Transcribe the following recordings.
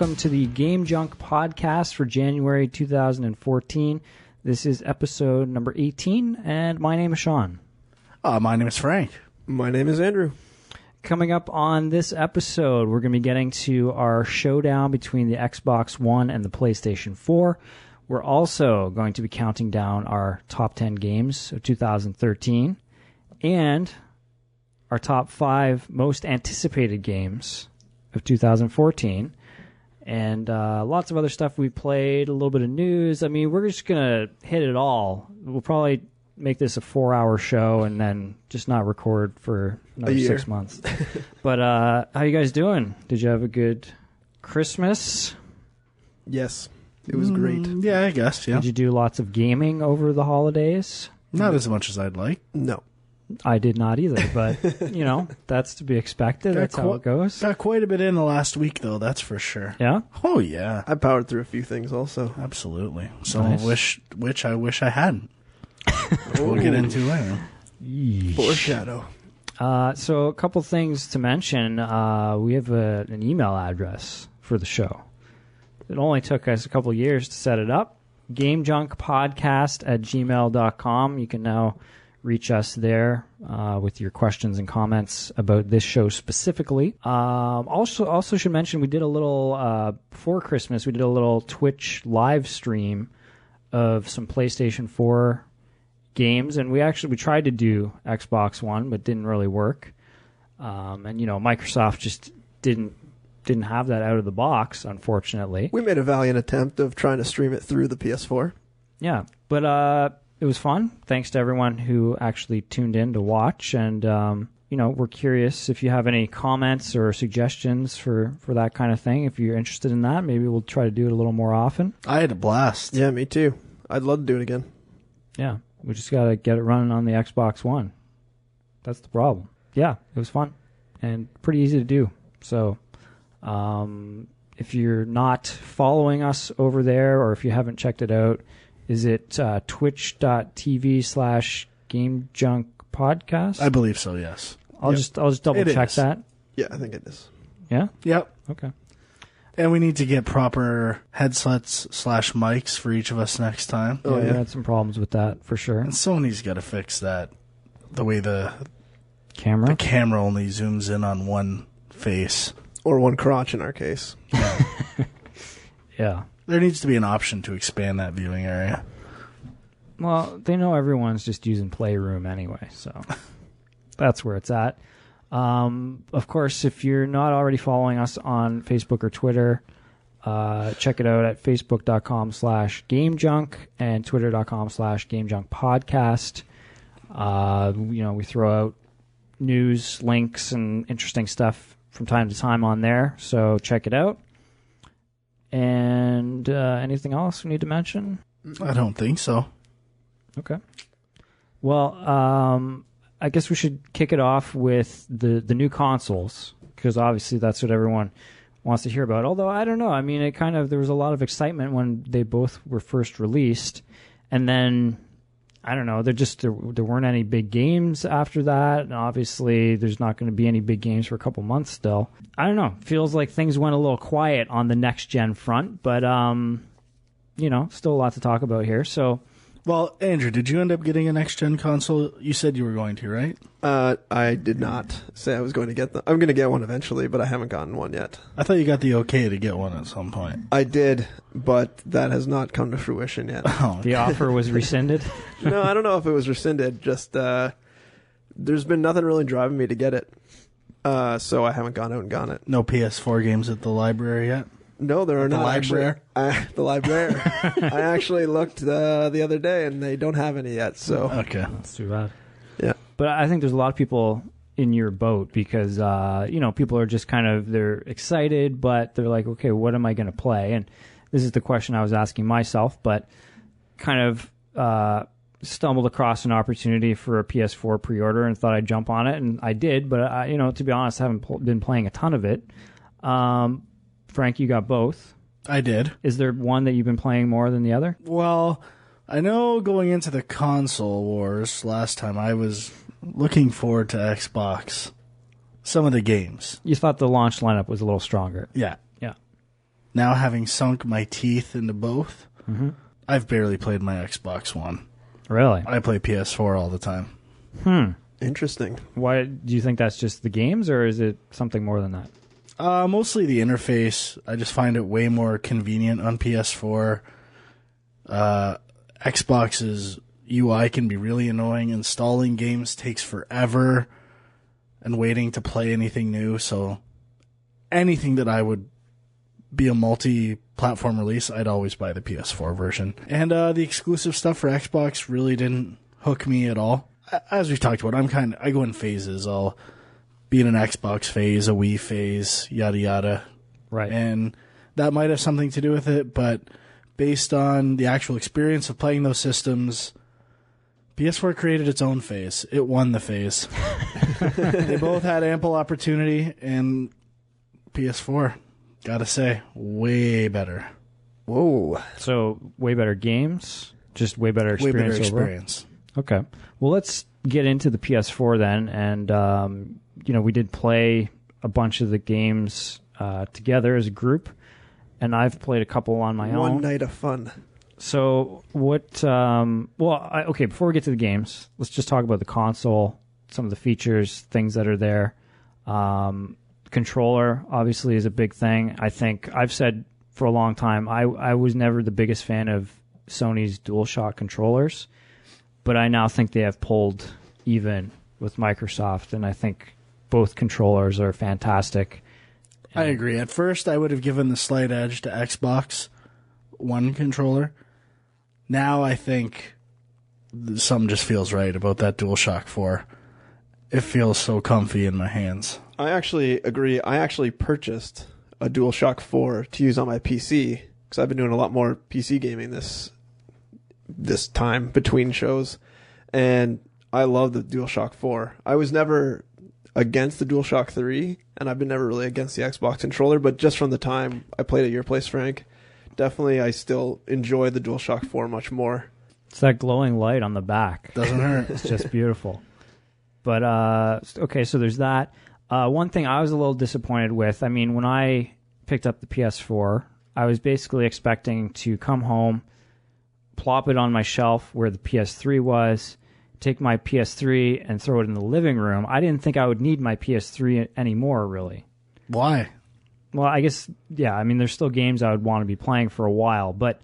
welcome to the Game Junk podcast for January 2014. This is episode number 18, and my name is Sean. My name is Frank. My name is Andrew. Coming up on this episode, we're going to be getting to our showdown between the Xbox One and the PlayStation 4. We're also going to be counting down our top 10 games of 2013 and our top 5 most anticipated games of 2014. And lots of other stuff we played, a little bit of news. I mean, we're just going to hit it all. We'll probably make this a 4-hour show and then just not record for another 6 months. But how you guys doing? Did you have a good Christmas? Yes, it was great. Yeah, I guess, yeah. Did you do lots of gaming over the holidays? Not as much as I'd like. No. I did not either, but, you know, that's to be expected. That's how it goes. Got quite a bit in the last week, though, that's for sure. Yeah? Oh, yeah. I powered through a few things also. Absolutely. So, Nice. which I wish I hadn't. We'll get into later. Foreshadow. So a couple things to mention. We have an email address for the show. It only took us a couple years to set it up. GameJunkPodcast@gmail.com. You can now reach us there with your questions and comments about this show specifically. Also should mention we did a little, before Christmas, we did a little Twitch live stream of some PlayStation 4 games, and we tried to do Xbox One, but didn't really work. And you know, Microsoft just didn't have that out of the box, unfortunately. We made a valiant attempt of trying to stream it through the PS4. Yeah, but it was fun. Thanks to everyone who actually tuned in to watch, and you know, we're curious if you have any comments or suggestions for that kind of thing. If you're interested in that, maybe we'll try to do it a little more often. I had a blast. Yeah, me too. I'd love to do it again. Yeah, we just got to get it running on the Xbox One. That's the problem. Yeah, it was fun and pretty easy to do. So if you're not following us over there, or if you haven't checked it out, is it twitch.tv/GameJunkPodcast? I believe so, yes. I'll just double check that. Yeah, I think it is. Yeah? Yep. Okay. And we need to get proper headsets/mics for each of us next time. Oh, We yeah. had some problems with that for sure. And Sony's got to fix that. The way the Camera? camera only zooms in on one face. Or one crotch in our case. Yeah. There needs to be an option to expand that viewing area. Well, they know everyone's just using Playroom anyway, so that's where it's at. Of course, if you're not already following us on Facebook or Twitter, check it out at facebook.com/GameJunk and twitter.com/GameJunkPodcast. You know, we throw out news, links, and interesting stuff from time to time on there, so check it out. And anything else we need to mention? I don't think so. Okay. Well, I guess we should kick it off with the new consoles, because obviously that's what everyone wants to hear about. Although, I don't know. I mean, there was a lot of excitement when they both were first released. And then, I don't know, there weren't any big games after that. And obviously, there's not going to be any big games for a couple months still. I don't know. Feels like things went a little quiet on the next-gen front. But, you know, still a lot to talk about here. So... Well, Andrew, did you end up getting a next-gen console? You said you were going to, right? I did not say I was going to get them. I'm going to get one eventually, but I haven't gotten one yet. I thought you got the okay to get one at some point. I did, but that has not come to fruition yet. Oh, The offer was rescinded? No, I don't know if it was rescinded. Just there's been nothing really driving me to get it. So I haven't gone out and gotten it. no PS4 games at the library yet? No, there are The not. library? The library. I actually looked the other day, and they don't have any yet. So Okay. That's too bad. yeah, But I think there's a lot of people in your boat because, you know, people are just they're excited, but they're like, okay, what am I going to play? And this is the question I was asking myself, but kind of stumbled across an opportunity for a PS4 pre-order and thought I'd jump on it, and I did, but, you know, to be honest, I haven't been playing a ton of it. Frank, you got both. I did. Is there one that you've been playing more than the other? Well, I know going into the console wars last time, I was looking forward to Xbox. Some of the games. You thought the launch lineup was a little stronger. Yeah. Yeah. now having sunk my teeth into both, Mm-hmm. I've barely played my Xbox One. Really? I play PS4 all the time. Interesting. Why do you think that's just the games, or is it something more than that? Mostly the interface. I just find it way more convenient on PS4. Xbox's UI can be really annoying. Installing games takes forever, and waiting to play anything new. So anything that I would be a multi-platform release, I'd always buy the PS4 version. And the exclusive stuff for Xbox really didn't hook me at all. As we've talked about, I go in phases. I'll be in an Xbox phase, a Wii phase, yada yada. Right. And that might have something to do with it, but based on the actual experience of playing those systems, PS4 created its own phase. It won the phase. They both had ample opportunity, and PS4, gotta say, way better. Whoa. So way better games, just way better Way experience. better overall? experience. Okay. Well, let's get into the PS4 then, and we did play a bunch of the games together as a group, and I've played a couple on my own. One night of fun. So what? Okay. Before we get to the games, let's just talk about the console, some of the features, things that are there. Controller obviously is a big thing. I think I've said for a long time I was never the biggest fan of Sony's DualShock controllers, but I now think they have pulled even with Microsoft, and I think both controllers are fantastic. I agree. At first, I would have given the slight edge to Xbox One controller. Now I think something just feels right about that DualShock 4. It feels so comfy in my hands. I actually agree. I actually purchased a DualShock 4 to use on my PC because I've been doing a lot more PC gaming this time between shows, and I love the DualShock 4. I was never against the DualShock 3, and I've been never really against the Xbox controller, but just from the time I played at your place, Frank, definitely I still enjoy the DualShock 4 much more. It's that glowing light on the back. Doesn't hurt. It's just beautiful. But, okay, so there's that. One thing I was a little disappointed with, I mean, when I picked up the PS4, I was basically expecting to come home, plop it on my shelf where the PS3 was, take my PS3 and throw it in the living room. I didn't think I would need my PS3 anymore, really. Why? Well, I guess, yeah, I mean, there's still games I would want to be playing for a while, but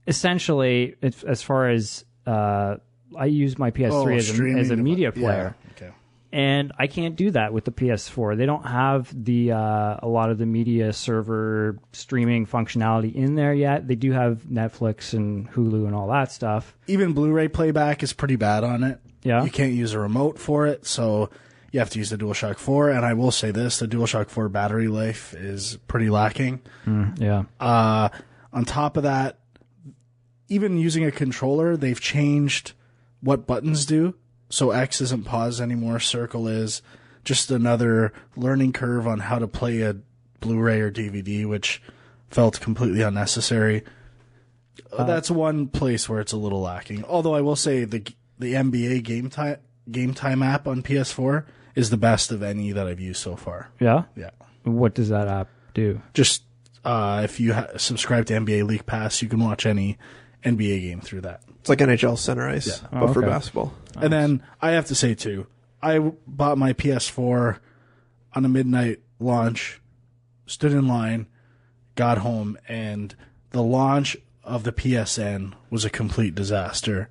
essentially, as far as I use my PS3 as a media player. Yeah. Okay. And I can't do that with the PS4. They don't have the a lot of the media server streaming functionality in there yet. They do have Netflix and Hulu and all that stuff. Even Blu-ray playback is pretty bad on it. Yeah. You can't use a remote for it, so you have to use the DualShock 4. And I will say this, the DualShock 4 battery life is pretty lacking. Yeah. On top of that, even using a controller, they've changed what buttons do. So X isn't pause anymore, circle is. Just another learning curve on how to play a Blu-ray or DVD, which felt completely unnecessary. That's one place where it's a little lacking. Although I will say the NBA Game Time app on PS4 is the best of any that I've used so far. Yeah? Yeah. What does that app do? Just if you subscribe to NBA League Pass, you can watch any NBA game through that. It's like NHL Center Ice, but for basketball. Nice. And then I have to say, too, I bought my PS4 on a midnight launch, stood in line, got home, and the launch of the PSN was a complete disaster.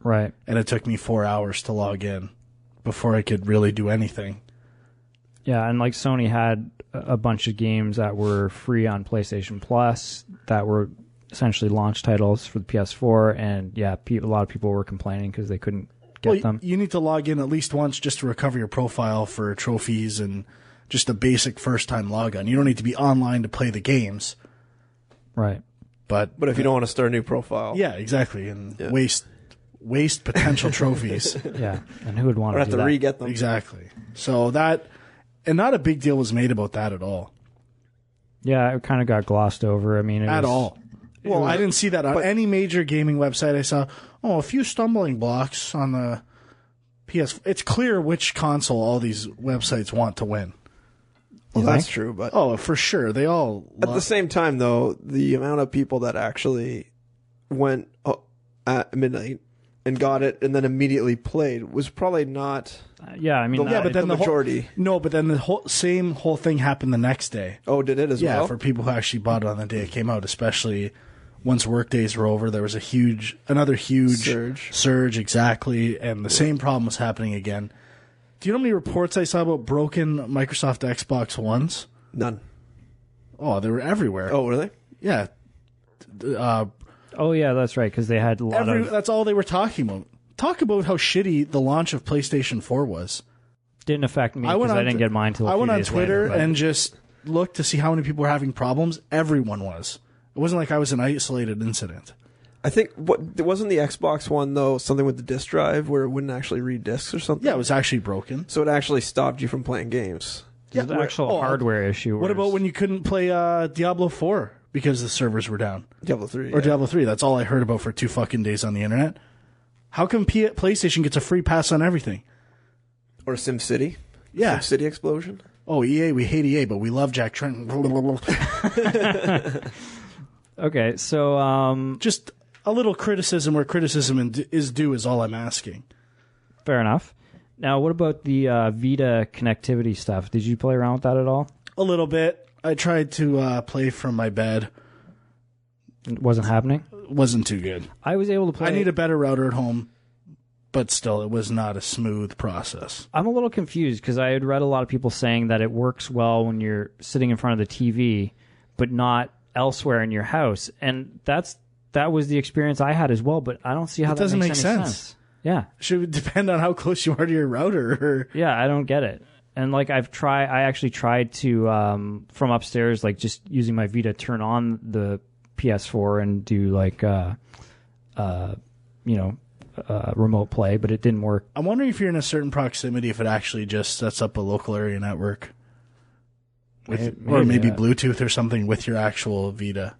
Right. And it took me 4 hours to log in before I could really do anything. Yeah, and like Sony had a bunch of games that were free on PlayStation Plus that were essentially launch titles for the PS4, and yeah, a lot of people were complaining because they couldn't get them. You need to log in at least once just to recover your profile for trophies and just a basic first-time logon. You don't need to be online to play the games. Right. But if you don't want to start a new profile. Yeah, exactly, and waste potential trophies. Yeah, and who would want or to have do to that? re-get them. Exactly. So that, and not a big deal was made about that at all. Yeah, it kind of got glossed over. I mean, At all. Well, I didn't see that on any major gaming website. I saw, a few stumbling blocks on the PS. It's clear which console all these websites want to win. Well, that's true, but Oh, for sure. They all at the same time, though, the amount of people that actually went at midnight and got it and then immediately played was probably not. Yeah, I mean, but then the majority. but then the whole thing happened the next day. Oh, did it as well? Yeah, for people who actually bought it on the day it came out, especially once work days were over, there was another huge surge, exactly, and the same problem was happening again. Do you know how many reports I saw about broken Microsoft Xbox Ones? None. Oh, they were everywhere. Oh, were they? Yeah. oh yeah, that's right, because they had a lot of. That's all they were talking about. Talk about how shitty the launch of PlayStation 4 was. Didn't affect me because I didn't get mine till. I went on days Twitter later, and just looked to see how many people were having problems. Everyone was. It wasn't like I was an isolated incident. I think wasn't the Xbox One though something with the disk drive where it wouldn't actually read discs or something. Yeah, it was actually broken. So it actually stopped you from playing games. There's an actual hardware issue. What about when you couldn't play Diablo 4 because the servers were down? Diablo 3. Or Diablo 3. That's all I heard about for 2 fucking days on the internet. How come PlayStation gets a free pass on everything? Or SimCity. Yeah. SimCity Explosion. Oh, EA, we hate EA, but we love Jack Trent. Okay, so just a little criticism where criticism is due is all I'm asking. Fair enough. Now, what about the Vita connectivity stuff? Did you play around with that at all? A little bit. I tried to play from my bed. It wasn't happening? It wasn't too good. I was able to play. I need a better router at home, but still, it was not a smooth process. I'm a little confused because I had read a lot of people saying that it works well when you're sitting in front of the TV, but not elsewhere in your house. And that was the experience I had as well, but I don't see how that makes any sense. Yeah. Should depend on how close you are to your router. Yeah, I don't get it. And like I actually tried to from upstairs, like just using my Vita, turn on the PS4 and do like remote play, but it didn't work. I'm wondering if you're in a certain proximity, if it actually just sets up a local area network, or maybe Bluetooth or something with your actual Vita.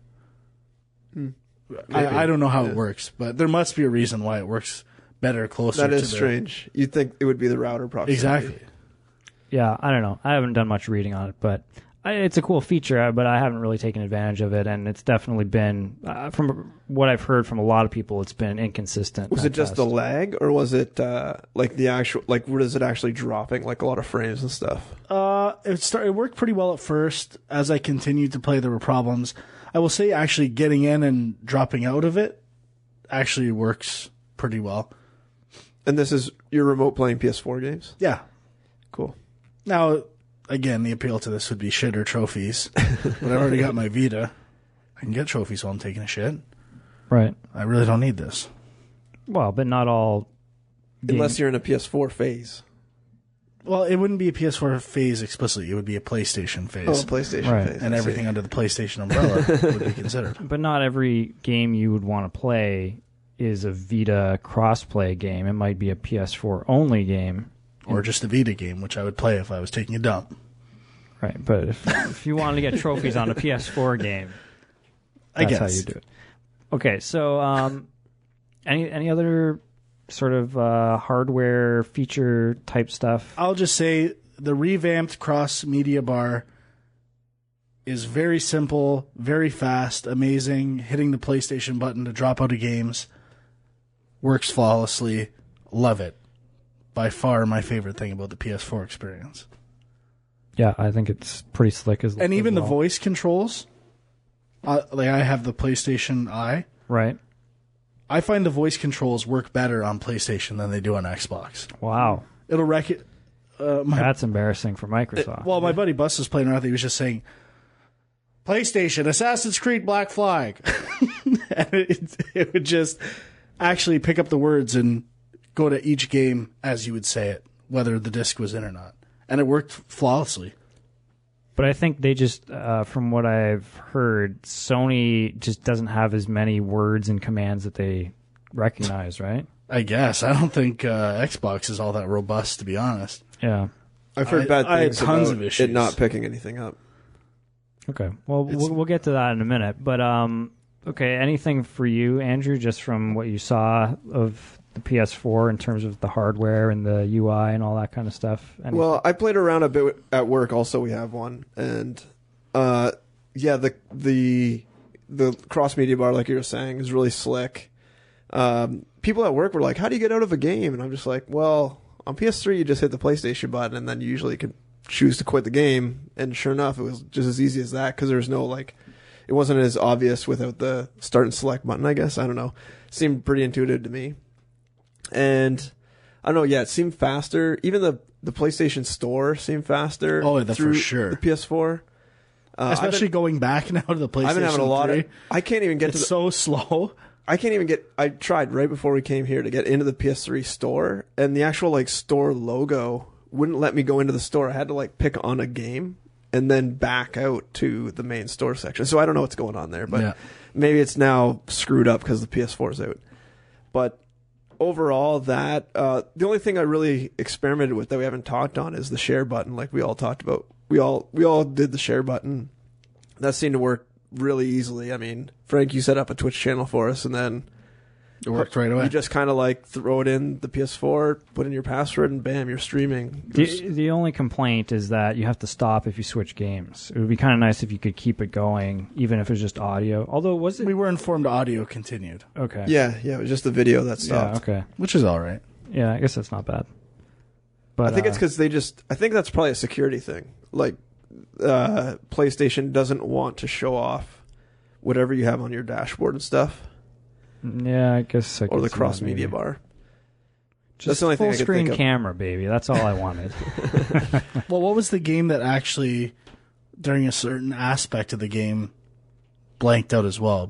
I don't know how it works, but there must be a reason why it works better closer. That is strange. You'd think it would be the router proximity. Exactly. Yeah, I don't know. I haven't done much reading on it, but it's a cool feature, but I haven't really taken advantage of it, and it's definitely been, from what I've heard from a lot of people, it's been inconsistent. Was it just the lag, or was it like the actual, like, what is it actually dropping, like a lot of frames and stuff? It worked pretty well at first. As I continued to play, there were problems. I will say actually getting in and dropping out of it actually works pretty well. And this is your remote playing PS4 games? Yeah. Cool. Now, again, the appeal to this would be shitter trophies. But I've already got my Vita. I can get trophies while I'm taking a shit. Right. I really don't need this. Well, but not all. Unless you're in a PS4 phase. Well, it wouldn't be a PS4 phase explicitly. It would be a PlayStation phase. Oh, a PlayStation phase. And everything under the PlayStation umbrella would be considered. But not every game you would want to play is a Vita crossplay game. It might be a PS4 only game. Or just a Vita game, which I would play if I was taking a dump. Right, but if you wanted to get trophies on a PS4 game, that's how you do it. Okay, so any other sort of hardware feature type stuff? I'll just say the revamped cross-media bar is very simple, very fast, amazing. Hitting the PlayStation button to drop out of games works flawlessly. Love it. By far my favorite thing about the PS4 experience. Yeah, I think it's pretty slick and even the voice controls. Like I have the PlayStation Eye. Right. I find the voice controls work better on PlayStation than they do on Xbox. Wow. It'll wreck it. That's embarrassing for Microsoft. My buddy Bus was playing around. He was just saying, PlayStation, Assassin's Creed, Black Flag. And it would just actually pick up the words and go to each game as you would say it, whether the disc was in or not. And it worked flawlessly. But I think they just, from what I've heard, Sony just doesn't have as many words and commands that they recognize, right? I guess. I don't think Xbox is all that robust, to be honest. Yeah. I've heard bad things I had tons about of issues. it not picking anything up. Okay. Well, we'll get to that in a minute. But, okay, anything for you, Andrew, just from what you saw of the PS4 in terms of the hardware and the UI and all that kind of stuff? Anything? Well, I played around a bit at work. Also, we have one, and yeah, the cross media bar, like you were saying, is really slick. People at work were like, "How do you get out of a game?" And I'm just like, "Well, on PS3, you just hit the PlayStation button, and then you usually could choose to quit the game." And sure enough, it was just as easy as that because there was no like, it wasn't as obvious without the start and select button. I guess I don't know. It seemed pretty intuitive to me. And I don't know, yeah, it seemed faster. Even the PlayStation Store seemed faster. Oh, that's for sure. The PS4. Especially going back now to the PlayStation 3. I've been having a lot of... I can't even get it's so slow. I can't even get... I tried right before we came here to get into the PS3 store, and the actual like store logo wouldn't let me go into the store. I had to like pick on a game and then back out to the main store section. So I don't know what's going on there, but maybe it's now screwed up because the PS4 is out. But overall, that the only thing I really experimented with that we haven't talked on is the share button. Like we all talked about, we all did the share button. That seemed to work really easily. I mean, Frank, you set up a Twitch channel for us, and then it worked right away. You just kind of like throw it in the PS4, put in your password, and bam, you're streaming. The only complaint is that you have to stop if you switch games. It would be kind of nice if you could keep it going, even if it was just audio. Although, was it? We were informed audio continued. Okay. Yeah, it was just the video that stopped. Yeah, okay. Which is all right. Yeah, I guess that's not bad. But I think it's because I think that's probably a security thing. Like, PlayStation doesn't want to show off whatever you have on your dashboard and stuff. Yeah, I guess. Or the cross media bar. Just that's the only thing I full could screen think of. camera, baby. That's all I wanted. Well, what was the game that actually, during a certain aspect of the game, blanked out as well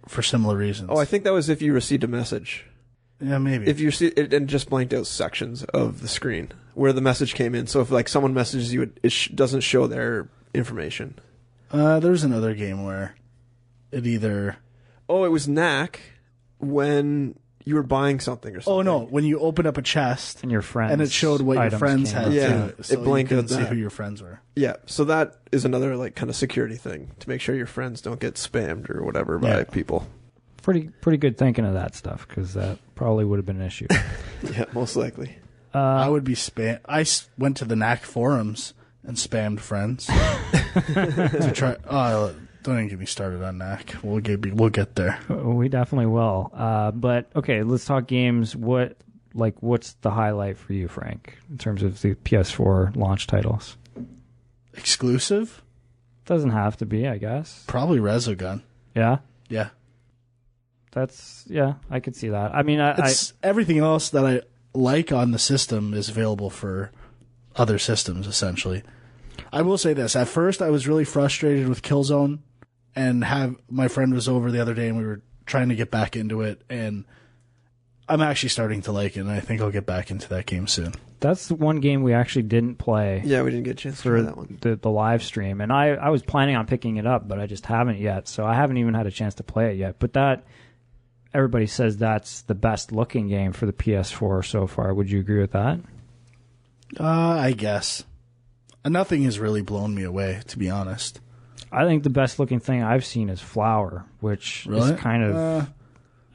for similar reasons? Oh, I think that was if you received a message. Yeah, maybe. If you see it, and just blanked out sections of the screen where the message came in. So if like someone messages you, it doesn't show their information. There's another game where it either. Oh, it was Knack when you were buying something or something. Oh no, when you open up a chest and your friends, and it showed what your friends had. Yeah, too, so it blanked you out couldn't see that. who your friends were. Yeah, so that is another like kind of security thing to make sure your friends don't get spammed or whatever by people. Pretty good thinking of that stuff, because that probably would have been an issue. Yeah, most likely. I would be spam. I went to the Knack forums and spammed friends to try. Oh, don't even get me started on Knack. We'll get there. We definitely will. But okay, let's talk games. What's the highlight for you, Frank, in terms of the PS4 launch titles? Exclusive? Doesn't have to be, I guess. Probably Resogun. Yeah. Yeah. I could see that. I mean, everything else that I like on the system is available for other systems, essentially. I will say this. At first, I was really frustrated with Killzone, and my friend was over the other day, and we were trying to get back into it, and I'm actually starting to like it, and I think I'll get back into that game soon. That's the one game we actually didn't play. Yeah, we didn't get a chance to try that one. The live stream, and I was planning on picking it up, but I just haven't yet, so I haven't even had a chance to play it yet. But everybody says that's the best looking game for the PS4 so far. Would you agree with that? I guess. Nothing has really blown me away, to be honest. I think the best looking thing I've seen is Flower, which is kind of...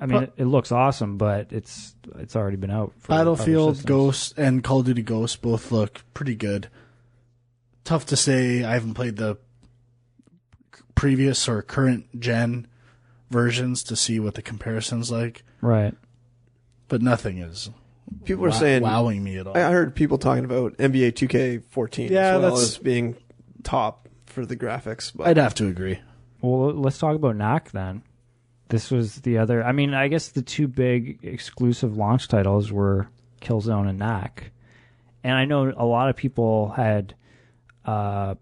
I mean, it looks awesome, but it's already been out. For Battlefield, Ghost, and Call of Duty Ghost both look pretty good. Tough to say. I haven't played the previous or current gen versions to see what the comparison's like. Right. But nothing is people are saying wowing me at all. I heard people talking about NBA 2K14 as well as being top for the graphics. But I'd have to agree. Well, let's talk about Knack then. This was the other... I mean, I guess the two big exclusive launch titles were Killzone and Knack. And I know a lot of people had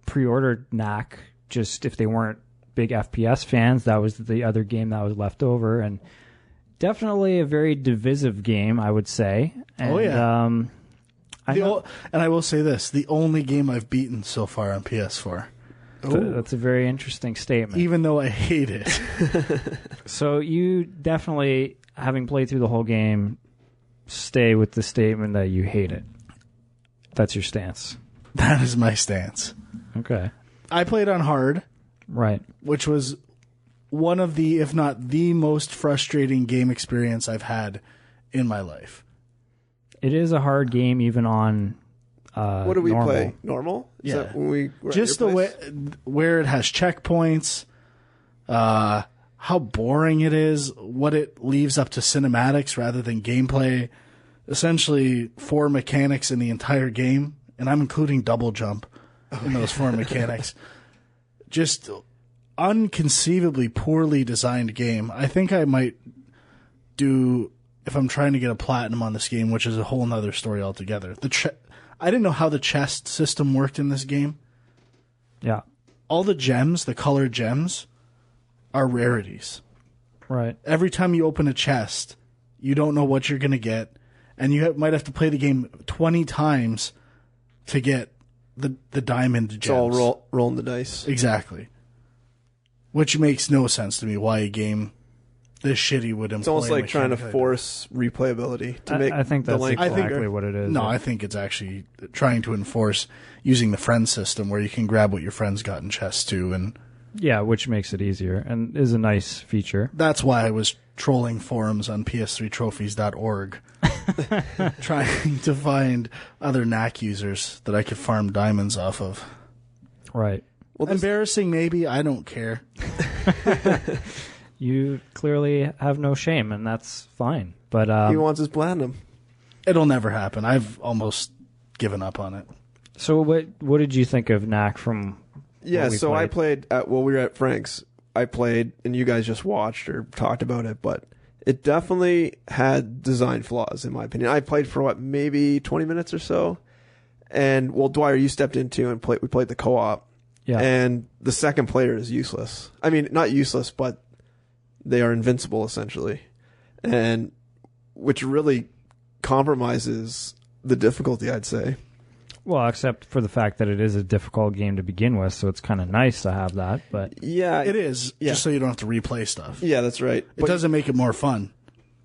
pre-ordered Knack just if they weren't big FPS fans. That was the other game that was left over. And definitely a very divisive game, I would say. And, and I will say this. The only game I've beaten so far on PS4. That's a very interesting statement. Even though I hate it. So you definitely, having played through the whole game, stay with the statement that you hate it. That's your stance. That is my stance. Okay. I played on hard. Right. Which was one of the, if not the most frustrating game experience I've had in my life. It is a hard game even on what do we normal. play? Normal? Is that when we were at Just your the place? way where it has checkpoints, how boring it is, what it leaves up to cinematics rather than gameplay. Essentially, 4 mechanics in the entire game, and I'm including double jump in those 4 mechanics. Just unconceivably poorly designed game. I think I might do, if I'm trying to get a platinum on this game, which is a whole nother story altogether. I didn't know how the chest system worked in this game. Yeah. All the gems, the colored gems, are rarities. Right. Every time you open a chest, you don't know what you're going to get, and you might have to play the game 20 times to get the diamond gems. It's all rolling the dice. Exactly. Which makes no sense to me why a game this shitty would employ. It's almost like trying to mechanic force replayability to make I think the that's length exactly longer. what it is. No, I think it's actually trying to enforce using the friend system where you can grab what your friends got in chests too, and Yeah, which makes it easier and is a nice feature. that's why I was trolling forums on ps3trophies.org trying to find other knack users that I could farm diamonds off of. Right. Well, Embarrassing maybe, I don't care. You clearly have no shame, and that's fine. But he wants his platinum. It'll never happen. I've almost given up on it. so what did you think of Knack from Yeah, what we so I played? played we were at Frank's. I played, and you guys just watched or talked about it, but it definitely had design flaws, in my opinion. I played for, maybe 20 minutes or so, and, Dwyer, you stepped into and we played the co-op, Yeah. and the second player is useless. I mean, not useless, but they are invincible, essentially, and which really compromises the difficulty, I'd say. Well, except for the fact that it is a difficult game to begin with, so it's kind of nice to have that. But Yeah, It is, Yeah. just so you don't have to replay stuff. Yeah, that's right. It doesn't make it more fun.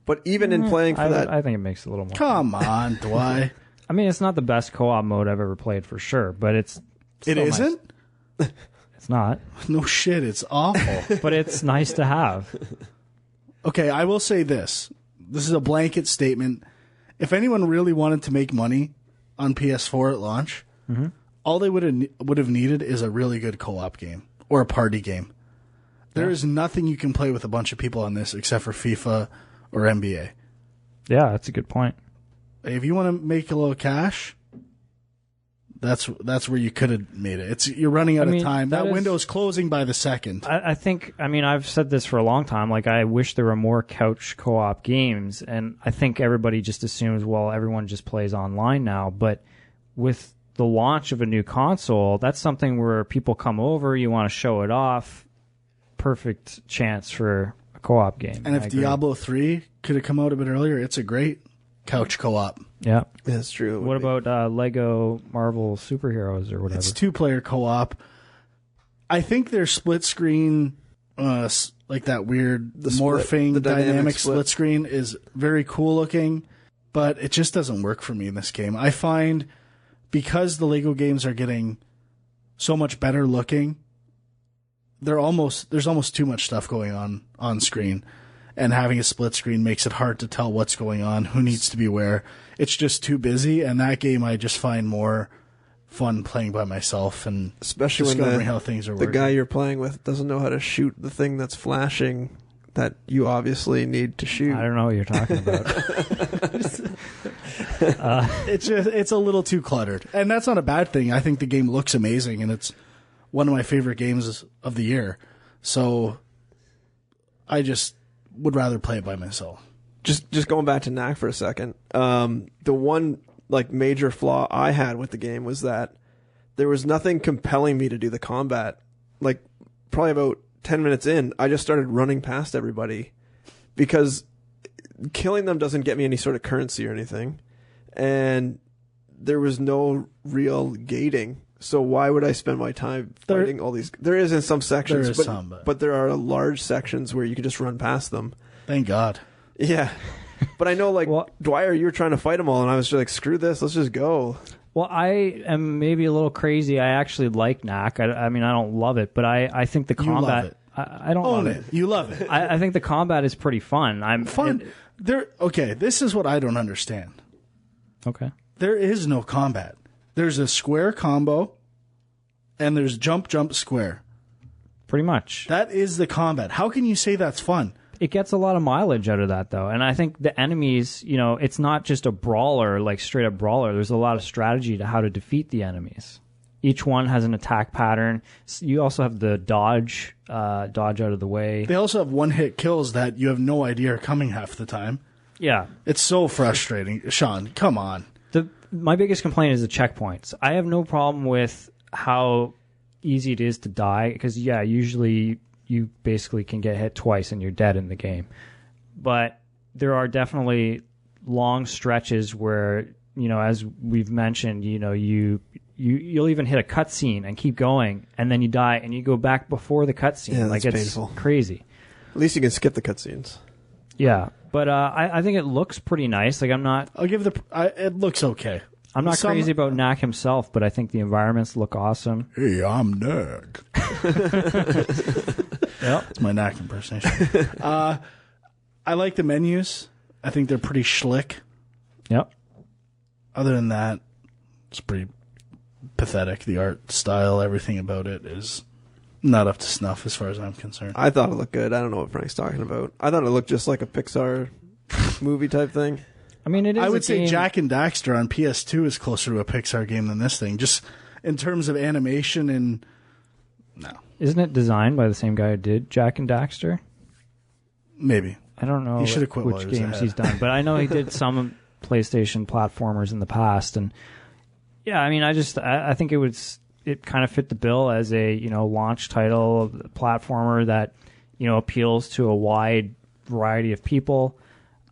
But even in playing for that, I think it makes it a little more. Come on, Dwight. I mean, it's not the best co-op mode I've ever played for sure, but it's It still nice. isn't? It's not, No shit, it's awful. but it's nice to have. Okay, I will say this. This is a blanket statement. If anyone really wanted to make money on PS4 at launch, all they would have needed is a really good co-op game or a party game. There is nothing you can play with a bunch of people on this except for FIFA or NBA. Yeah, that's a good point. If you want to make a little cash, that's where you could have made it. You're running out of time. That window's closing by the second. I think, I've said this for a long time. Like, I wish there were more couch co-op games, and I think everybody just assumes, well, everyone just plays online now. But with the launch of a new console, that's something where people come over, you want to show it off. Perfect chance for a co-op game. And if Diablo 3 could have come out a bit earlier, it's a great couch co-op. Yeah. that's true. What about Lego Marvel Superheroes or whatever? It's 2-player co-op. I think their split screen, like that weird morphing the dynamic split screen is very cool looking, but it just doesn't work for me in this game. I find because the Lego games are getting so much better looking, there's almost too much stuff going on screen, and having a split screen makes it hard to tell what's going on, who needs to be where. It's just too busy, and that game I just find more fun playing by myself and Especially discovering when how things are the working. guy you're playing with doesn't know how to shoot the thing that's flashing that you obviously need to shoot. I don't know what you're talking about. It's a little too cluttered, and that's not a bad thing. I think the game looks amazing, and it's one of my favorite games of the year. So I just would rather play it by myself. Just going back to Knack for a second. The one major flaw I had with the game was that there was nothing compelling me to do the combat. Like probably about 10 minutes in, I just started running past everybody because killing them doesn't get me any sort of currency or anything. And there was no real gating. So why would I spend my time fighting all these? There is in some sections, There is some, but there are large sections where you can just run past them. Thank God. Yeah. But I know, Well- Dwyer, you were trying to fight them all, and I was just like, screw this, let's just go. Well, I am maybe a little crazy. I actually like Knack. I mean, I don't love it, but I think the You love combat. it. I don't Own love it. You love it. I think the combat is pretty fun. Okay, this is what I don't understand. Okay. There is no combat. There's a square combo, and there's jump, jump, square. Pretty much. That is the combat. How can you say that's fun? It gets a lot of mileage out of that, though. And I think the enemies, it's not just a brawler, like straight up brawler. There's a lot of strategy to how to defeat the enemies. Each one has an attack pattern. You also have the dodge out of the way. They also have one-hit kills that you have no idea are coming half the time. Yeah. It's so frustrating. Sean, come on. My biggest complaint is the checkpoints. I have no problem with how easy it is to die, because, usually you basically can get hit twice and you're dead in the game. But there are definitely long stretches where, as we've mentioned, you'll even hit a cutscene and keep going, and then you die and you go back before the cutscene. Yeah, like, that's it's painful. Crazy. At least you can skip the cutscenes. Yeah, but I think it looks pretty nice. Like, I'm not. I'll give it looks okay. I'm not crazy about Knack himself, but I think the environments look awesome. Hey, I'm Knack. Yep. It's my Knack impersonation. I like the menus. I think they're pretty schlick. Yep. Other than that, it's pretty pathetic. The art style, everything about it is not up to snuff as far as I'm concerned. I thought it looked good. I don't know what Frank's talking about. I thought it looked just like a Pixar movie type thing. I mean, it is. I would say Jack and Daxter on PS2 is closer to a Pixar game than this thing, just in terms of animation and... No. Isn't it designed by the same guy who did Jack and Daxter? Maybe. I don't know He should have quit while which he was games ahead. he's done, but I know he did some PlayStation platformers in the past, and yeah, I mean, I think it kind of fit the bill as a launch title platformer that appeals to a wide variety of people.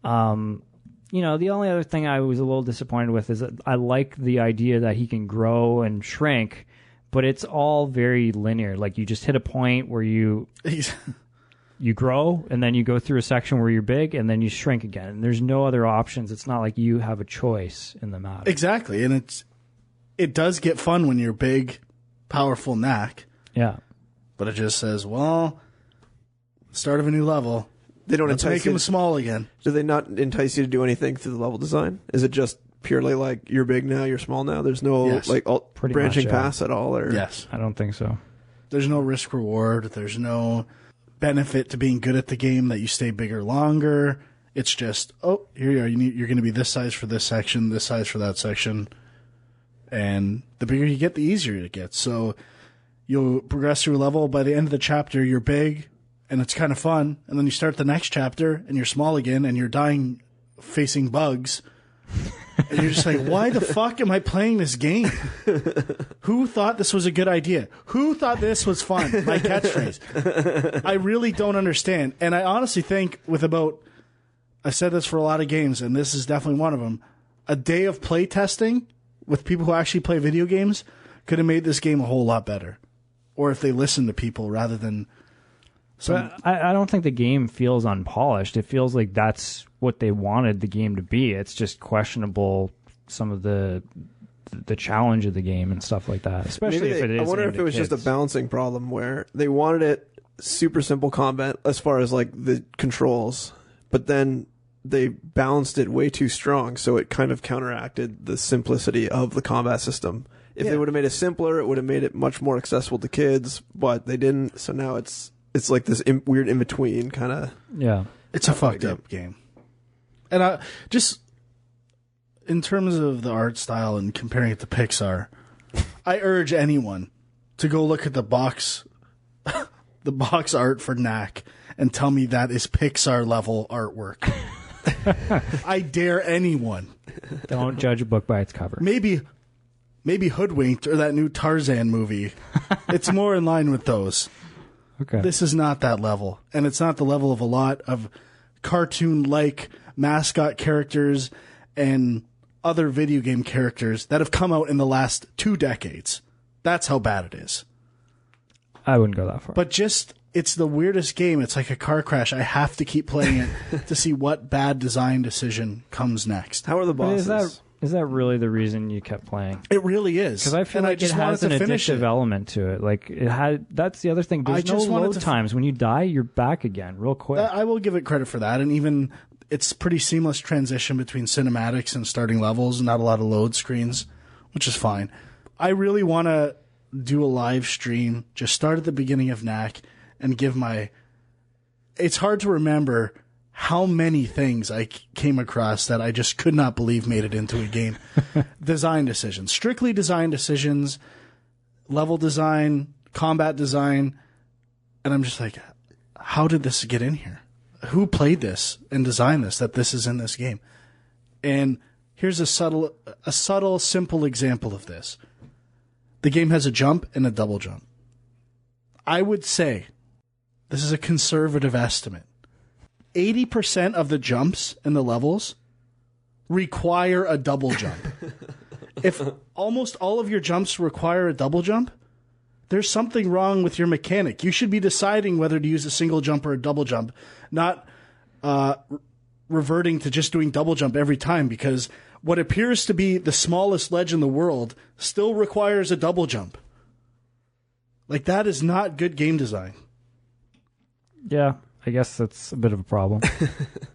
The only other thing I was a little disappointed with is that I like the idea that he can grow and shrink, but it's all very linear. Like, you just hit a point where you grow, and then you go through a section where you're big, and then you shrink again. And there's no other options. It's not like you have a choice in the matter. Exactly, and it does get fun when you're big, powerful Knack. Yeah. But it just says, well, start of a new level. They don't Let's entice make him small again. Do they not entice you to do anything through the level design? Is it just purely like you're big now, you're small now? There's no Yes. branching much, yeah. paths at all? Or Yes. I don't think so. There's no risk reward. There's no benefit to being good at the game that you stay bigger longer. It's just, here you are. You're going to be this size for this section, this size for that section. And the bigger you get, the easier it gets. So you'll progress through a level. By the end of the chapter, you're big, and it's kind of fun. And then you start the next chapter, and you're small again, and you're dying facing bugs. And you're just like, why the fuck am I playing this game? Who thought this was a good idea? Who thought this was fun? My catchphrase. I really don't understand. And I honestly think I've said this for a lot of games, and this is definitely one of them, a day of play testing with people who actually play video games could have made this game a whole lot better. Or if they listened to people rather than... But I don't think the game feels unpolished. It feels like that's what they wanted the game to be. It's just questionable, some of the challenge of the game and stuff like that. Especially if it is. I wonder if it was just a balancing problem where they wanted it super simple combat as far as like the controls, but then they balanced it way too strong, so it kind of counteracted the simplicity of the combat system. If they would have made it simpler, it would have made it much more accessible to kids, but they didn't. So now it's like this weird in between kind of. Yeah, it's a fucked up game. And I just, in terms of the art style and comparing it to Pixar, I urge anyone to go look at the box art for Knack and tell me that is Pixar level artwork. I dare anyone. Don't judge a book by its cover. Maybe Hoodwinked or that new Tarzan movie. It's more in line with those. Okay. This is not that level. And it's not the level of a lot of cartoon-like mascot characters and other video game characters that have come out in the last 2 decades. That's how bad it is. I wouldn't go that far. But it's the weirdest game. It's like a car crash. I have to keep playing it to see what bad design decision comes next. How are the bosses? Is that really the reason you kept playing? It really is. Because I feel and like it has an addictive element to it. Like it had. That's the other thing. There's no load times. When you die, you're back again real quick. I will give it credit for that, and even it's pretty seamless transition between cinematics and starting levels. Not a lot of load screens, which is fine. I really want to do a live stream. Just start at the beginning of NAC and give my. It's hard to remember how many things I came across that I just could not believe made it into a game. Design decisions, strictly design decisions, level design, combat design. And I'm just like, how did this get in here? Who played this and designed this, that this is in this game? And here's a subtle, simple example of this. The game has a jump and a double jump. I would say, this is a conservative estimate, 80% of the jumps in the levels require a double jump. If almost all of your jumps require a double jump, there's something wrong with your mechanic. You should be deciding whether to use a single jump or a double jump, not reverting to just doing double jump every time, because what appears to be the smallest ledge in the world still requires a double jump. Like, that is not good game design. Yeah. I guess that's a bit of a problem.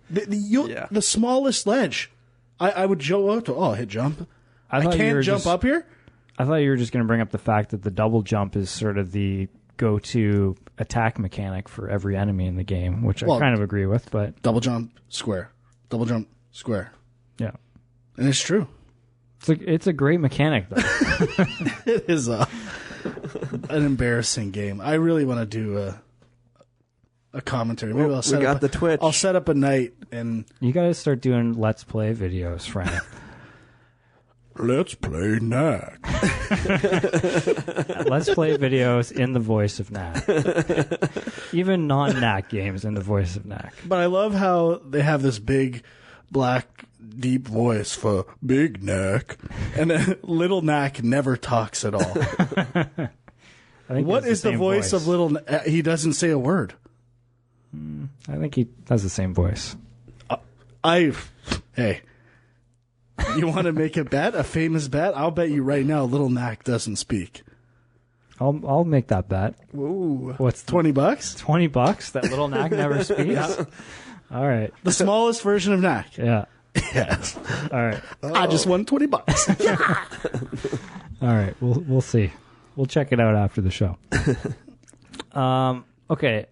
The smallest ledge, I would go up to, hit jump. I can't jump up here? I thought you were just going to bring up the fact that the double jump is sort of the go-to attack mechanic for every enemy in the game, which I kind of agree with. But double jump, square. Double jump, square. Yeah. And it's true. It's a great mechanic, though. It is an embarrassing game. I really want to do a commentary. Maybe I'll set up the Twitch. I'll set up a night and you got to start doing Let's Play videos, Frank. Let's play NAC. Let's Play videos in the voice of NAC. Even non-NAC games in the voice of NAC. But I love how they have this big, black, deep voice for Big NAC, and then Little NAC never talks at all. What is the voice of Little NAC? He doesn't say a word. I think he has the same voice. Hey, you want to make a bet, a famous bet? I'll bet you right now Little NAC doesn't speak. I'll make that bet. Ooh. What's $20? $20 that Little NAC never speaks? Yeah. All right. The smallest version of NAC. Yeah. Yes. All right. I just won $20. Yeah. All right. We'll see. We'll check it out after the show. Okay.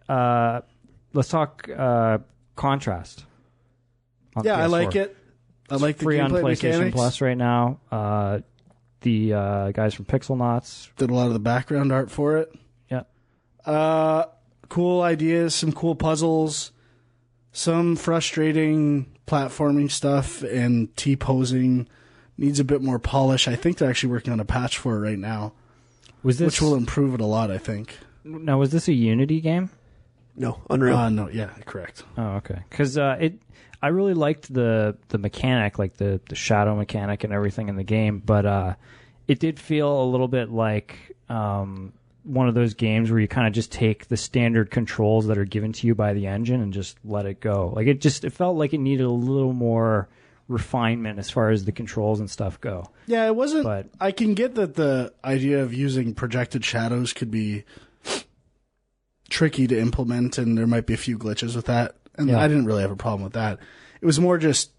Let's talk Contrast. Yeah, I like it. I like the free on gameplay PlayStation mechanics. Plus right now. The guys from Pixelnauts did a lot of the background art for it. Yeah. Cool ideas, some cool puzzles, some frustrating platforming stuff, and T-posing needs a bit more polish. I think they're actually working on a patch for it right now, which will improve it a lot, I think. Now, was this a Unity game? No, Unreal. No, yeah, correct. Oh, okay. Because I really liked the mechanic, like the shadow mechanic and everything in the game, but it did feel a little bit like one of those games where you kind of just take the standard controls that are given to you by the engine and just let it go. Like it felt like it needed a little more refinement as far as the controls and stuff go. Yeah, it wasn't. But I can get that the idea of using projected shadows could be tricky to implement, and there might be a few glitches with that. And I didn't really have a problem with that. It was more just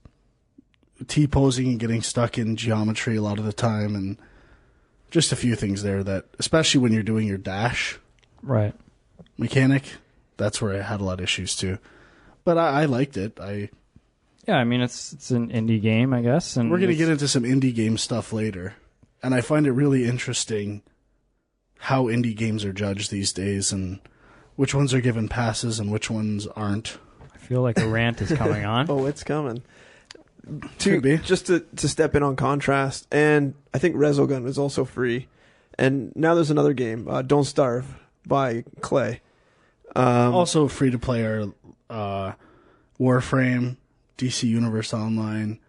T-posing and getting stuck in geometry a lot of the time, and just a few things there that, especially when you're doing your dash mechanic, that's where I had a lot of issues too. But I liked it. Yeah, I mean, it's an indie game, I guess. And we're going to get into some indie game stuff later. And I find it really interesting how indie games are judged these days and which ones are given passes and which ones aren't. I feel like a rant is coming on. Oh, it's coming. Just to step in on Contrast, and I think Resogun is also free. And now there's another game, Don't Starve by Clay. Also free to play are Warframe, DC Universe Online.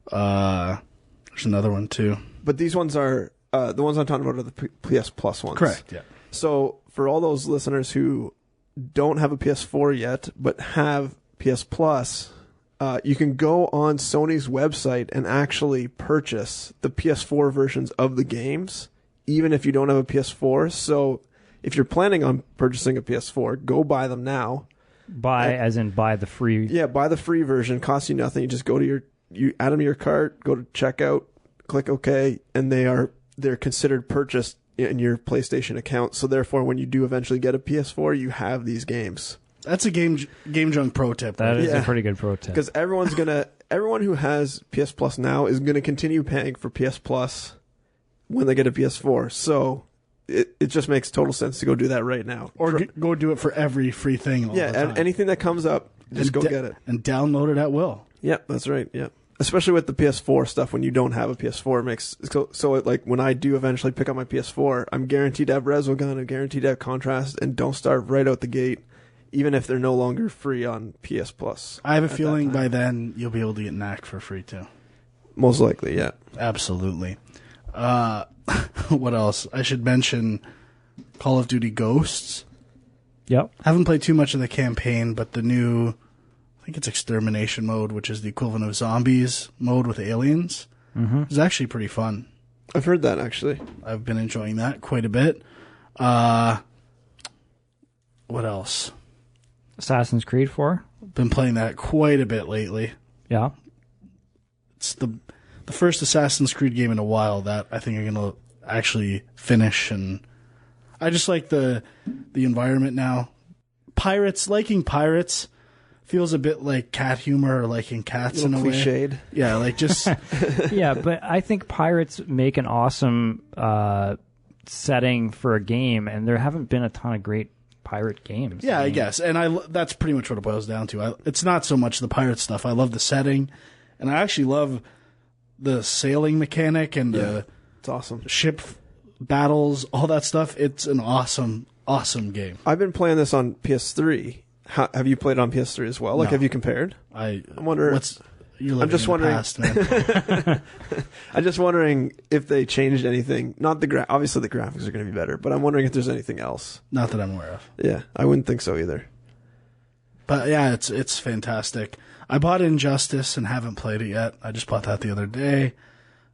There's another one too. But these ones are the ones I'm talking about are the PS Plus ones. Correct. Yeah. So for all those listeners who don't have a PS4 yet but have PS Plus, you can go on Sony's website and actually purchase the PS4 versions of the games, even if you don't have a PS4. So if you're planning on purchasing a PS4, go buy them now. As in buy the free. Yeah, buy the free version. Costs you nothing. You just go to you add them to your cart, go to checkout, click OK, and they're considered purchased in your PlayStation account. So therefore, when you do eventually get a PS4, you have these games. That's a Game Junk pro tip. That is a pretty good pro tip. Because everyone who has PS Plus now is gonna continue paying for PS Plus when they get a PS4. So it just makes total sense to go do that right now. Or go do it for every free thing all the time. Anything that comes up, just go get it. And download it at will. Yep, that's right. Yep. Especially with the PS4 stuff, when you don't have a PS4, it makes like when I do eventually pick up my PS4, I'm guaranteed to have Resogun, I'm guaranteed to have Contrast, and don't start right out the gate, even if they're no longer free on PS Plus. I have a feeling by then you'll be able to get Knack for free too. Most likely, yeah. Absolutely. What else? I should mention Call of Duty Ghosts. Yep. Haven't played too much of the campaign, but the new, I think it's Extermination mode, which is the equivalent of Zombies mode with aliens. Mm-hmm. It's actually pretty fun. I've heard that, actually. I've been enjoying that quite a bit. What else? Assassin's Creed 4. Been playing that quite a bit lately. Yeah. It's the first Assassin's Creed game in a while that I think I'm going to actually finish, and I just like the environment now. Liking pirates feels a bit like cat humor or liking cats in a way. Cliched. Yeah, like just Yeah, but I think pirates make an awesome setting for a game, and there haven't been a ton of great pirate games. Yeah, I guess. And that's pretty much what it boils down to. It's not so much the pirate stuff. I love the setting, and I actually love the sailing mechanic and the it's awesome. Ship battles, all that stuff. It's an awesome, awesome game. I've been playing this on PS3. Have you played it on PS3 as well? Like, have you compared? I'm wondering. I'm just wondering. Past, man. I'm just wondering if they changed anything. Not the obviously the graphics are going to be better, but I'm wondering if there's anything else. Not that I'm aware of. Yeah, I wouldn't think so either. But yeah, it's fantastic. I bought Injustice and haven't played it yet. I just bought that the other day.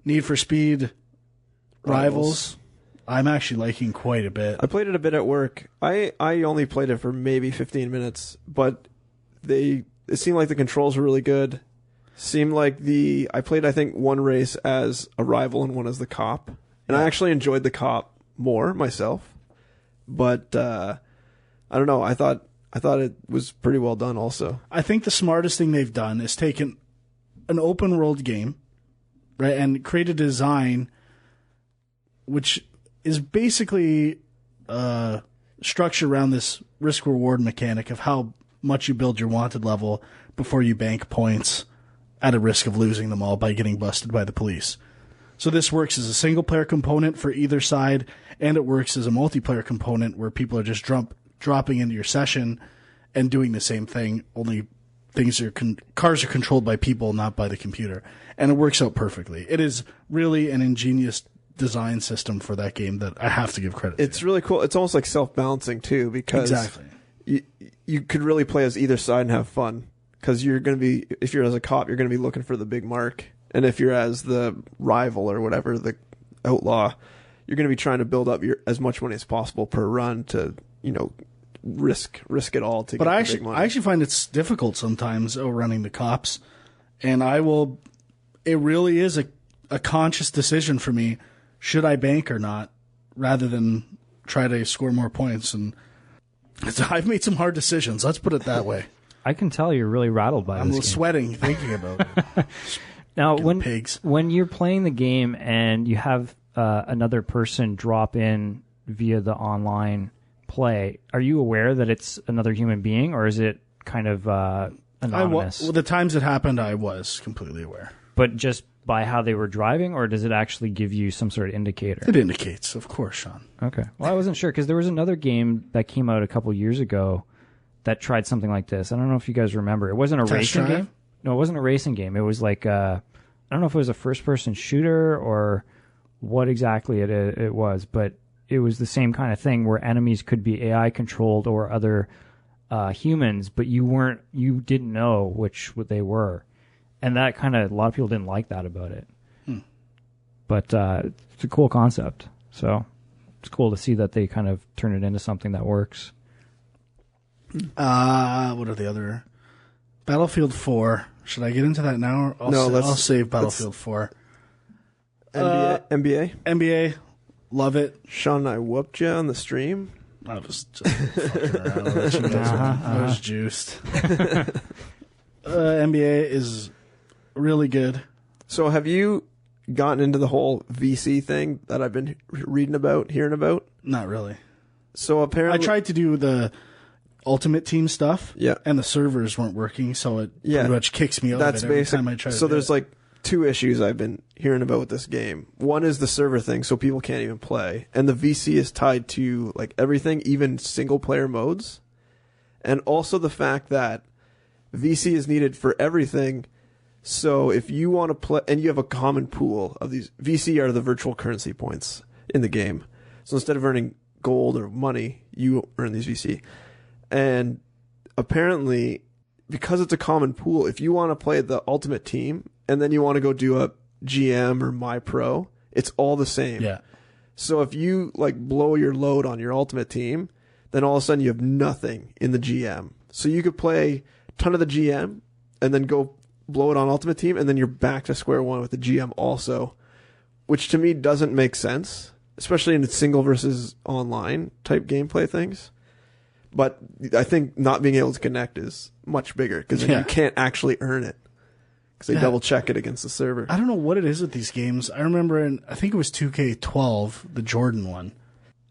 Need for Speed Rivals. I'm actually liking quite a bit. I played it a bit at work. I only played it for maybe 15 minutes, but it seemed like the controls were really good. Seemed like I played, I think, one race as a rival and one as the cop. And I actually enjoyed the cop more myself. But I don't know. I thought it was pretty well done also. I think the smartest thing they've done is taken an open world game, right, and create a design which is basically structured around this risk reward mechanic of how much you build your wanted level before you bank points at a risk of losing them all by getting busted by the police. So this works as a single player component for either side, and it works as a multiplayer component where people are just dropping into your session and doing the same thing, only cars are controlled by people, not by the computer. And it works out perfectly. It is really an ingenious design system for that game that I have to give credit to. It's really cool. It's almost like self-balancing too, because exactly. You could really play as either side and have fun, because you're going to be, if you're as a cop, you're going to be looking for the big mark, and if you're as the rival or whatever, the outlaw, you're going to be trying to build up as much money as possible per run to, risk it all to get the big money. I actually find it's difficult sometimes running the cops, and it really is a conscious decision for me. Should I bank or not, rather than try to score more points? And I've made some hard decisions. Let's put it that way. I can tell you're really rattled by this game. I'm sweating thinking about it. Now, when you're playing the game and you have another person drop in via the online play, are you aware that it's another human being, or is it kind of anonymous? The times it happened, I was completely aware. But just by how they were driving, or does it actually give you some sort of indicator? It indicates, of course, Sean. Okay. Well, I wasn't sure, because there was another game that came out a couple years ago that tried something like this. I don't know if you guys remember. It wasn't a racing game. No, it wasn't a racing game. It was like I don't know if it was a first-person shooter or what exactly it was, but it was the same kind of thing where enemies could be AI-controlled or other humans, but you didn't know what they were, and that kind of a lot of people didn't like that about it. But it's a cool concept, so it's cool to see that they kind of turn it into something that works. What are the other? Battlefield 4. Should I get into that now? I'll save Battlefield 4. NBA. Love it. Sean and I whooped you on the stream. I was just fucking around. I was juiced. NBA is really good. So have you gotten into the whole VC thing that I've been hearing about? Not really. So apparently... I tried to do the Ultimate Team stuff, and the servers weren't working, so it pretty much kicks me out of it every time I try to do it. So there's like two issues I've been hearing about with this game. One is the server thing, so people can't even play. And the VC is tied to like everything, even single player modes. And also the fact that VC is needed for everything. So if you want to play, and you have a common pool of these, VC are the virtual currency points in the game. So instead of earning gold or money, you earn these VC. And apparently, because it's a common pool, if you want to play the Ultimate Team and then you want to go do a GM or My Pro, it's all the same. Yeah. So if you like blow your load on your Ultimate Team, then all of a sudden you have nothing in the GM. So you could play a ton of the GM and then go blow it on Ultimate Team, and then you're back to square one with the GM also, which to me doesn't make sense, especially in single versus online type gameplay things. But I think not being able to connect is much bigger because you can't actually earn it because they double check it against the server. I don't know what it is with these games. I remember I think it was 2K12, the Jordan one.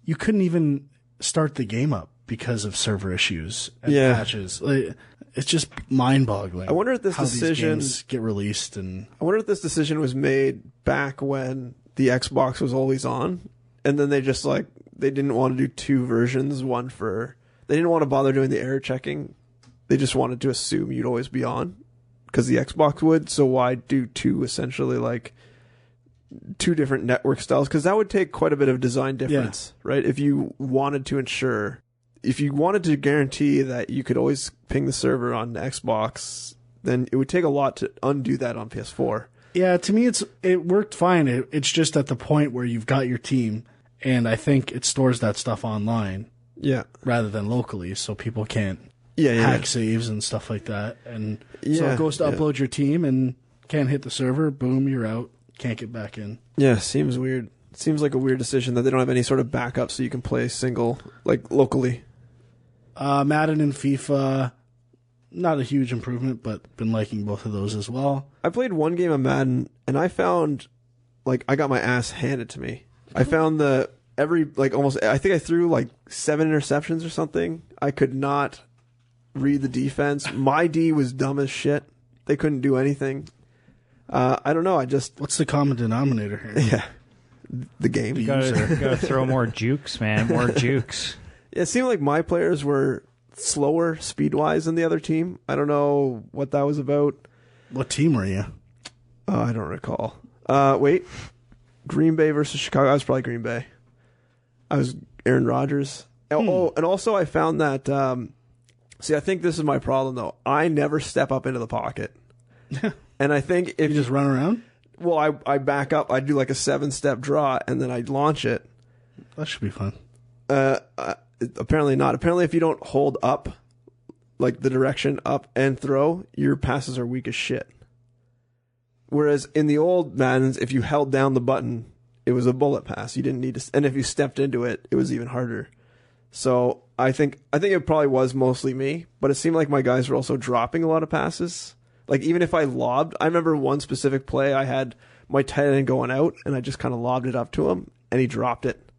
You couldn't even start the game up because of server issues and patches. It's just mind-boggling. I wonder if this decision these games get released, and I wonder if this decision was made back when the Xbox was always on, and then they just they didn't want to do two versions, they didn't want to bother doing the error checking. They just wanted to assume you'd always be on because the Xbox would. So why do two essentially two different network styles? Because that would take quite a bit of design difference, right? If you wanted to guarantee that you could always ping the server on Xbox, then it would take a lot to undo that on PS4. Yeah, to me, it worked fine. It's just at the point where you've got your team, and I think it stores that stuff online. Yeah. Rather than locally, so people can't hack saves and stuff like that. And so it goes to upload your team and can't hit the server. Boom, you're out. Can't get back in. Yeah, seems weird. Seems like a weird decision that they don't have any sort of backup so you can play single, locally. Madden and FIFA, not a huge improvement, but been liking both of those as well. I played one game of Madden, and I found, I got my ass handed to me. I found I think I threw 7 interceptions or something. I could not read the defense. My D was dumb as shit. They couldn't do anything. I don't know. What's the common denominator here? Yeah. The game. You gotta throw more jukes, man. More jukes. It seemed like my players were slower speed-wise than the other team. I don't know what that was about. What team were you? Oh, I don't recall. Wait. Green Bay versus Chicago. I was probably Green Bay. I was Aaron Rodgers. Oh, and also I found that, I think this is my problem, though. I never step up into the pocket. And I think if you just run around? Well, I back up. I do a 7-step draw, and then I launch it. That should be fun. Apparently not. Apparently if you don't hold up, the direction up and throw, your passes are weak as shit. Whereas in the old Maddens, if you held down the button, it was a bullet pass. You didn't need to, and if you stepped into it, it was even harder. So I think it probably was mostly me, but it seemed like my guys were also dropping a lot of passes. Even if I lobbed, I remember one specific play, I had my tight end going out, and I just kind of lobbed it up to him, and he dropped it.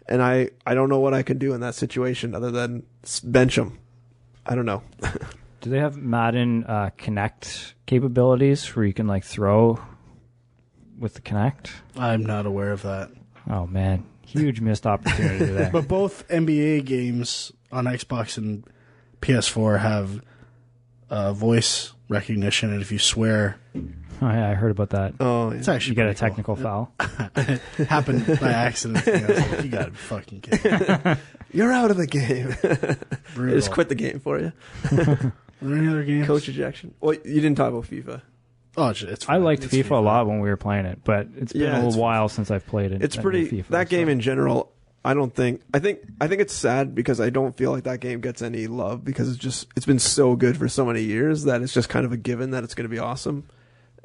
And I don't know what I can do in that situation other than bench him. I don't know. Do they have Madden Connect capabilities where you can throw with the Connect? I'm not aware of that. Oh man, huge missed opportunity there. But both NBA games on Xbox and PS4 have voice recognition, and if you swear, Oh, yeah, I heard about that. Oh, yeah. it's actually You get a pretty cool. technical foul. It happened by accident. I was like, you gotta be fucking kidding me. You're out of the game. Brutal. Just quit the game for you. Are there any other games? Coach ejection. Well, you didn't talk about FIFA. Oh, it's I fine. liked It's FIFA a lot when we were playing it, but it's been Yeah, a it's little while since I've played it. It's pretty. FIFA, That game so. in general, I think it's sad because I don't feel like that game gets any love because it's been so good for so many years that it's just kind of a given that it's going to be awesome.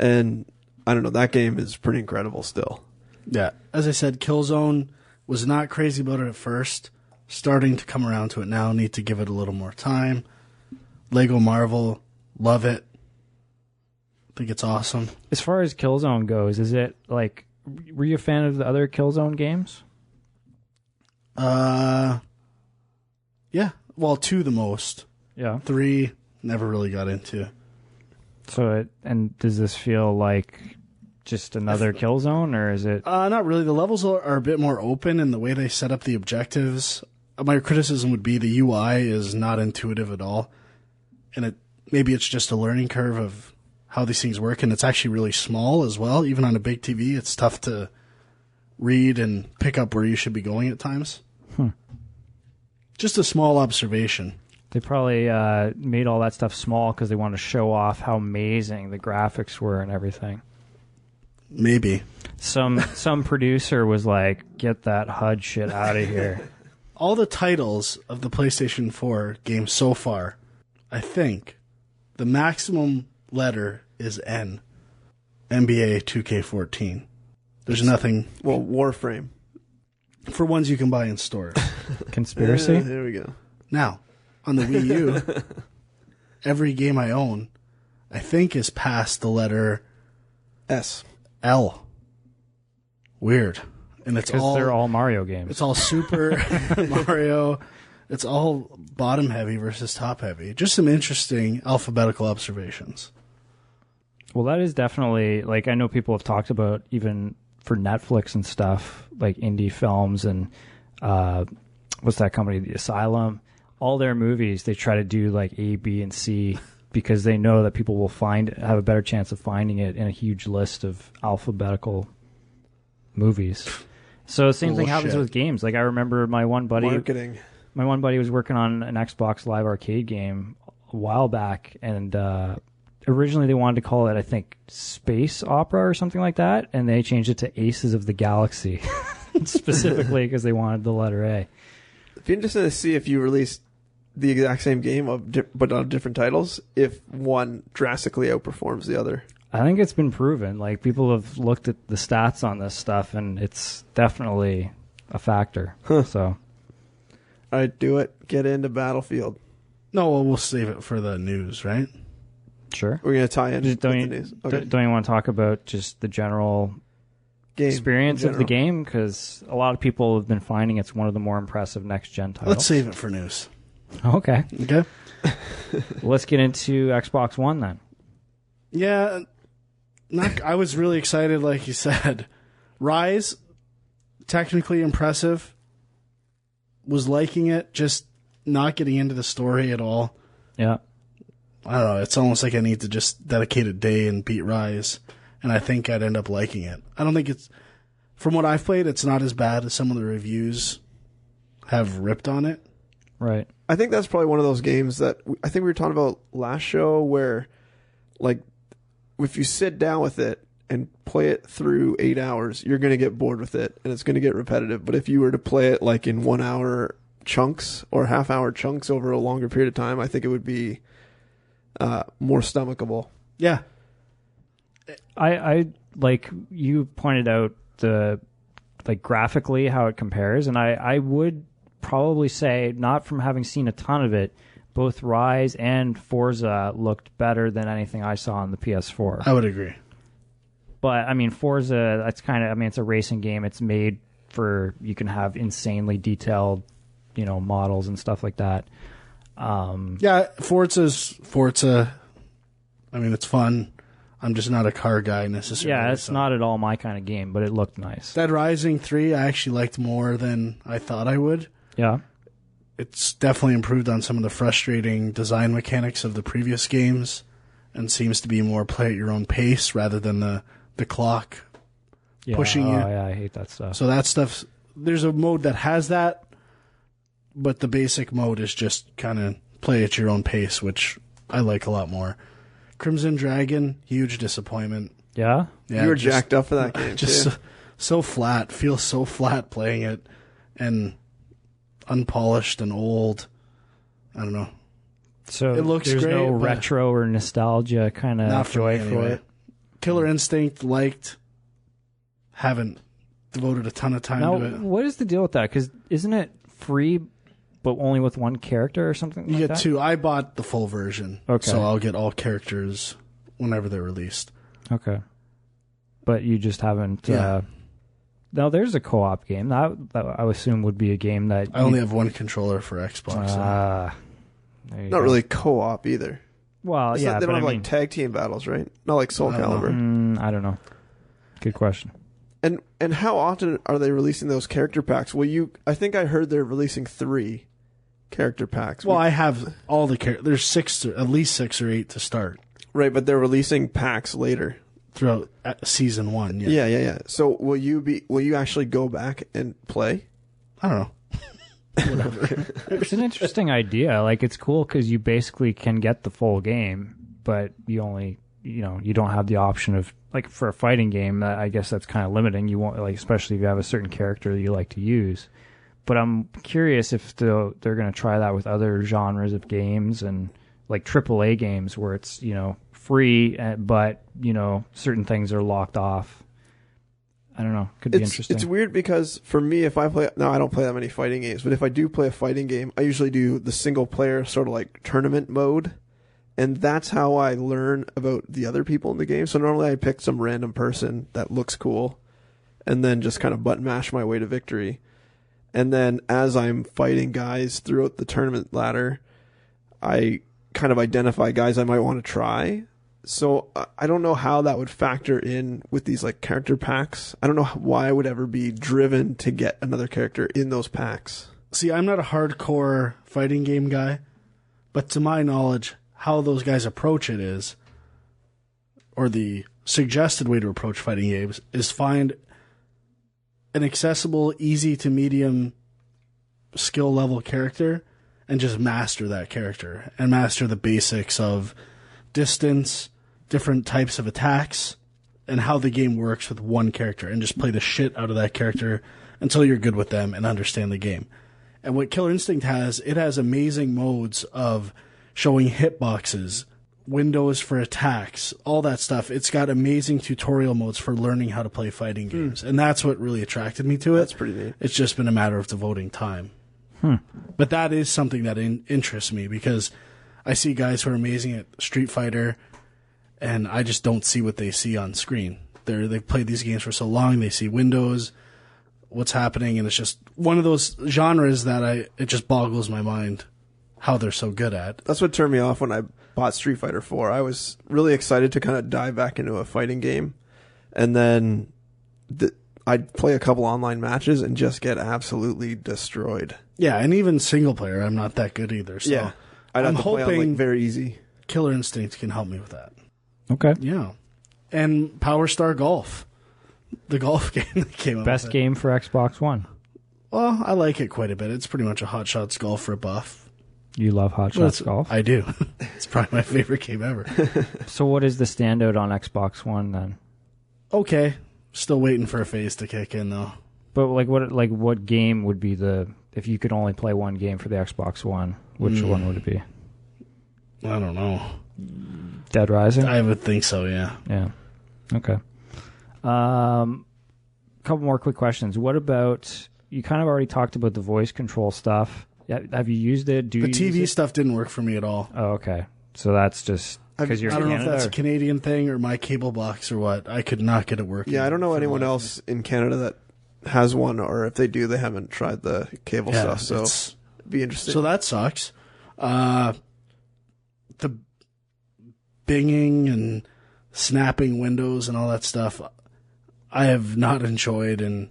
And I don't know, that game is pretty incredible still. Yeah. As I said, Killzone was not crazy about it at first. Starting to come around to it now. Need to give it a little more time. Lego Marvel, love it. Think it's awesome. As far as Killzone goes, is it like, were you a fan of the other Killzone games? Yeah. Well, 2 the most. Yeah. 3 never really got into. So, does this feel like just another Killzone, or is it? Not really. The levels are a bit more open in the way they set up the objectives. My criticism would be the UI is not intuitive at all. And maybe it's just a learning curve of how these things work, and it's actually really small as well. Even on a big TV, it's tough to read and pick up where you should be going at times. Just a small observation. They probably made all that stuff small because they wanted to show off how amazing the graphics were and everything. Maybe. Some producer was like, "Get that HUD shit out of here." All the titles of the PlayStation 4 games so far, I think, the maximum letter is N. NBA 2K14. There's nothing Well, Warframe. for ones you can buy in stores. Conspiracy? There we go. Now, on the Wii U, every game I own, I think, is past the letter S. L. Weird. And it's Because all they're all Mario games. It's all Super Mario. It's all bottom heavy versus top heavy. Just some interesting alphabetical observations. Well, that is definitely, like, I know people have talked about even for Netflix and stuff, like indie films and what's that company, The Asylum, all their movies, they try to do like A, B, and C because they know that people will have a better chance of finding it in a huge list of alphabetical movies. So the same thing happens with games. Like I remember my one buddy was working on an Xbox Live Arcade game a while back, and originally they wanted to call it, I think, Space Opera or something like that, and they changed it to Aces of the Galaxy, specifically because they wanted the letter A. It'd be interesting to see if you released the exact same game but on different titles, if one drastically outperforms the other. I think it's been proven. Like, people have looked at the stats on this stuff, and it's definitely a factor. So, all right, do it. Get into Battlefield. No, well, we'll save it for the news, right? sure. We're going to tie in with Don't the you, news. Okay. don't you want to talk about just the general Game experience in of the general. game? Because a lot of people have been finding it's one of the more impressive next-gen titles. Let's save it for news. Okay. Okay? Let's get into Xbox One then. Yeah, I was really excited, like you said. Rise, technically impressive. Was liking it, just not getting into the story at all. Yeah. I don't know, it's almost like I need to just dedicate a day and beat Rise, and I think I'd end up liking it. I don't think it's, from what I've played, it's not as bad as some of the reviews have ripped on it. Right. I think that's probably one of those games that I think we were talking about last show where, like, if you sit down with it and play it through 8 hours, you're going to get bored with it and it's going to get repetitive. But if you were to play it like in 1 hour chunks or half-hour chunks over a longer period of time, I think it would be more stomachable. Yeah. I like you pointed out the like graphically how it compares, and I would probably say, not from having seen a ton of it, both Rise and Forza looked better than anything I saw on the PS4. I would agree. But I mean, Forza, that's kind of, I mean, it's a racing game. It's made for, you can have insanely detailed, models and stuff like that. Yeah, Forza. I mean, it's fun. I'm just not a car guy necessarily. Yeah, it's not at all my kind of game, but it looked nice. Dead Rising 3 I actually liked more than I thought I would. Yeah. It's definitely improved on some of the frustrating design mechanics of the previous games, and seems to be more play at your own pace rather than the clock pushing you. Yeah, I hate that stuff. So that stuff, there's a mode that has that, but the basic mode is just kind of play at your own pace, which I like a lot more. Crimson Dragon, huge disappointment. Yeah? Yeah, you were jacked up for that game, just too. so flat. Feels so flat playing it, and unpolished and old. I don't know. So it looks there's great, no but retro or nostalgia kind not of joy me for anyway. it? Killer Instinct liked. Haven't devoted a ton of time Now, to it. what is the deal with that? Because isn't it free, but only with one character or something You like get that? two. I bought the full version, Okay. so I'll get all characters whenever they're released. Okay. But you just haven't... Yeah. Now, there's a co-op game. That I would assume would be a game that... I only have one controller for Xbox. There you Not go. really co-op either. Well, It's yeah, not, they but don't have I mean, like tag team battles, right? Not like Soul I don't know. Calibur. I don't know. Good question. And how often are they releasing those character packs? Well, I think I heard they're releasing 3 character packs. Well, I have all the characters. There's at least 6 or 8 to start Right, but they're releasing packs later. throughout season 1. Yeah. So will you actually go back and play? I don't know. Whatever. It's an interesting idea. Like, it's cool because you basically can get the full game, but you only, you don't have the option of, like, for a fighting game, I guess that's kind of limiting. You won't, like, especially if you have a certain character that you like to use. But I'm curious if they're going to try that with other genres of games and, like, AAA games where it's, free, but, certain things are locked off. I don't know. Could be interesting. It's weird because for me, if I play... No, I don't play that many fighting games, but if I do play a fighting game, I usually do the single-player sort of like tournament mode, and that's how I learn about the other people in the game. So normally I pick some random person that looks cool, and then just kind of button mash my way to victory. And then as I'm fighting guys throughout the tournament ladder, I kind of identify guys I might want to try. So I don't know how that would factor in with these like character packs. I don't know why I would ever be driven to get another character in those packs. See, I'm not a hardcore fighting game guy, but to my knowledge, how those guys approach it is, or the suggested way to approach fighting games, is find an accessible, easy to medium skill level character and just master that character and master the basics of distance, different types of attacks, and how the game works with one character, and just play the shit out of that character until you're good with them and understand the game. And what Killer Instinct has, it has amazing modes of showing hitboxes, windows for attacks, all that stuff. It's got amazing tutorial modes for learning how to play fighting games. And that's what really attracted me to it. That's pretty neat. It's just been a matter of devoting time. But that is something that interests me, because I see guys who are amazing at Street Fighter, and I just don't see what they see on screen. They've played these games for so long, they see windows, what's happening, and it's just one of those genres that it just boggles my mind how they're so good at. That's what turned me off when I bought Street Fighter 4. I was really excited to kind of dive back into a fighting game, and then I'd play a couple online matches and just get absolutely destroyed. Yeah, and even single player, I'm not that good either. So Yeah. I'd have I'm to play on hoping like very easy. Killer Instinct can help me with that. Okay. Yeah. And Power Star Golf. The golf game that came out. Best game for Xbox One. Well, I like it quite a bit. It's pretty much a Hot Shots Golf rebuff. You love Hot Shots Golf? I do. It's probably my favorite game ever. So what is the standout on Xbox One then? Okay. Still waiting for a phase to kick in, though. But what game would be if you could only play one game for the Xbox One, which one would it be? I don't know. Dead Rising? I would think so, yeah. Yeah. Okay. Couple more quick questions. What about, you kind of already talked about the voice control stuff. Yeah, have you used it? The TV stuff didn't work for me at all. Oh, okay. So that's just because you're I in don't know if Canada, that's a or- Canadian thing or my cable box or what. I could not get it working. Yeah, I don't know for the anyone life of else in Canada that has one, or if they do, they haven't tried the cable me. stuff. So it's- it'd be interesting. So that sucks. The binging and snapping windows and all that stuff, I have not enjoyed, and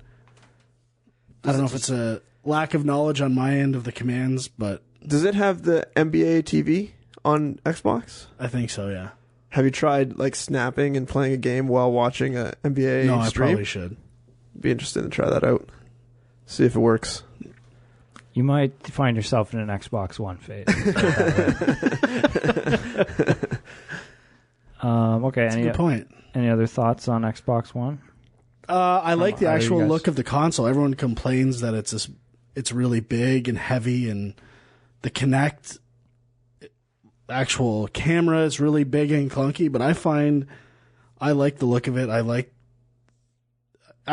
I don't know if it's a lack of knowledge on my end of the commands, but Does it have the NBA TV on Xbox? I think so, yeah. Have you tried like snapping and playing a game while watching a NBA No, I stream? probably should. Be interested to try that out. See if it works. You might find yourself in an Xbox One phase. Okay. That's a good point. Any other thoughts on Xbox One? I like the How do you actual guys- look of the console. Everyone complains that it's really big and heavy, and the Kinect actual camera is really big and clunky. But I like the look of it. I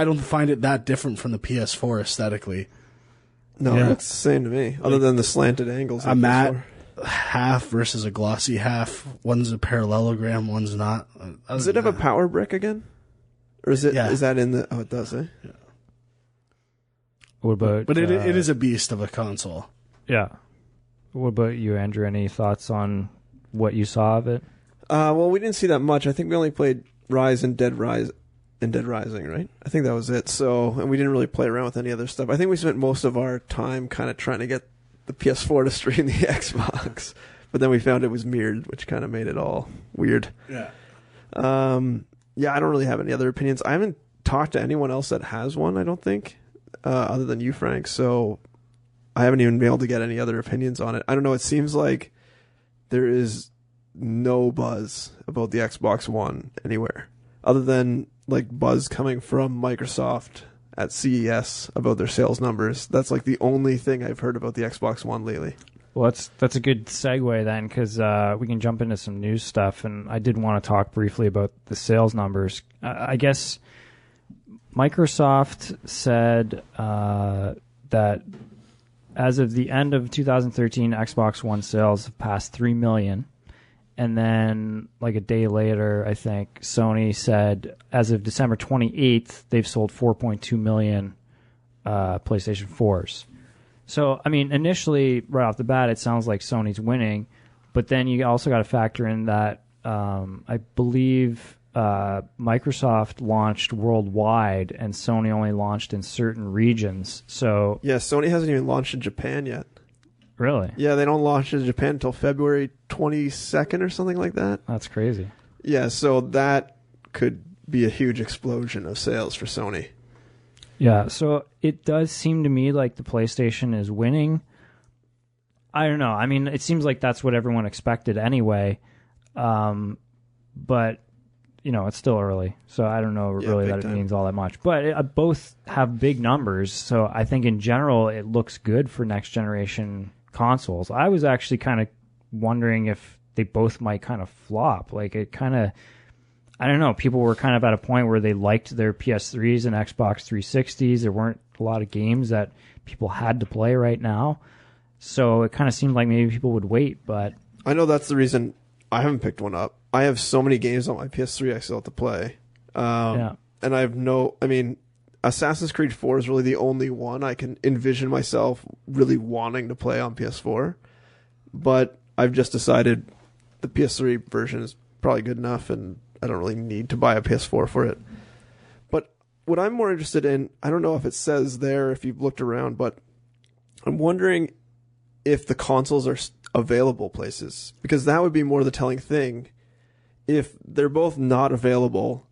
don't find it that different from the PS4 aesthetically. No, Yeah. it looks the same to me, other than the slanted angles. A matte half versus a glossy half. One's a parallelogram, one's not. Does it have a power brick again? Or is it? Yeah. Is that in the? Oh, it does. Eh? What about? But it is a beast of a console. Yeah. What about you, Andrew? Any thoughts on what you saw of it? Well, we didn't see that much. I think we only played Rise and Dead Rising, right? I think that was it. So, and we didn't really play around with any other stuff. I think we spent most of our time kind of trying to get the PS4 to stream the Xbox, but then we found it was mirrored, which kind of made it all weird. Yeah. Yeah, I don't really have any other opinions. I haven't talked to anyone else that has one, I don't think, other than you, Frank. So I haven't even been able to get any other opinions on it. I don't know. It seems like there is no buzz about the Xbox One anywhere, other than like buzz coming from Microsoft at CES about their sales numbers. That's like the only thing I've heard about the Xbox One lately. Well, that's a good segue then, because we can jump into some news stuff, and I did want to talk briefly about the sales numbers. I guess Microsoft said that as of the end of 2013, Xbox One sales have passed 3 million. And then, like a day later, I think Sony said as of December 28th, they've sold 4.2 million PlayStation 4s. So, I mean, initially, right off the bat, it sounds like Sony's winning. But then you also got to factor in that I believe Microsoft launched worldwide and Sony only launched in certain regions. So, Yeah, Sony hasn't even launched in Japan yet. really? Yeah, they don't launch in Japan until February 22nd or something like that. That's crazy. Yeah, so that could be a huge explosion of sales for Sony. Yeah, so it does seem to me like the PlayStation is winning. I don't know. I mean, it seems like that's what everyone expected anyway. But, you know, it's still early. So I don't know really big that it time. means all that much. But both have big numbers. So I think in general it looks good for next generation consoles. I was actually kind of wondering if they both might kind of flop. Like it kind of... I don't know. People were kind of at a point where they liked their PS3s and Xbox 360s. There weren't a lot of games that people had to play right now. So it kind of seemed like maybe people would wait, but... I know that's the reason I haven't picked one up. I have so many games on my PS3 I still have to play. Yeah. And I have I mean, Assassin's Creed 4 is really the only one I can envision myself really wanting to play on PS4. But I've just decided the PS3 version is probably good enough, and I don't really need to buy a PS4 for it. But what I'm more interested in, I don't know if it says there, if you've looked around, but I'm wondering if the consoles are available places, because that would be more the telling thing. If they're both not available,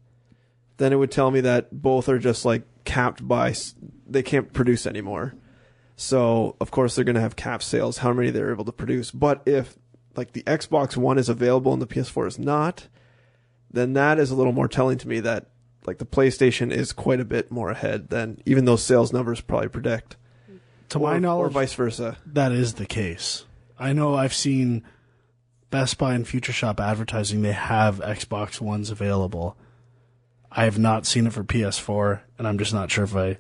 then it would tell me that both are just like capped by, they can't produce anymore. So of course they're going to have cap sales, how many they're able to produce. But if like the Xbox One is available and the PS4 is not, then that is a little more telling to me that like the PlayStation is quite a bit more ahead than even those sales numbers probably predict. To my knowledge, or vice versa. that is the case. I know I've seen Best Buy and Future Shop advertising they have Xbox Ones available. I have not seen it for PS4, and I'm just not sure if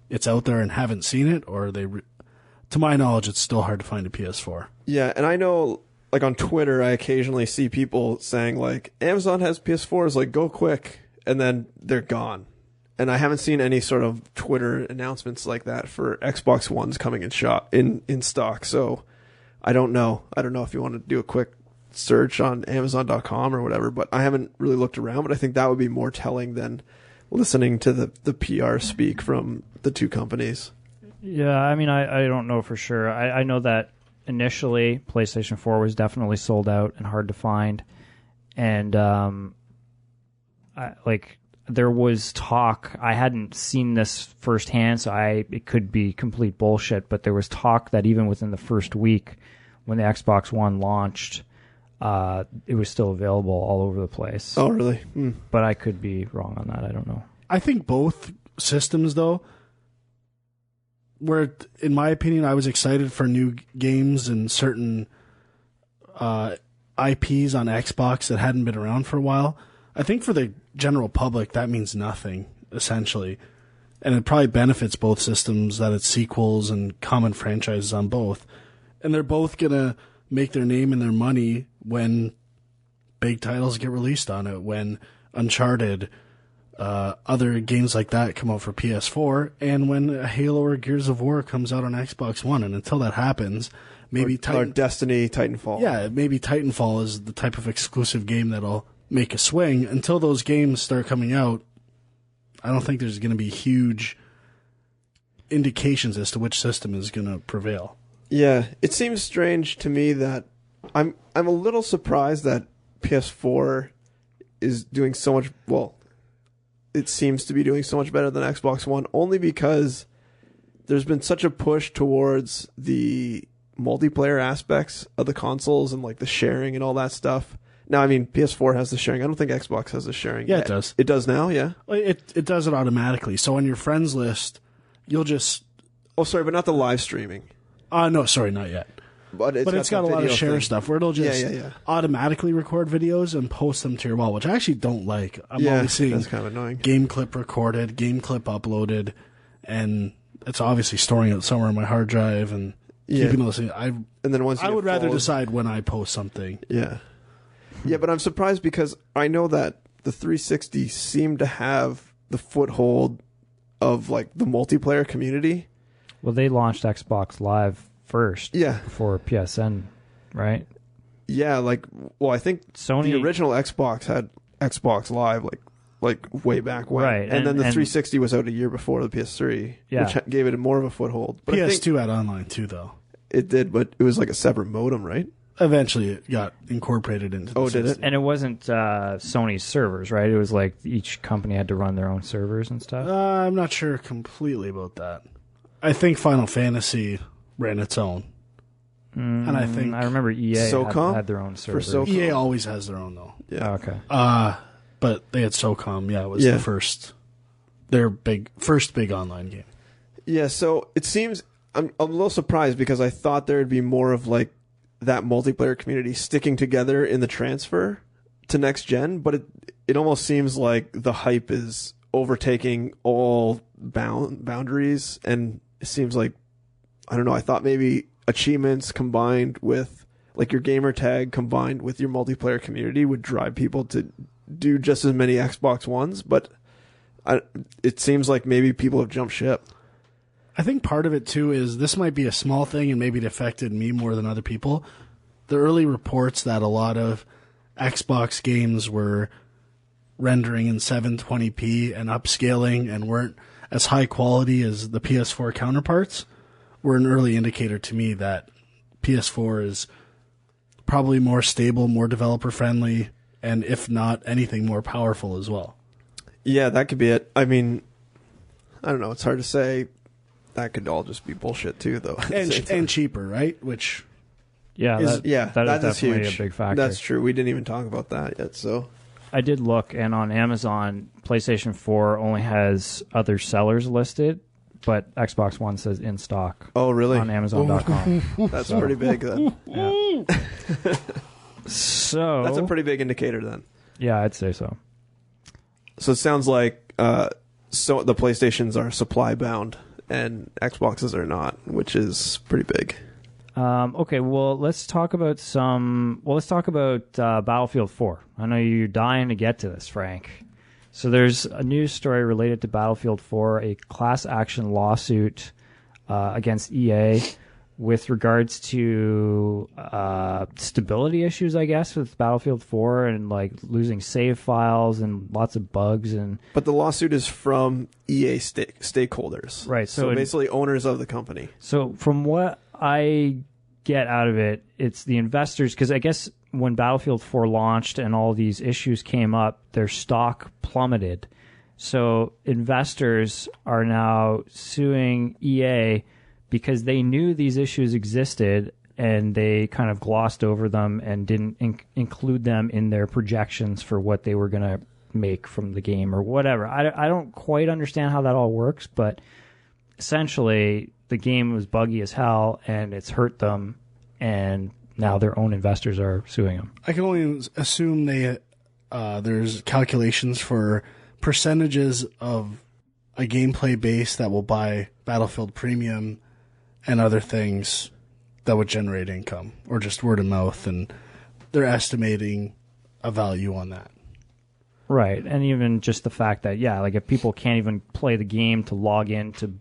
it's out there and haven't seen it, or to my knowledge, it's still hard to find a PS4. Yeah, and I know, like on Twitter, I occasionally see people saying like, Amazon has PS4s, like go quick, and then they're gone. And I haven't seen any sort of Twitter announcements like that for Xbox Ones coming in stock. So I don't know. I don't know if you want to do a quick search on Amazon.com or whatever, but I haven't really looked around. But I think that would be more telling than listening to the PR speak from the two companies. Yeah, I mean, I don't know for sure. I know that initially PlayStation 4 was definitely sold out and hard to find. and there was talk. I hadn't seen this firsthand, so it could be complete bullshit. But there was talk that even within the first week, when the Xbox One launched, it was still available all over the place. Oh, really? But I could be wrong on that. I don't know. I think both systems, though, where, in my opinion, I was excited for new games and certain IPs on Xbox that hadn't been around for a while. I think for the general public, that means nothing, essentially. And it probably benefits both systems that it's sequels and common franchises on both. And they're both going to make their name and their money when big titles get released on it, when Uncharted, other games like that come out for PS4, and when a Halo or Gears of War comes out on Xbox One. And until that happens, maybe or Destiny, Titanfall. Yeah, maybe Titanfall is the type of exclusive game that'll make a swing. Until those games start coming out, I don't think there's going to be huge indications as to which system is going to prevail. Yeah, it seems strange to me that I'm a little surprised that PS4 is doing so much. Well, it seems to be doing so much better than Xbox One, only because there's been such a push towards the multiplayer aspects of the consoles and like the sharing and all that stuff. Now, I mean, PS4 has the sharing. I don't think Xbox has the sharing. Yeah, it does. It does now, yeah? It does it automatically. So on your friends list, you'll just... Oh, sorry, but not the live streaming. No, sorry, not yet. But it's got a lot of share thing. stuff where it'll just automatically record videos and post them to your wall, which I actually don't like. I'm always seeing that's kind of annoying. Game clip recorded, game clip uploaded, and it's obviously storing it somewhere on my hard drive and keeping those things. And then once I would rather decide when I post something. Yeah. Yeah, but I'm surprised because I know that the 360 seemed to have the foothold of like the multiplayer community. Well, they launched Xbox Live first, yeah, before PSN, right? Yeah, I think Sony, the original Xbox had Xbox Live like way back when, right? And then the 360 was out a year before the PS3, which gave it more of a foothold. But PS2 had online too, though. It did, but it was like a separate modem, right? Eventually, it got incorporated into the system. Did it? And it wasn't Sony's servers, right? It was like each company had to run their own servers and stuff. I'm not sure completely about that. I think Final Fantasy ran its own. And I think... I remember EA had their own servers. EA always has their own, though. Yeah. Oh, okay. But they had SOCOM, it was the first... Their first big online game. Yeah, so it seems... I'm a little surprised because I thought there would be more of like that multiplayer community sticking together in the transfer to next gen, but it almost seems like the hype is overtaking all boundaries, and it seems like, I don't know, I thought maybe achievements combined with like your gamer tag combined with your multiplayer community would drive people to do just as many Xbox Ones, but it seems like maybe people have jumped ship. I think part of it, too, is this might be a small thing and maybe it affected me more than other people. The early reports that a lot of Xbox games were rendering in 720p and upscaling and weren't as high quality as the PS4 counterparts were an early indicator to me that PS4 is probably more stable, more developer-friendly, and if not anything, more powerful as well. Yeah, that could be it. I mean, I don't know. It's hard to say. That could all just be bullshit too, though. And cheaper, right? Which that is definitely huge. A big factor. That's true. We didn't even talk about that yet. So I did look, and on Amazon, PlayStation 4 only has other sellers listed, but Xbox One says in stock. Oh, really? On Amazon.com. That's pretty big then. Yeah. So that's a pretty big indicator then. Yeah, I'd say so. So it sounds like so the PlayStations are supply bound and Xboxes are not, which is pretty big. Okay, well, let's talk about Battlefield 4. I know you're dying to get to this, Frank. So there's a news story related to Battlefield 4, a class action lawsuit against EA with regards to stability issues, I guess, with Battlefield 4 and like losing save files and lots of bugs. But the lawsuit is from EA stakeholders, right? So basically, owners of the company. So from what I get out of it, it's the investors, because I guess when Battlefield 4 launched and all these issues came up, their stock plummeted. So investors are now suing EA because they knew these issues existed and they kind of glossed over them and didn't include them in their projections for what they were going to make from the game or whatever. I don't quite understand how that all works, but essentially the game was buggy as hell and it's hurt them, and now their own investors are suing them. I can only assume there's calculations for percentages of a gameplay base that will buy Battlefield Premium and other things that would generate income, or just word of mouth, and they're estimating a value on that. Right, and even just the fact that, like if people can't even play the game to log in to,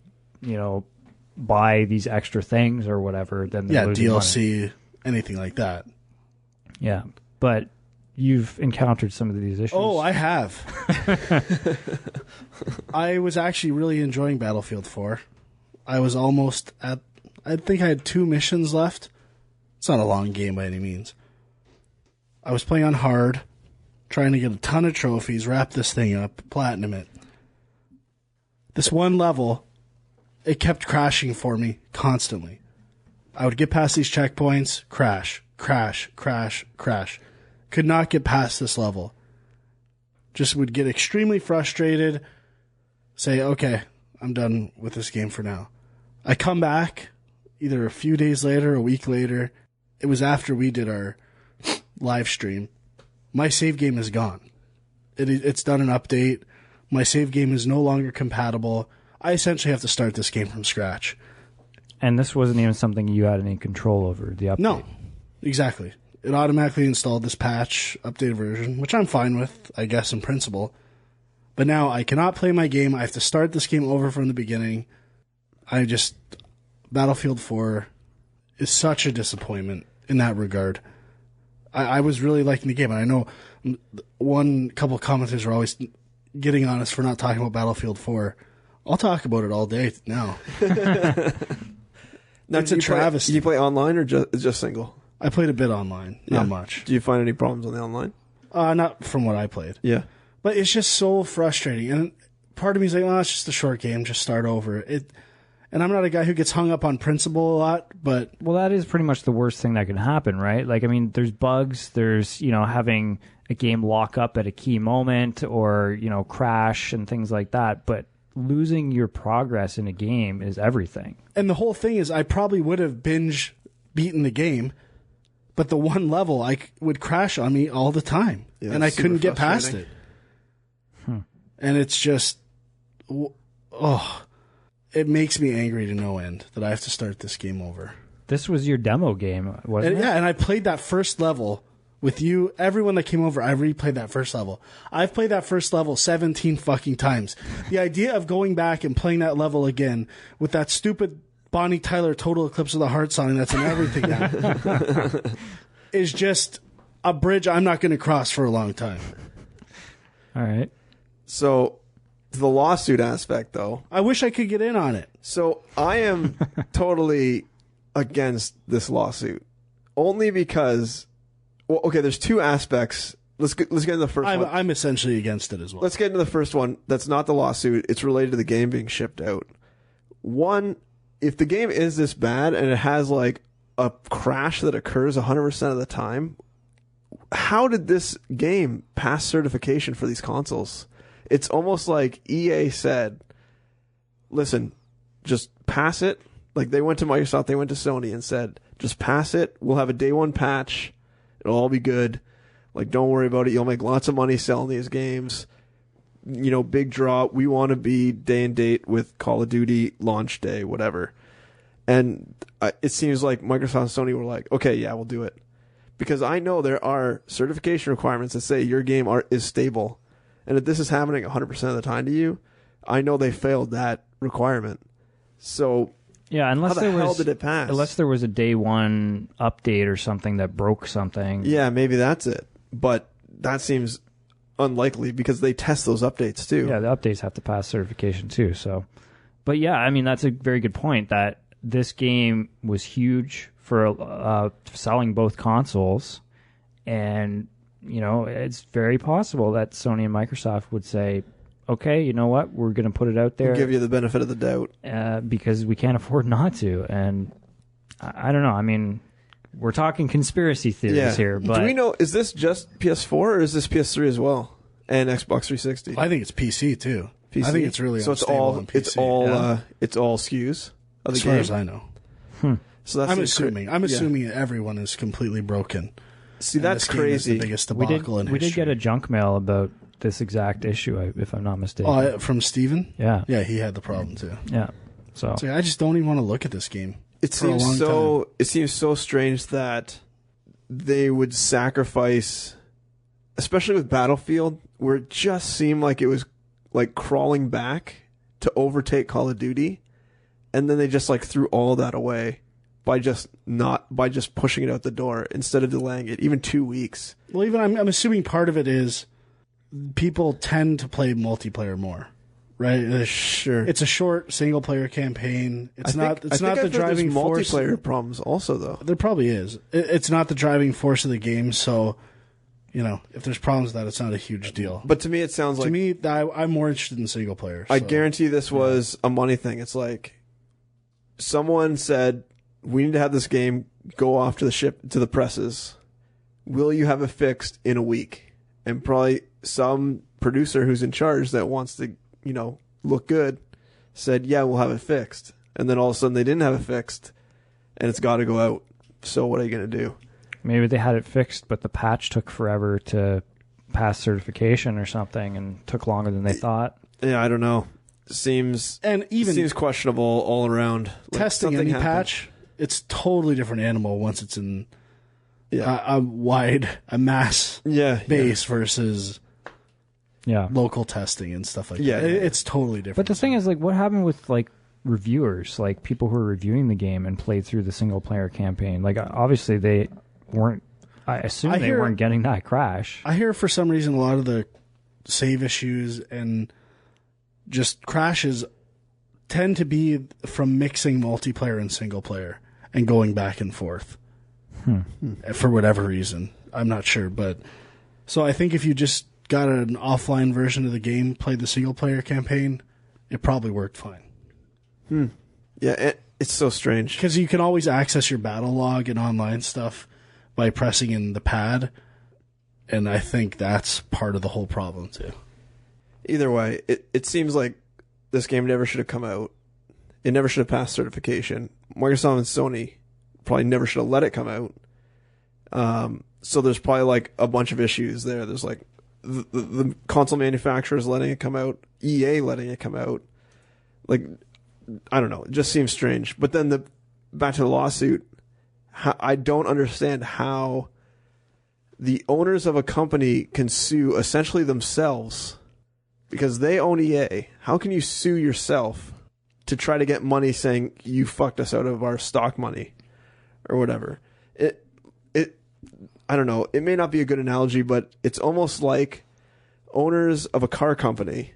buy these extra things or whatever, then they're losing DLC, money. Anything like that. Yeah, but you've encountered some of these issues. Oh, I have. I was actually really enjoying Battlefield 4. I was almost at... I think I had 2 missions left. It's not a long game by any means. I was playing on hard, trying to get a ton of trophies, wrap this thing up, platinum it. This one level, it kept crashing for me constantly. I would get past these checkpoints, crash, crash, crash, crash. Could not get past this level. Just would get extremely frustrated, say, okay, I'm done with this game for now. I come back, either a few days later, a week later. It was after we did our live stream. My save game is gone. It's done an update. My save game is no longer compatible. I essentially have to start this game from scratch. And this wasn't even something you had any control over, the update. No, exactly. It automatically installed this patch, updated version, which I'm fine with, I guess, in principle. But now I cannot play my game. I have to start this game over from the beginning. Battlefield 4 is such a disappointment in that regard. I was really liking the game, and I know couple of commenters are always getting on us for not talking about Battlefield 4. I'll talk about it all day now. That's a travesty. Do you play online or just single? I played a bit online, not much. Do you find any problems on the online? Not from what I played. Yeah. But it's just so frustrating. And part of me is like, it's just a short game, just start over. And I'm not a guy who gets hung up on principle a lot, but... Well, that is pretty much the worst thing that can happen, right? Like, I mean, there's bugs, there's, having a game lock up at a key moment or, crash and things like that, but losing your progress in a game is everything. And the whole thing is I probably would have binge beaten the game, but the one level would crash on me all the time, and I couldn't get past it. And it's just... It makes me angry to no end that I have to start this game over. This was your demo game, wasn't it? Yeah, and I played that first level with you. Everyone that came over, I replayed that first level. I've played that first level 17 fucking times. The idea of going back and playing that level again with that stupid Bonnie Tyler Total Eclipse of the Heart song that's in everything now is just a bridge I'm not going to cross for a long time. All right. So... the lawsuit aspect, though. I wish I could get in on it. So I am totally against this lawsuit. Only because, there's 2 aspects. Let's get into the first one. I'm essentially against it as well. Let's get into the first one. That's not the lawsuit. It's related to the game being shipped out. One, if the game is this bad and it has like a crash that occurs 100% of the time, how did this game pass certification for these consoles? It's almost like EA said, listen, just pass it. Like they went to Microsoft, they went to Sony and said, just pass it. We'll have a day 1 patch. It'll all be good. Like, don't worry about it. You'll make lots of money selling these games. Big draw. We want to be day and date with Call of Duty launch day, whatever. And it seems like Microsoft and Sony were like, okay, yeah, we'll do it. Because I know there are certification requirements that say your game is stable. And if this is happening 100% of the time to you, I know they failed that requirement. So, yeah, how the hell did it pass? Unless there was a day 1 update or something that broke something. Yeah, maybe that's it. But that seems unlikely because they test those updates too. Yeah, the updates have to pass certification too. So, but yeah, I mean, that's a very good point that this game was huge for selling both consoles. And, it's very possible that Sony and Microsoft would say, okay, you know what? We're going to put it out there. We'll give you the benefit of the doubt. Because we can't afford not to. And I don't know. I mean, we're talking conspiracy theories here. But do we know, is this just PS4 or is this PS3 as well? And Xbox 360? I think it's PC too. PC? I think it's really so unstable on PC. It's all SKUs of the as game? far as I know. So that's I'm assuming everyone is completely broken. See, that's crazy. The biggest debacle in history. We did get a junk mail about this exact issue, if I'm not mistaken. From Steven? Yeah. Yeah, he had the problem too. Yeah. So I just don't even want to look at this game. It seems so strange that they would sacrifice, especially with Battlefield, where it just seemed like it was like crawling back to overtake Call of Duty, and then they just like threw all that away by just pushing it out the door instead of delaying it even 2 weeks. Well, even I'm assuming part of it is people tend to play multiplayer more, right? Sure, it's a short single player campaign. It's not the driving force. Multiplayer problems also, though. There probably is. It's not the driving force of the game, so if there's problems with that, it's not a huge deal. But to me, it sounds like I'm more interested in single player. I guarantee this was a money thing. It's like someone said, "We need to have this game go off to the presses. Will you have it fixed in a week?" And probably some producer who's in charge that wants to, look good said, "Yeah, we'll have it fixed." And then all of a sudden they didn't have it fixed and it's got to go out. So what are you going to do? Maybe they had it fixed, but the patch took forever to pass certification or something and took longer than they thought. Yeah, I don't know. Seems questionable all around. Testing any patch, it's totally different animal once it's in a mass base versus local testing and stuff like that. It's totally different. But the thing is, like, what happened with reviewers, like people who were reviewing the game and played through the single player campaign? Like, obviously they weren't. I assume they weren't getting that crash. I hear for some reason a lot of the save issues and just crashes tend to be from mixing multiplayer and single player and going back and forth for whatever reason. I'm not sure, but so I think if you just got an offline version of the game, played the single player campaign, it probably worked fine. Yeah, it's so strange because you can always access your battle log and online stuff by pressing in the pad, and I think that's part of the whole problem too. Either way, it seems like this game never should have come out. It never should have passed certification. Microsoft and Sony probably never should have let it come out. So there's probably a bunch of issues there. There's the console manufacturers letting it come out, EA letting it come out. I don't know. It just seems strange. But then back to the lawsuit, I don't understand how the owners of a company can sue essentially themselves because they own EA. How can you sue yourself to try to get money saying you fucked us out of our stock money or whatever? I don't know. It may not be a good analogy, but it's almost like owners of a car company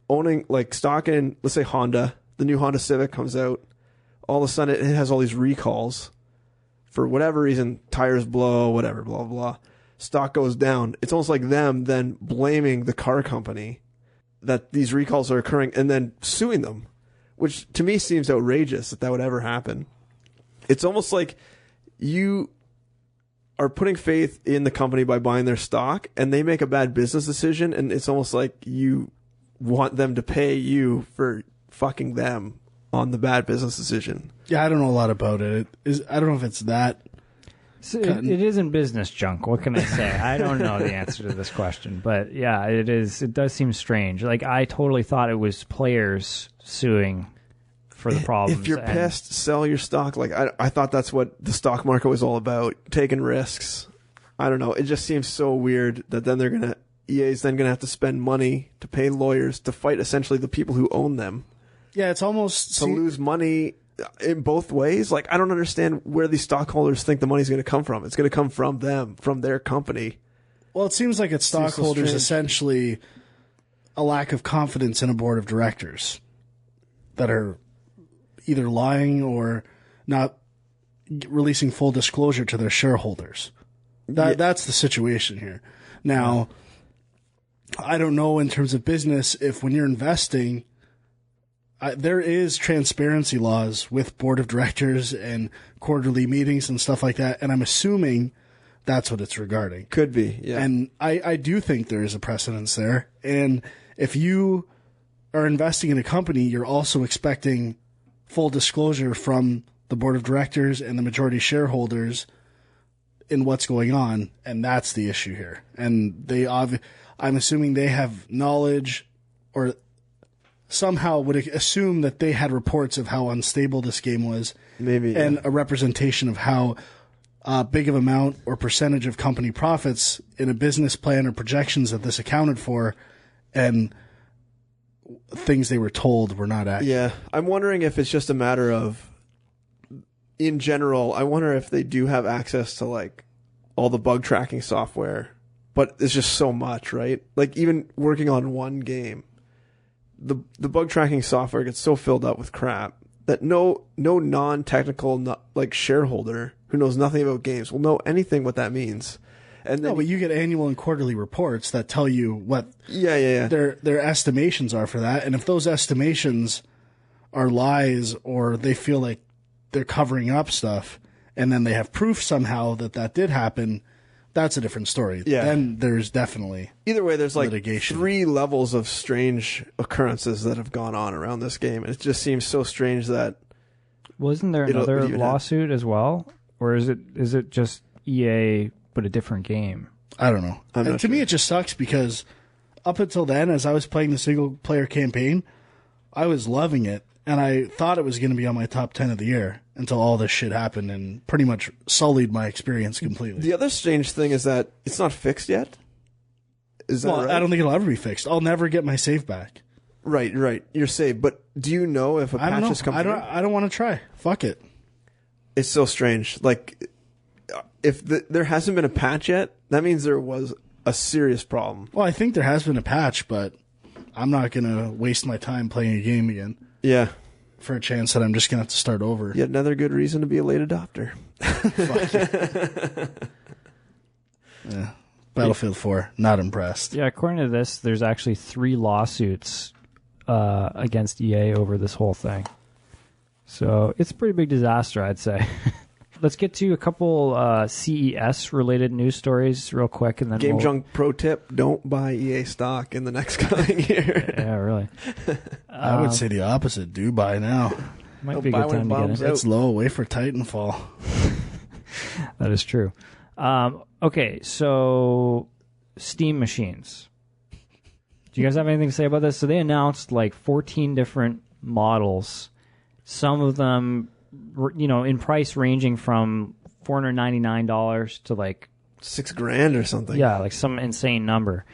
owning stock in, let's say, Honda. The new Honda Civic comes out. All of a sudden, it has all these recalls. For whatever reason, tires blow, whatever, blah, blah, blah. Stock goes down. It's almost like them then blaming the car company that these recalls are occurring and then suing them, which to me seems outrageous that would ever happen. It's almost like you are putting faith in the company by buying their stock and they make a bad business decision, and it's almost like you want them to pay you for fucking them on the bad business decision. Yeah, I don't know a lot about it. I don't know if it's that. It isn't business junk. What can I say? I don't know the answer to this question, but yeah, it is. It does seem strange. I totally thought it was players suing for the problems. If you're pissed, sell your stock. I thought that's what the stock market was all about, taking risks. I don't know. It just seems so weird that then EA's then going to have to spend money to pay lawyers to fight essentially the people who own them. Yeah, it's almost to lose money in both ways. I don't understand where these stockholders think the money's going to come from. It's going to come from them, from their company. Well, it seems like it's stockholders essentially a lack of confidence in a board of directors that are either lying or not releasing full disclosure to their shareholders That's the situation here. Now, I don't know in terms of business if when you're investing, there is transparency laws with board of directors and quarterly meetings and stuff like that, and I'm assuming that's what it's regarding. Could be, yeah. And I do think there is a precedence there. And if you are investing in a company, you're also expecting full disclosure from the board of directors and the majority shareholders in what's going on, and that's the issue here. And I'm assuming they have knowledge or somehow would assume that they had reports of how unstable this game was. Maybe. And a representation of how big of amount or percentage of company profits in a business plan or projections that this accounted for, and things they were told were not accurate. Yeah. I'm wondering if it's just a matter of, in general, I wonder if they do have access to like all the bug tracking software, but it's just so much, right? Like even working on one game, the bug tracking software gets so filled up with crap that no non-technical like shareholder who knows nothing about games will know anything what that means. And then but you get annual and quarterly reports that tell you what yeah. their estimations are for that. And if those estimations are lies or they feel like they're covering up stuff and then they have proof somehow that did happen, that's a different story. Yeah. Then there's definitely either way, there's like litigation. 3 levels of strange occurrences that have gone on around this game. And it just seems so strange that wasn't there another lawsuit as well? Or is it just EA but a different game? I don't know. And to me, it just sucks because up until then, as I was playing the single-player campaign, I was loving it, and I thought it was going to be on my top 10 of the year until all this shit happened and pretty much sullied my experience completely. The other strange thing is that it's not fixed yet. Is that right? I don't think it'll ever be fixed. I'll never get my save back. Right. You're saved, but do you know if a patch has come through? I don't want to try. Fuck it. It's so strange. Like, if there hasn't been a patch yet, that means there was a serious problem. Well, I think there has been a patch, but I'm not going to waste my time playing a game again. Yeah. For a chance that I'm just going to have to start over. Yet another good reason to be a late adopter. Fuck yeah. Battlefield 4, not impressed. Yeah, according to this, there's actually 3 lawsuits against EA over this whole thing. So it's a pretty big disaster, I'd say. Let's get to a couple CES-related news stories real quick. And then Game Junk pro tip, don't buy EA stock in the next coming year. Yeah, really. I would say the opposite. Do buy now. Might be a good time to get in. It's low. Wait for Titanfall. That is true. Okay, so Steam machines. Do you guys have anything to say about this? So they announced like 14 different models. Some of them, in price ranging from $499 to like $6,000 or something. Yeah, like some insane number.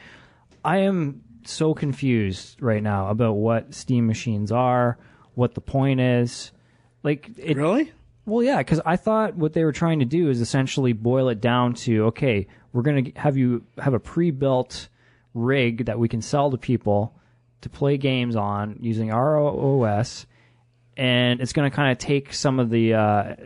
I am so confused right now about what Steam machines are, what the point is. Really? Well, yeah, because I thought what they were trying to do is essentially boil it down to, okay, we're going to have you have a pre-built rig that we can sell to people to play games on using our OS. And it's going to kind of take some of the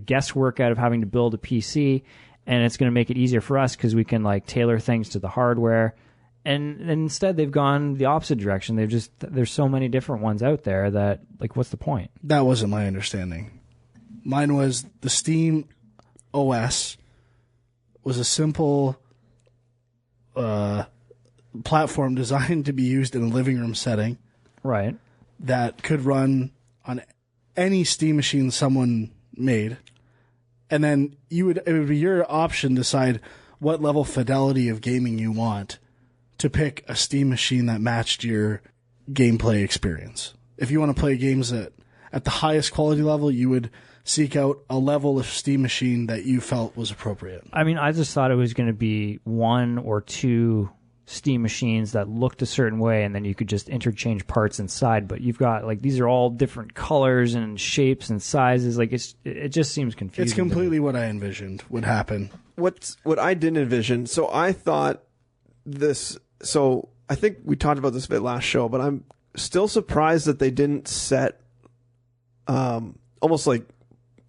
guesswork out of having to build a PC, and it's going to make it easier for us because we can like tailor things to the hardware. And instead, they've gone the opposite direction. There's so many different ones out there that like, what's the point? That wasn't my understanding. Mine was the Steam OS was a simple platform designed to be used in a living room setting. Right. That could run on any Steam machine someone made. And then it would be your option to decide what level fidelity of gaming you want to pick a Steam machine that matched your gameplay experience. If you want to play games at the highest quality level, you would seek out a level of Steam machine that you felt was appropriate. I mean, I just thought it was going to be 1 or 2 Steam machines that looked a certain way, and then you could just interchange parts inside. But you've got like these are all different colors and shapes and sizes. Like it just seems confusing. It's completely what I envisioned would happen. What I didn't envision. So I thought this. So I think we talked about this a bit last show, but I'm still surprised that they didn't set almost like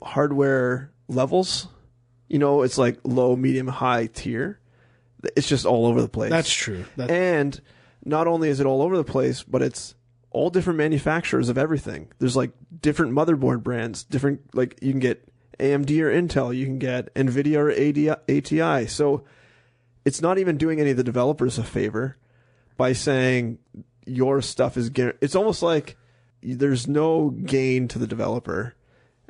hardware levels It's like low, medium, high tier. It's just all over the place. That's true. And not only is it all over the place, but it's all different manufacturers of everything. There's like different motherboard brands, different, like you can get AMD or Intel, you can get NVIDIA or ATI. So it's not even doing any of the developers a favor by saying your stuff is it's almost like there's no gain to the developer,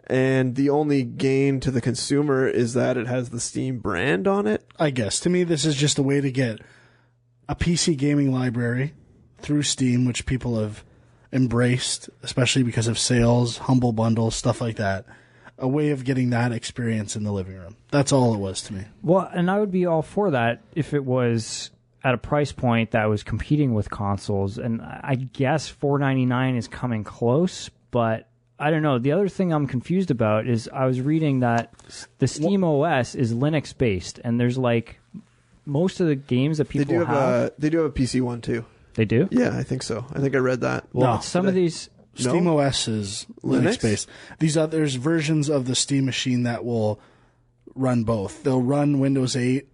and the only gain to the consumer is that it has the Steam brand on it. I guess to me this is just a way to get a PC gaming library through Steam, which people have embraced, especially because of sales, Humble Bundle, stuff like that. A way of getting that experience in the living room. That's all it was to me. Well, and I would be all for that if it was at a price point that was competing with consoles. And I guess $4.99 is coming close, but I don't know. The other thing I'm confused about is I was reading that the Steam OS is Linux based, and there's like most of the games that people have. They do have a PC one too. They do? Yeah, I think so. I think I read that. Well, some of these. Steam OS is Linux based. There's versions of the Steam machine that will run both. They'll run Windows 8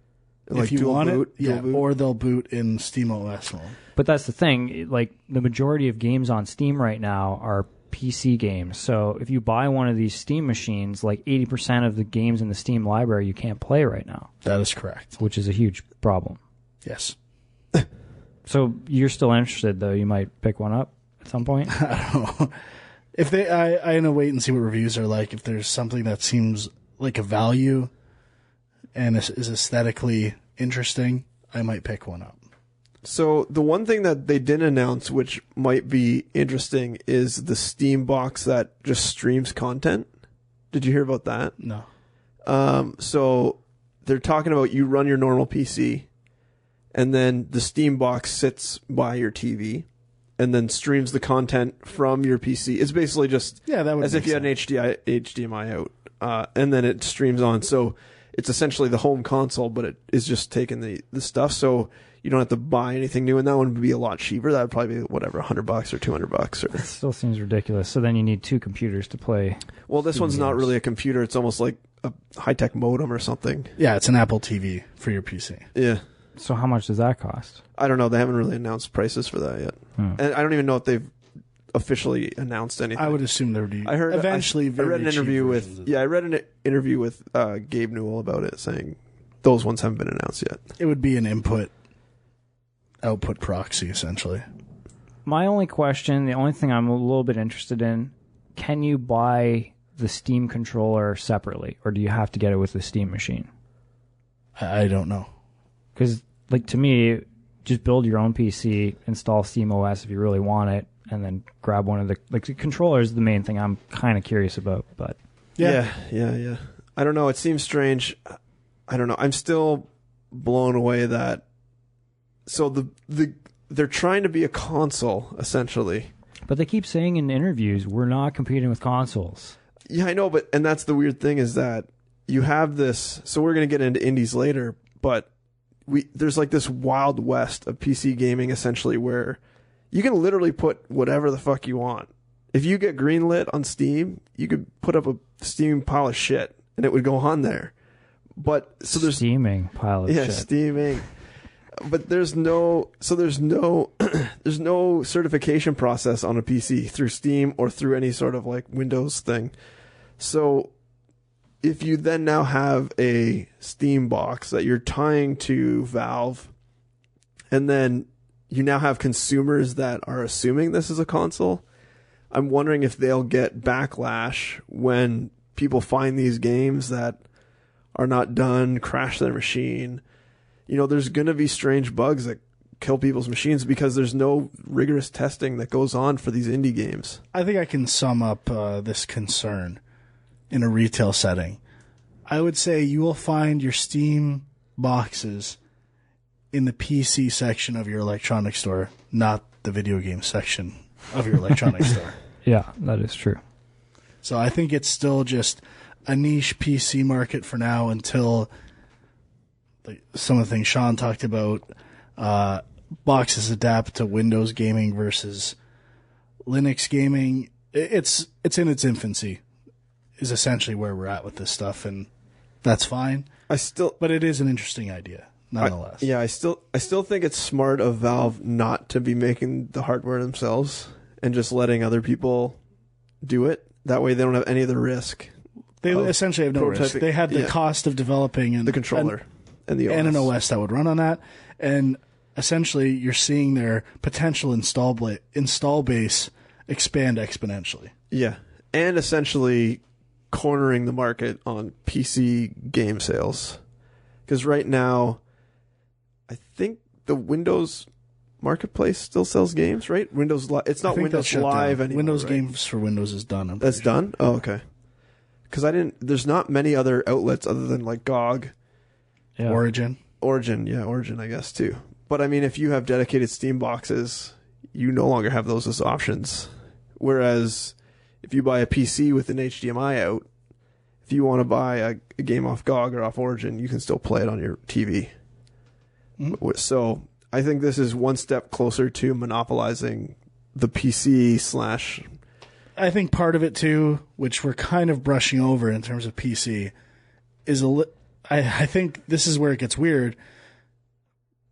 if you want it, or they'll boot in Steam OS mode. But that's the thing. Like the majority of games on Steam right now are PC games. So if you buy one of these Steam machines, like 80% of the games in the Steam library you can't play right now. That is correct. Which is a huge problem. Yes. So you're still interested, though. You might pick one up at some point? I don't know. If I'm gonna wait and see what reviews are like. If there's something that seems like a value and is aesthetically interesting, I might pick one up. So the one thing that they didn't announce, which might be interesting, is the Steam box that just streams content. Did you hear about that? No. So they're talking about you run your normal PC, and then the Steam box sits by your TV and then streams the content from your PC. It's basically just as if you had an HDMI out, and then it streams on. So it's essentially the home console, but it is just taking the stuff. So you don't have to buy anything new, and that one would be a lot cheaper. That would probably be whatever, $100 or $200. Or it still seems ridiculous. So then you need two computers to play. Well, this one's not really a computer. It's almost like a high-tech modem or something. Yeah, it's an Apple TV for your PC. Yeah. So how much does that cost? I don't know. They haven't really announced prices for that yet. And I don't even know if they've officially announced anything. I would assume there would be. I heard eventually. I read an interview with. Yeah, I read an interview with Gabe Newell about it, saying those ones haven't been announced yet. It would be an input-output proxy, essentially. My only question, the only thing I'm a little bit interested in, can you buy the Steam controller separately, or do you have to get it with the Steam machine? I don't know. Because, like, to me, just build your own PC, install Steam OS if you really want it, and then grab one of the... Like, the controller is the main thing I'm kind of curious about, but... Yeah. I don't know. It seems strange. I don't know. I'm still blown away that... So they're trying to be a console, essentially. But they keep saying in interviews, we're not competing with consoles. Yeah, I know, and that's the weird thing is that you have this... So we're going to get into indies later, but... There's like this wild west of PC gaming essentially where you can literally put whatever the fuck you want. If you get greenlit on Steam, you could put up a Steam pile of shit and it would go on there. But so there's steaming pile of shit. Yeah, steaming. But there's no there's no certification process on a PC through Steam or through any sort of like Windows thing. So if you then now have a Steam box that you're tying to Valve, and then you now have consumers that are assuming this is a console, I'm wondering if they'll get backlash when people find these games that are not done, crash their machine. You know, there's going to be strange bugs that kill people's machines because there's no rigorous testing that goes on for these indie games. I think I can sum up this concern in a retail setting. I would say you will find your Steam boxes in the PC section of your electronics store, not the video game section of your electronics store. Yeah, that is true. So I think it's still just a niche PC market for now until some of the things Sean talked about, boxes adapt to Windows gaming versus Linux gaming. It's in its infancy. Is essentially where we're at with this stuff, and that's fine. But it is an interesting idea, nonetheless. I still think it's smart of Valve not to be making the hardware themselves and just letting other people do it. That way they don't have any of the risk. They essentially have no risk. They had the cost of developing the controller and the OS. And an OS that would run on that. And essentially you're seeing their potential install base expand exponentially. Yeah. And essentially cornering the market on PC game sales. Because right now, I think the Windows Marketplace still sells games, right? It's not Windows Live anymore. Windows right? Games for Windows is done. That's done? Oh, okay. Because there's not many other outlets other than like GOG. Yeah. Origin, I guess, too. But I mean, if you have dedicated Steam boxes, you no longer have those as options. Whereas if you buy a PC with an HDMI out, if you want to buy a game off GOG or off Origin, you can still play it on your TV. Mm-hmm. So I think this is one step closer to monopolizing the PC / I think part of it too, which we're kind of brushing over in terms of PC, is I think this is where it gets weird.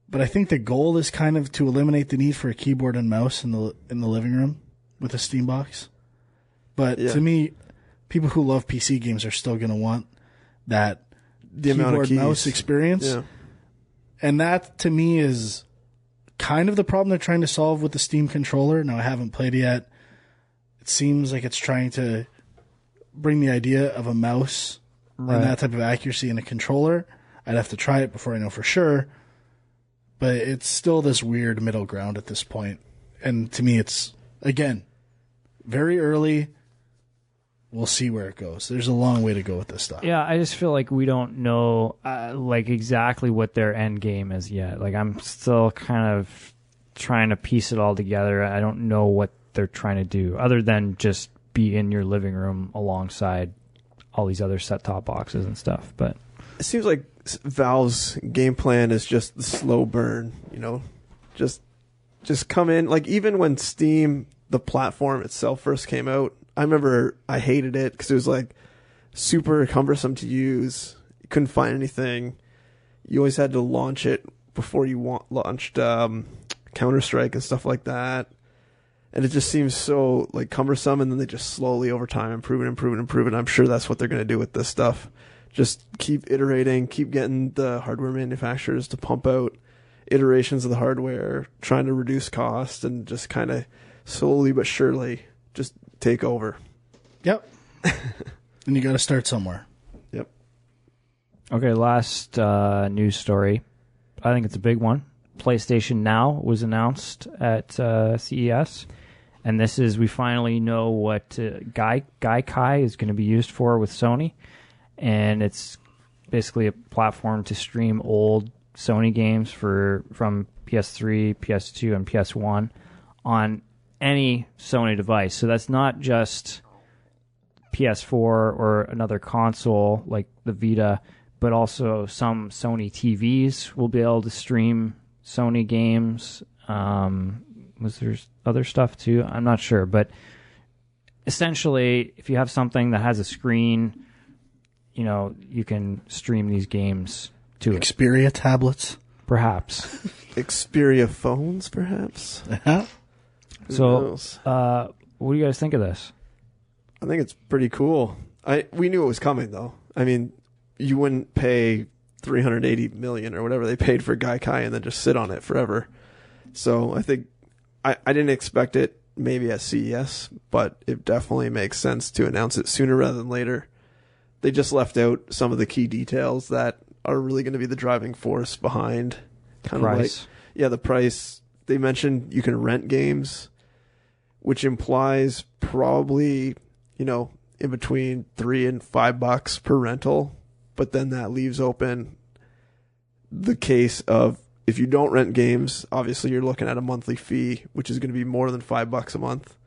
But I think the goal is kind of to eliminate the need for a keyboard and mouse in the living room with a Steam box. But to me, people who love PC games are still going to want that keyboard mouse experience. Yeah. And that to me is kind of the problem they're trying to solve with the Steam controller. Now I haven't played it yet. It seems like it's trying to bring the idea of a mouse and that type of accuracy in a controller. I'd have to try it before I know for sure. But it's still this weird middle ground at this point. And to me, it's, again, very early. We'll see where it goes. There's a long way to go with this stuff. Yeah, I just feel like we don't know exactly what their end game is yet. Like, I'm still kind of trying to piece it all together. I don't know what they're trying to do other than just be in your living room alongside all these other set-top boxes and stuff. But it seems like Valve's game plan is just the slow burn, just come in. Like, even when Steam, the platform itself, first came out, I remember I hated it because it was like super cumbersome to use. You couldn't find anything. You always had to launch it before you launched Counter-Strike and stuff like that. And it just seems so like cumbersome, and then they just slowly over time improve it. I'm sure that's what they're going to do with this stuff. Just keep iterating, keep getting the hardware manufacturers to pump out iterations of the hardware, trying to reduce cost, and just kind of slowly but surely just take over. Yep. And you got to start somewhere. Yep. Okay, last news story. I think it's a big one. PlayStation Now was announced at CES. And this is, we finally know what Gaikai is going to be used for with Sony. And it's basically a platform to stream old Sony games from PS3, PS2, and PS1 on any Sony device. So that's not just PS4 or another console like the Vita, but also some Sony TVs will be able to stream Sony games. Was there other stuff too? I'm not sure. But essentially, if you have something that has a screen, you can stream these games to it. Xperia tablets? Perhaps. Xperia phones, perhaps? So, what do you guys think of this? I think it's pretty cool. We knew it was coming, though. I mean, you wouldn't pay $380 million or whatever they paid for Gaikai and then just sit on it forever. So I think I didn't expect it maybe at CES, but it definitely makes sense to announce it sooner rather than later. They just left out some of the key details that are really going to be the driving force behind kind of price. The price. They mentioned you can rent games, which implies probably, in between $3 and $5 per rental. But then that leaves open the case of if you don't rent games, obviously you're looking at a monthly fee, which is going to be more than $5 a month.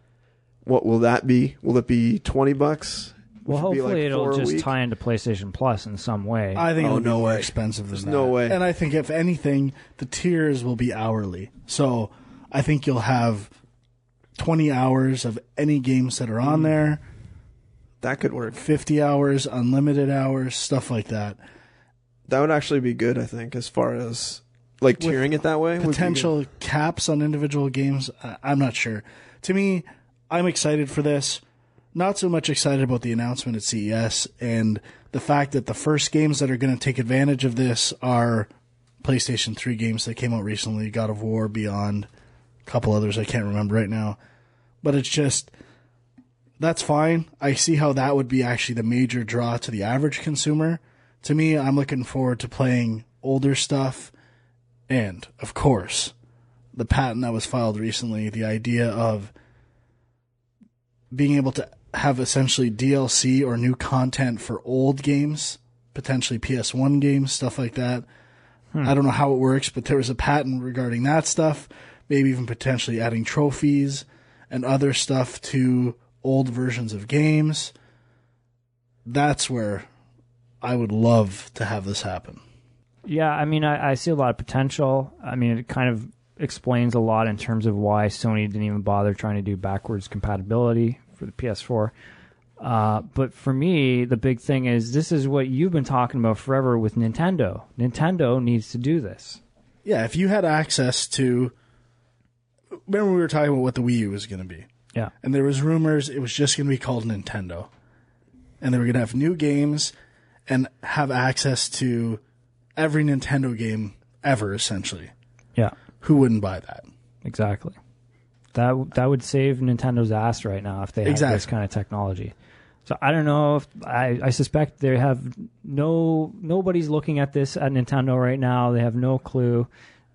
What will that be? Will it be $20? Well, hopefully it'll just tie into PlayStation Plus in some way. I think it'll be more expensive than that. No way. And I think if anything, the tiers will be hourly. So I think you'll have 20 hours of any games that are on there. That could work. 50 hours, unlimited hours, stuff like that. That would actually be good, I think, as far as like tiering it that way. Potential caps on individual games, I'm not sure. To me, I'm excited for this. Not so much excited about the announcement at CES and the fact that the first games that are going to take advantage of this are PlayStation 3 games that came out recently, God of War, Beyond, a couple others I can't remember right now. But it's just, that's fine. I see how that would be actually the major draw to the average consumer. To me, I'm looking forward to playing older stuff. And, of course, the patent that was filed recently, the idea of being able to have essentially DLC or new content for old games, potentially PS1 games, stuff like that. I don't know how it works, but there was a patent regarding that stuff, maybe even potentially adding trophies and other stuff to old versions of games. That's where I would love to have this happen. Yeah, I mean, I see a lot of potential. I mean, it kind of explains a lot in terms of why Sony didn't even bother trying to do backwards compatibility for the PS4. But for me, the big thing is this is what you've been talking about forever with Nintendo. Nintendo needs to do this. Yeah, if you had access to... Remember we were talking about what the Wii U was going to be. Yeah. And there was rumors it was just going to be called Nintendo. And they were going to have new games and have access to every Nintendo game ever, essentially. Yeah. Who wouldn't buy that? Exactly. That would save Nintendo's ass right now if they had this kind of technology. So I don't know if I suspect they have nobody's looking at this at Nintendo right now. They have no clue.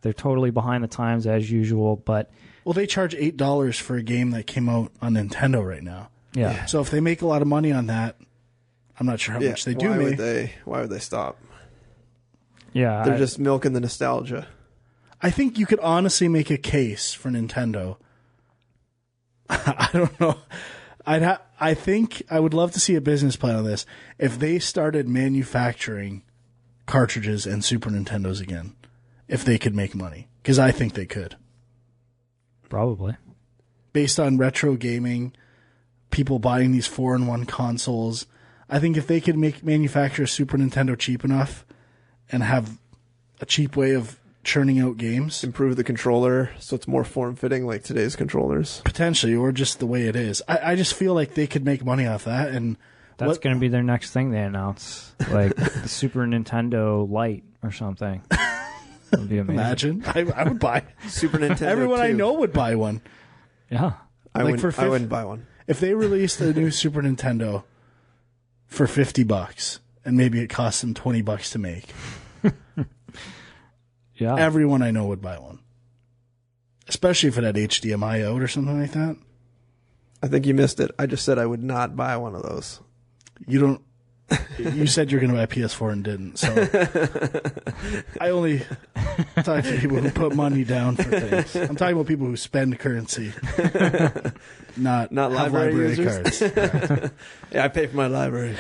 They're totally behind the times as usual. But well, they charge $8 for a game that came out on Nintendo right now. Yeah. So if they make a lot of money on that, I'm not sure how much they do make. Why would they stop? Yeah, they're just milking the nostalgia. I think you could honestly make a case for Nintendo. I don't know. I think I would love to see a business plan on this. If they started manufacturing cartridges and Super Nintendos again, if they could make money, because I think they could. Probably. Based on retro gaming, people buying these 4-in-1 consoles, I think if they could manufacture a Super Nintendo cheap enough and have a cheap way of churning out games. Improve the controller so it's more form-fitting like today's controllers. Potentially, or just the way it is. I just feel like they could make money off that. And that's going to be their next thing they announce. Like the Super Nintendo Lite or something. That would be amazing. Imagine. I would buy Super Nintendo Everyone 2. I know would buy one. Yeah. I wouldn't buy one. If they released a new Super Nintendo for $50 and maybe it cost them $20 to make. Yeah. Everyone I know would buy one. Especially if it had HDMI out or something like that. I think you missed it. I just said I would not buy one of those. You don't... You said you're going to buy a PS4 and didn't, so... I only talk to people who put money down for things. I'm talking about people who spend currency. Not library cards. Right. Yeah, I pay for my library.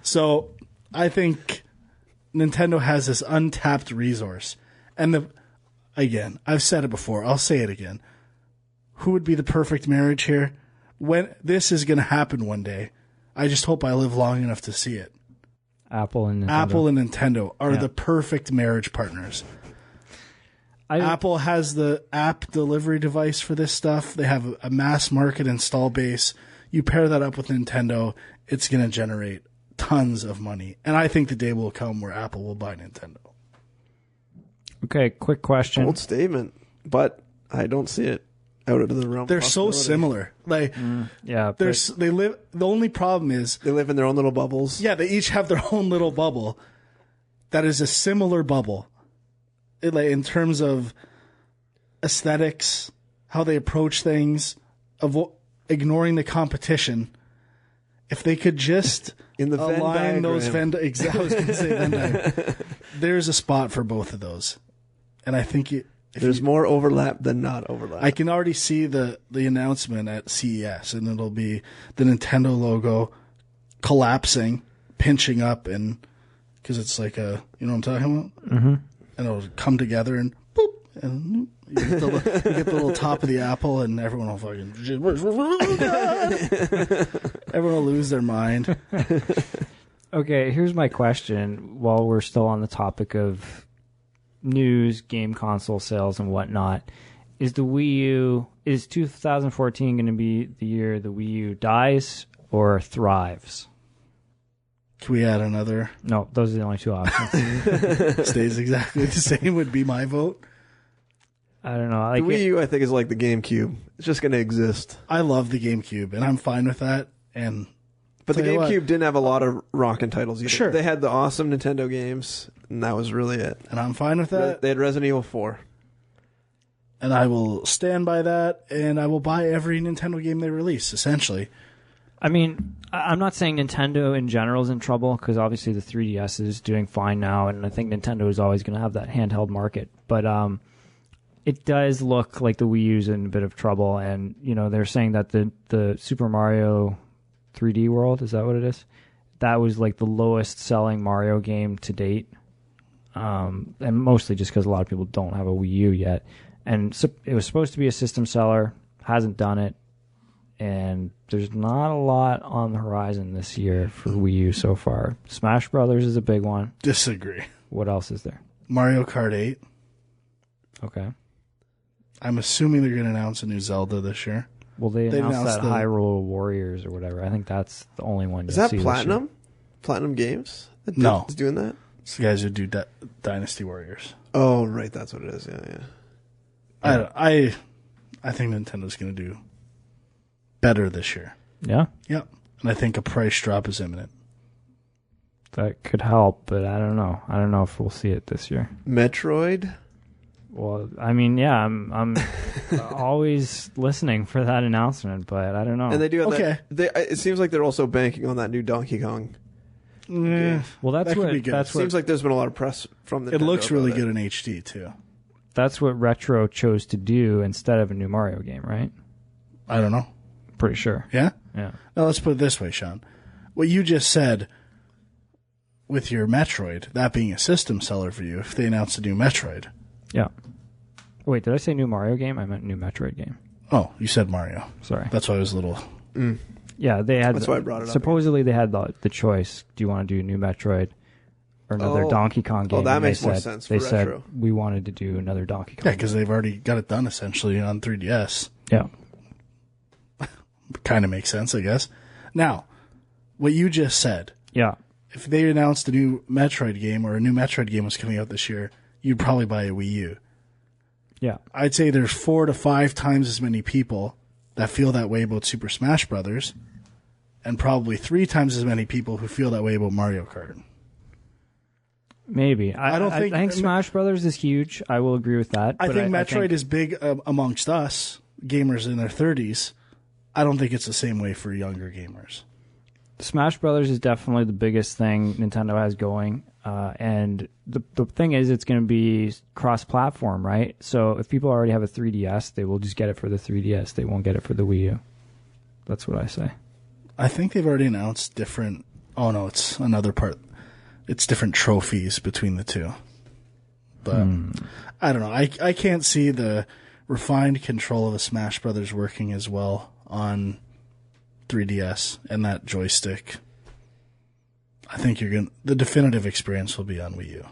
So, I think... Nintendo has this untapped resource. And again, I've said it before, I'll say it again. Who would be the perfect marriage here? When this is going to happen one day, I just hope I live long enough to see it. Apple and Nintendo are the perfect marriage partners. Apple has the app delivery device for this stuff. They have a mass market install base. You pair that up with Nintendo, it's going to generate tons of money. And I think the day will come where Apple will buy Nintendo. Okay, quick question. Bold statement, but I don't see it out of the realm. They're so similar. Like, they live. The only problem is they live in their own little bubbles. Yeah, they each have their own little bubble. That is a similar bubble, in terms of aesthetics, how they approach things, ignoring the competition. If they could just align those Venn, I was going to say Venn diagram. There's a spot for both of those, and I think there's more overlap than not overlap. I can already see the announcement at CES, and it'll be the Nintendo logo collapsing, pinching up, and because it's like you know what I'm talking about, and it'll come together and boop, and You get the little top of the apple, and everyone will fucking... everyone will lose their mind. Okay, here's my question. While we're still on the topic of news, game console sales, and whatnot, is 2014 going to be the year the Wii U dies or thrives? Can we add another? No, those are the only two options. Stays exactly the same would be my vote. I don't know. The Wii U, I think, is like the GameCube. It's just going to exist. I love the GameCube, and I'm fine with that. But the GameCube didn't have a lot of rockin' titles either. Sure. They had the awesome Nintendo games, and that was really it. And I'm fine with that. They had Resident Evil 4. And I will stand by that, and I will buy every Nintendo game they release, essentially. I mean, I'm not saying Nintendo in general is in trouble, because obviously the 3DS is doing fine now, and I think Nintendo is always going to have that handheld market. But it does look like the Wii U's in a bit of trouble, and they're saying that the Super Mario 3D World, is that what it is? That was like the lowest selling Mario game to date, and mostly just because a lot of people don't have a Wii U yet. And so it was supposed to be a system seller, hasn't done it, and there's not a lot on the horizon this year for Wii U so far. Smash Brothers is a big one. Disagree. What else is there? Mario Kart 8. Okay. I'm assuming they're going to announce a new Zelda this year. Well, they announced that Hyrule Warriors or whatever. I think that's the only one you'll see this year. Is that Platinum? Platinum Games? No. Is doing that? It's the guys who do Dynasty Warriors. Oh, right. That's what it is. Yeah. I think Nintendo's going to do better this year. Yeah? Yep. And I think a price drop is imminent. That could help, but I don't know. I don't know if we'll see it this year. Metroid? Well, I mean, yeah, I'm always listening for that announcement, but I don't know. And they do have that. It seems like they're also banking on that new Donkey Kong. Yeah. Well, that's what Seems like there's been a lot of press from the. It looks really good in HD too. That's what Retro chose to do instead of a new Mario game, right? I don't know. Pretty sure. Yeah? Yeah. Now let's put it this way, Sean. What you just said with your Metroid, that being a system seller for you, if they announced a new Metroid. Yeah. Wait, did I say new Mario game? I meant new Metroid game. Oh, you said Mario. Sorry. That's why I was a little... Yeah, they had... That's why I brought it up. Supposedly they had the choice. Do you want to do a new Metroid or another Donkey Kong game? Oh, that makes more sense for They said Retro. we wanted to do another Donkey Kong Yeah, because they've already got it done essentially on 3DS. Yeah. Kind of makes sense, I guess. Now, what you just said. Yeah. If they announced a new Metroid game or a new Metroid game was coming out this year, you'd probably buy a Wii U. Yeah. I'd say there's 4 to 5 times as many people that feel that way about Super Smash Brothers, and probably 3 times as many people who feel that way about Mario Kart. Maybe. I think Smash Brothers is huge. I will agree with that. I think Metroid is big amongst us, gamers in their 30s. I don't think it's the same way for younger gamers. Smash Brothers is definitely the biggest thing Nintendo has going. And the thing is, it's going to be cross-platform, right? So if people already have a 3DS, they will just get it for the 3DS. They won't get it for the Wii U. That's what I say. I think they've already announced different... Oh, no, it's another part. It's different trophies between the two. But I don't know. I can't see the refined control of a Smash Brothers working as well on 3DS and that joystick. I think the definitive experience will be on Wii U.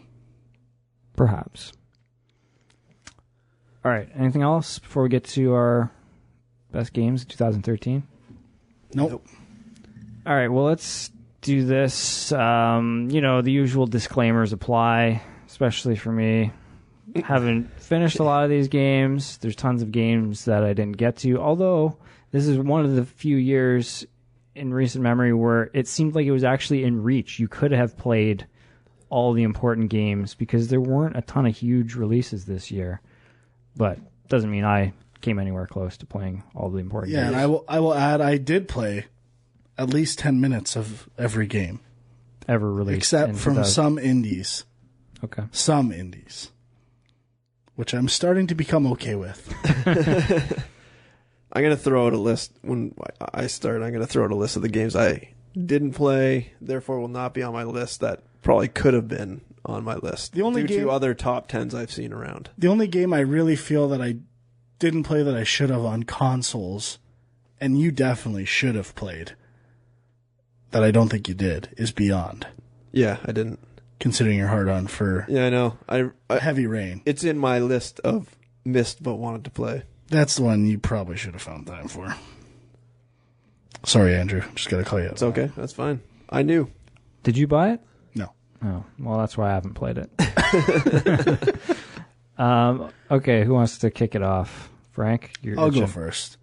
Perhaps. All right. Anything else before we get to our best games of 2013? Nope. All right. Well, let's do this. The usual disclaimers apply, especially for me. Haven't finished a lot of these games. There's tons of games that I didn't get to, although this is one of the few years in recent memory where it seemed like it was actually in reach. You could have played all the important games because there weren't a ton of huge releases this year. But doesn't mean I came anywhere close to playing all the important games. Yeah, and I will add, I did play at least 10 minutes of every game. Ever released. Except from some indies. Okay. Some indies. Which I'm starting to become okay with. I'm going to throw out a list. When I start, I'm going to throw out a list of the games I didn't play, therefore will not be on my list that probably could have been on my list. The only due to other top 10s I've seen around. The only game I really feel that I didn't play that I should have on consoles, and you definitely should have played, that I don't think you did, is Beyond. Yeah, I didn't. Considering you're hard on for I know. I Heavy Rain. It's in my list of missed but wanted to play. That's the one you probably should have found time for. Sorry, Andrew. Just got to call you out. It's okay. That's fine. I knew. Did you buy it? No. Oh, well, that's why I haven't played it. Okay, who wants to kick it off? Frank? I'll go first.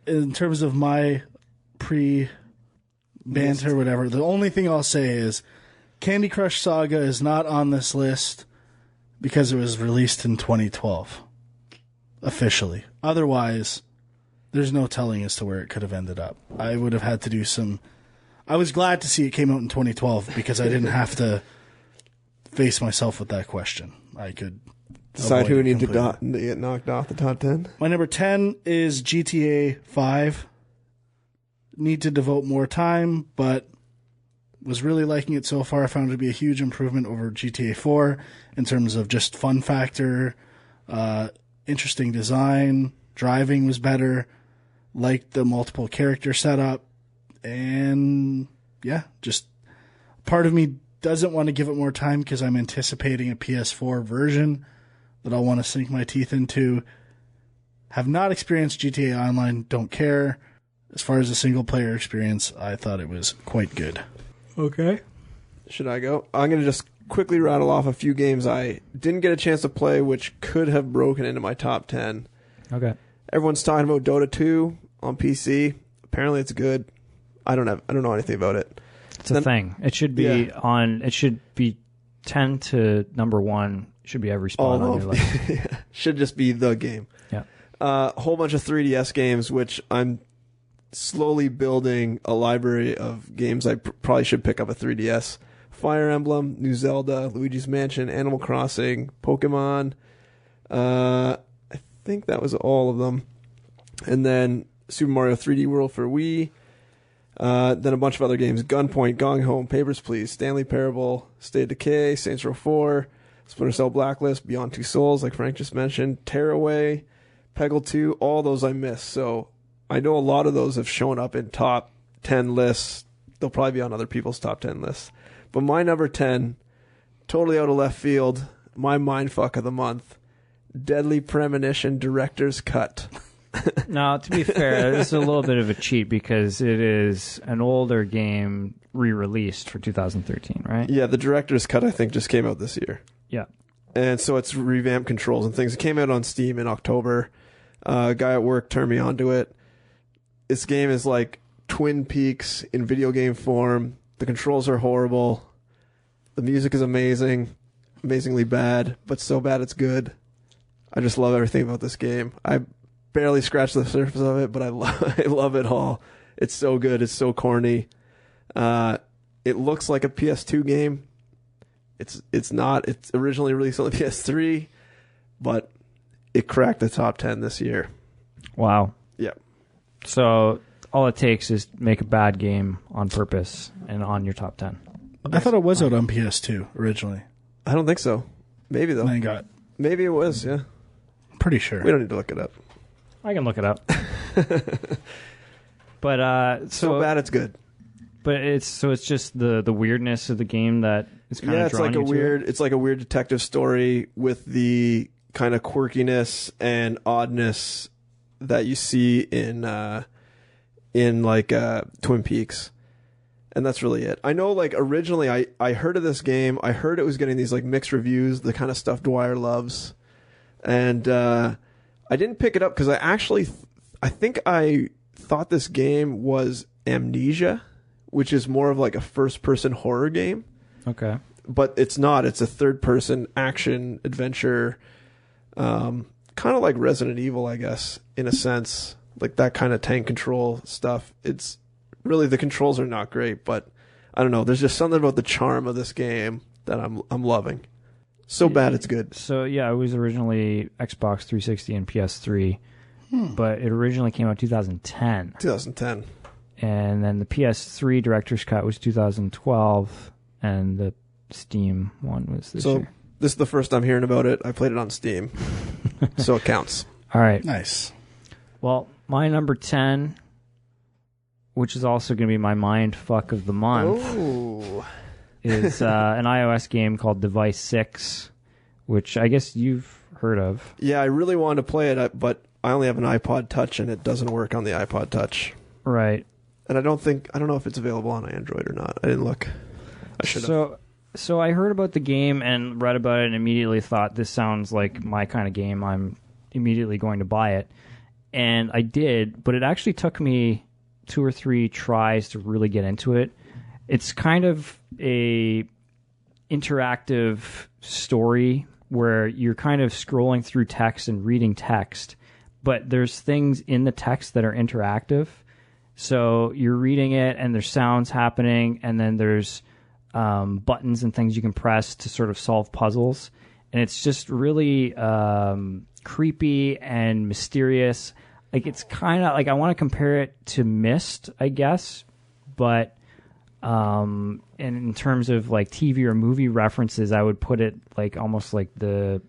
In terms of my pre-banter, whatever, the only thing I'll say is Candy Crush Saga is not on this list because it was released in 2012. Officially. Otherwise, there's no telling as to where it could have ended up. I would have had to do some... I was glad to see it came out in 2012 because I didn't have to face myself with that question. I could decide who needed to get knocked off the top 10. My number 10 is GTA 5. Need to devote more time, but was really liking it so far. I found it to be a huge improvement over GTA 4 in terms of just fun factor, interesting design, driving was better, liked the multiple character setup, and yeah, just part of me doesn't want to give it more time because I'm anticipating a PS4 version that I'll want to sink my teeth into. Have not experienced GTA Online, don't care. As far as the single player experience, I thought it was quite good. Okay. Should I go? I'm going to just quickly rattle off a few games I didn't get a chance to play, which could have broken into my top 10. Okay. Everyone's talking about Dota 2 on PC. Apparently it's good. I don't know anything about it. It's a thing. It should be it should be 10 to number 1. Should be every spot on your list. Should just be the game. Yeah. A whole bunch of 3DS games, which I'm slowly building a library of games I probably should pick up a 3DS. Fire Emblem, New Zelda, Luigi's Mansion, Animal Crossing, Pokemon. I think that was all of them. And then Super Mario 3D World for Wii. Then a bunch of other games. Gunpoint, Gong Home, Papers, Please, Stanley Parable, State of Decay, Saints Row 4, Splinter Cell Blacklist, Beyond Two Souls, like Frank just mentioned, Tearaway, Peggle 2, all those I missed. So I know a lot of those have shown up in top 10 lists. They'll probably be on other people's top 10 lists. But my number 10, totally out of left field, my mindfuck of the month, Deadly Premonition Director's Cut. Now, to be fair, this is a little bit of a cheat because it is an older game re-released for 2013, right? Yeah, the Director's Cut, I think, just came out this year. Yeah. And so it's revamped controls and things. It came out on Steam in October. A guy at work turned me onto it. This game is like Twin Peaks in video game form. The controls are horrible. The music is amazing. Amazingly bad, but so bad it's good. I just love everything about this game. I barely scratched the surface of it, but I love it all. It's so good. It's so corny. It looks like a PS2 game. It's not. It's originally released on the PS3, but it cracked the top 10 this year. Wow. Yeah. So all it takes is make a bad game on purpose and on your top 10. I thought it was out on PS2 originally. I don't think so. Maybe though. Maybe it was. Yeah. I'm pretty sure. We don't need to look it up. I can look it up. But so bad it's good. But it's just the weirdness of the game that is kind of drawing you to it. It's like a weird detective story with the kind of quirkiness and oddness that you see in Twin Peaks. And that's really it. I know, like, originally I heard of this game. I heard it was getting these, like, mixed reviews, the kind of stuff Dwyer loves. And I didn't pick it up because I think I thought this game was Amnesia, which is more of like a first-person horror game. Okay. But it's not. It's a third-person action adventure, kind of like Resident Evil, I guess, in a sense. Like that kind of tank control stuff. It's really, the controls are not great, but I don't know. There's just something about the charm of this game that I'm loving. So bad it's good. So yeah, it was originally Xbox 360 and PS3, but it originally came out 2010. 2010. And then the PS3 Director's Cut was 2012, and the Steam one was this So year. this is the first I'm hearing about it. I played it on Steam, so it counts. All right. Nice. Well, my number 10, which is also going to be my mind fuck of the month, is an iOS game called Device 6, which I guess you've heard of. Yeah, I really wanted to play it, but I only have an iPod Touch, and it doesn't work on the iPod Touch. Right. And I don't know if it's available on Android or not. I didn't look. I should have. So I heard about the game and read about it and immediately thought, this sounds like my kind of game. I'm immediately going to buy it. And I did, but it actually took me 2 or 3 tries to really get into it. It's kind of a interactive story where you're kind of scrolling through text and reading text, but there's things in the text that are interactive. So you're reading it and there's sounds happening, and then there's buttons and things you can press to sort of solve puzzles. And it's just really creepy and mysterious. Like, it's kind of like, I want to compare it to Myst, I guess, but and in terms of like TV or movie references, I would put it like almost like the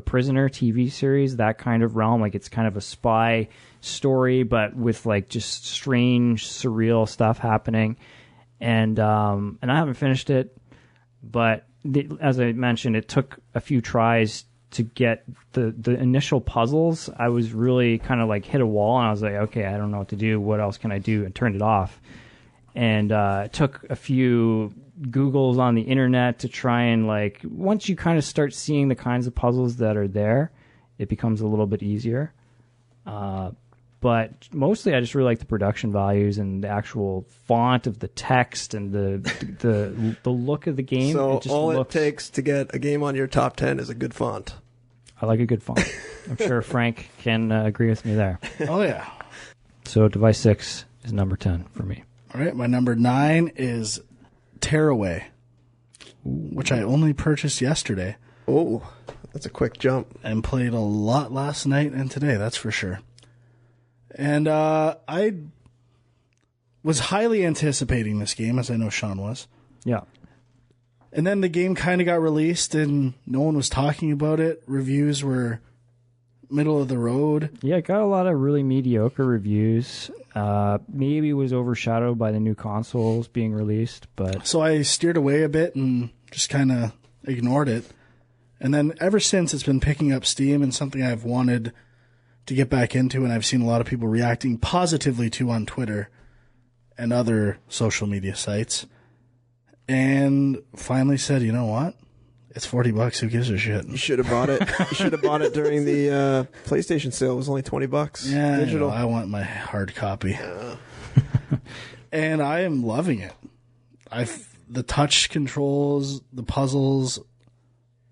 Prisoner TV series, that kind of realm. Like, it's kind of a spy story, but with like just strange, surreal stuff happening. And I haven't finished it, but as I mentioned, it took a few tries to get the initial puzzles. I was really kind of like hit a wall, and I was like, okay, I don't know what to do. What else can I do? And turned it off. And it took a few Googles on the internet to try and, like, once you kind of start seeing the kinds of puzzles that are there, it becomes a little bit easier. But mostly I just really like the production values and the actual font of the text and the look of the game. So it just all looks... it takes to get a game on your top 10 is a good font. I like a good font. I'm sure Frank can agree with me there. Oh, yeah. So Device 6 is number 10 for me. All right, my number 9 is Tearaway, which I only purchased yesterday. Oh, that's a quick jump. And played a lot last night and today, that's for sure. And I was highly anticipating this game, as I know Sean was. Yeah. And then the game kind of got released and no one was talking about it. Reviews were middle of the road. Yeah, it got a lot of really mediocre reviews. Maybe it was overshadowed by the new consoles being released, but... So I steered away a bit and just kind of ignored it. And then ever since, it's been picking up steam and something I've wanted to get back into, and I've seen a lot of people reacting positively to on Twitter and other social media sites. And finally said, you know what? It's $40. Who gives a shit? You should have bought it. You should have bought it during the PlayStation sale. It was only $20. Yeah, digital. I want my hard copy. And I am loving it. The touch controls, the puzzles,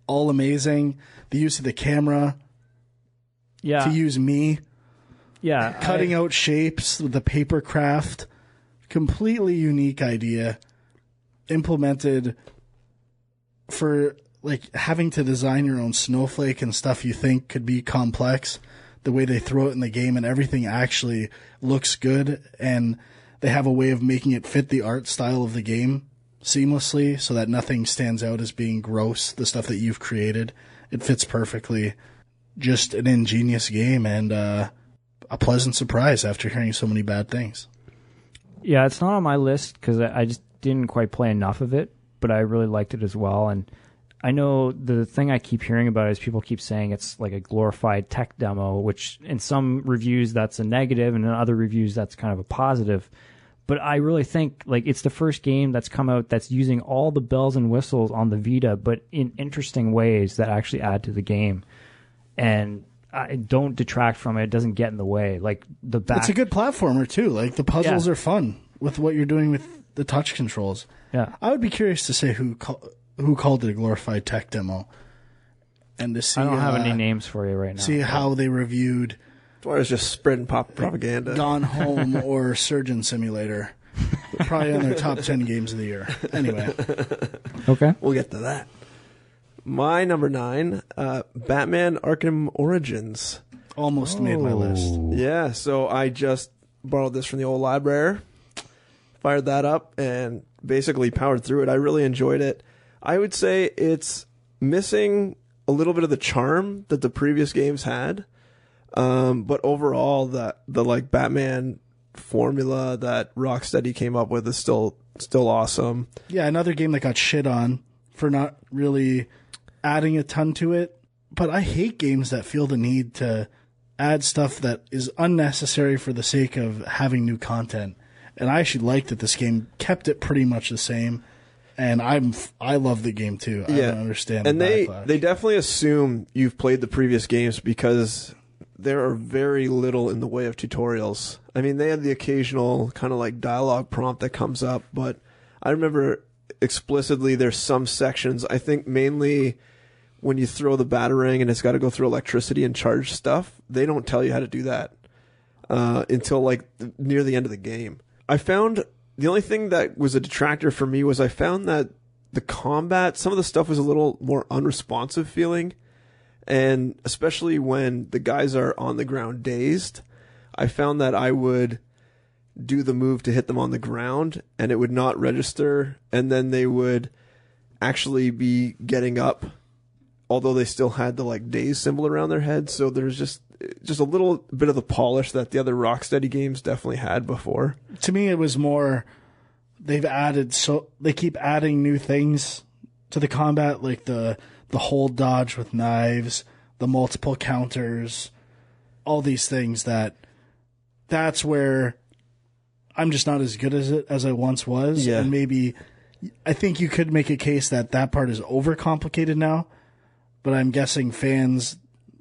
all amazing. The use of the camera to use me. Yeah. Cutting out shapes with the paper craft. Completely unique idea. Implemented for like having to design your own snowflake and stuff you think could be complex. The way they throw it in the game and everything actually looks good, and they have a way of making it fit the art style of the game seamlessly so that nothing stands out as being gross. The stuff that you've created, it fits perfectly. Just an ingenious game and a pleasant surprise after hearing so many bad things. Yeah, it's not on my list because I just didn't quite play enough of it, but I really liked it as well. And I know the thing I keep hearing about is people keep saying it's like a glorified tech demo, which in some reviews that's a negative, and in other reviews that's kind of a positive. But I really think like it's the first game that's come out that's using all the bells and whistles on the Vita, but in interesting ways that actually add to the game. And I don't detract from it. It doesn't get in the way. Like it's a good platformer too. Like the puzzles are fun with what you're doing with the touch controls. Yeah, I would be curious to say who called it a glorified tech demo, and to see. I don't have any names for you right now. See how they reviewed. Or it's just spreading pop propaganda. Gone Home or Surgeon Simulator, probably on their top 10 games of the year. Anyway, okay, we'll get to that. My number 9, Batman Arkham Origins. Almost made my list. Yeah, so I just borrowed this from the old library, fired that up, and basically powered through it. I really enjoyed it. I would say it's missing a little bit of the charm that the previous games had. But overall, the like Batman formula that Rocksteady came up with is still awesome. Yeah, another game that got shit on for not really adding a ton to it. But I hate games that feel the need to add stuff that is unnecessary for the sake of having new content. And I actually like that this game kept it pretty much the same. And I love the game too. I don't understand. And the they backlash. definitely assume you've played the previous games because there are very little in the way of tutorials. I mean, they had the occasional kind of like dialogue prompt that comes up, but I remember explicitly there's some sections, I think mainly when you throw the batarang and it's got to go through electricity and charge stuff, they don't tell you how to do that until like near the end of the game. I found the only thing that was a detractor for me was I found that the combat, some of the stuff was a little more unresponsive feeling. And especially when the guys are on the ground dazed, I found that I would do the move to hit them on the ground and it would not register. And then they would actually be getting up, although they still had the like daze symbol around their head. So there's just a little bit of the polish that the other Rocksteady games definitely had before. To me, it was more they keep adding new things to the combat, like the hold dodge with knives, the multiple counters, all these things that's where I'm just not as good as I once was. Yeah. And maybe I think you could make a case that part is overcomplicated now, but I'm guessing fans,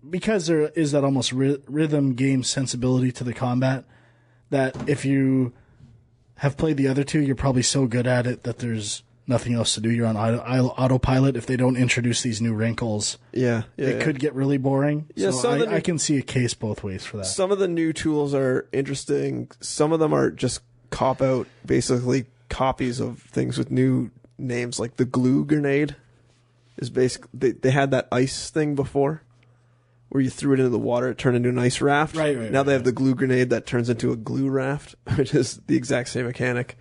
because there is that almost rhythm game sensibility to the combat, that if you have played the other two, you're probably so good at it that there's nothing else to do. You're on autopilot. If they don't introduce these new wrinkles, it could get really boring. Yeah, so I can see a case both ways for that. Some of the new tools are interesting. Some of them are just cop-out, basically copies of things with new names, like the glue grenade is basically... They had that ice thing before, where you threw it into the water, it turned into an ice raft. Now they have the glue grenade that turns into a glue raft, which is the exact same mechanic.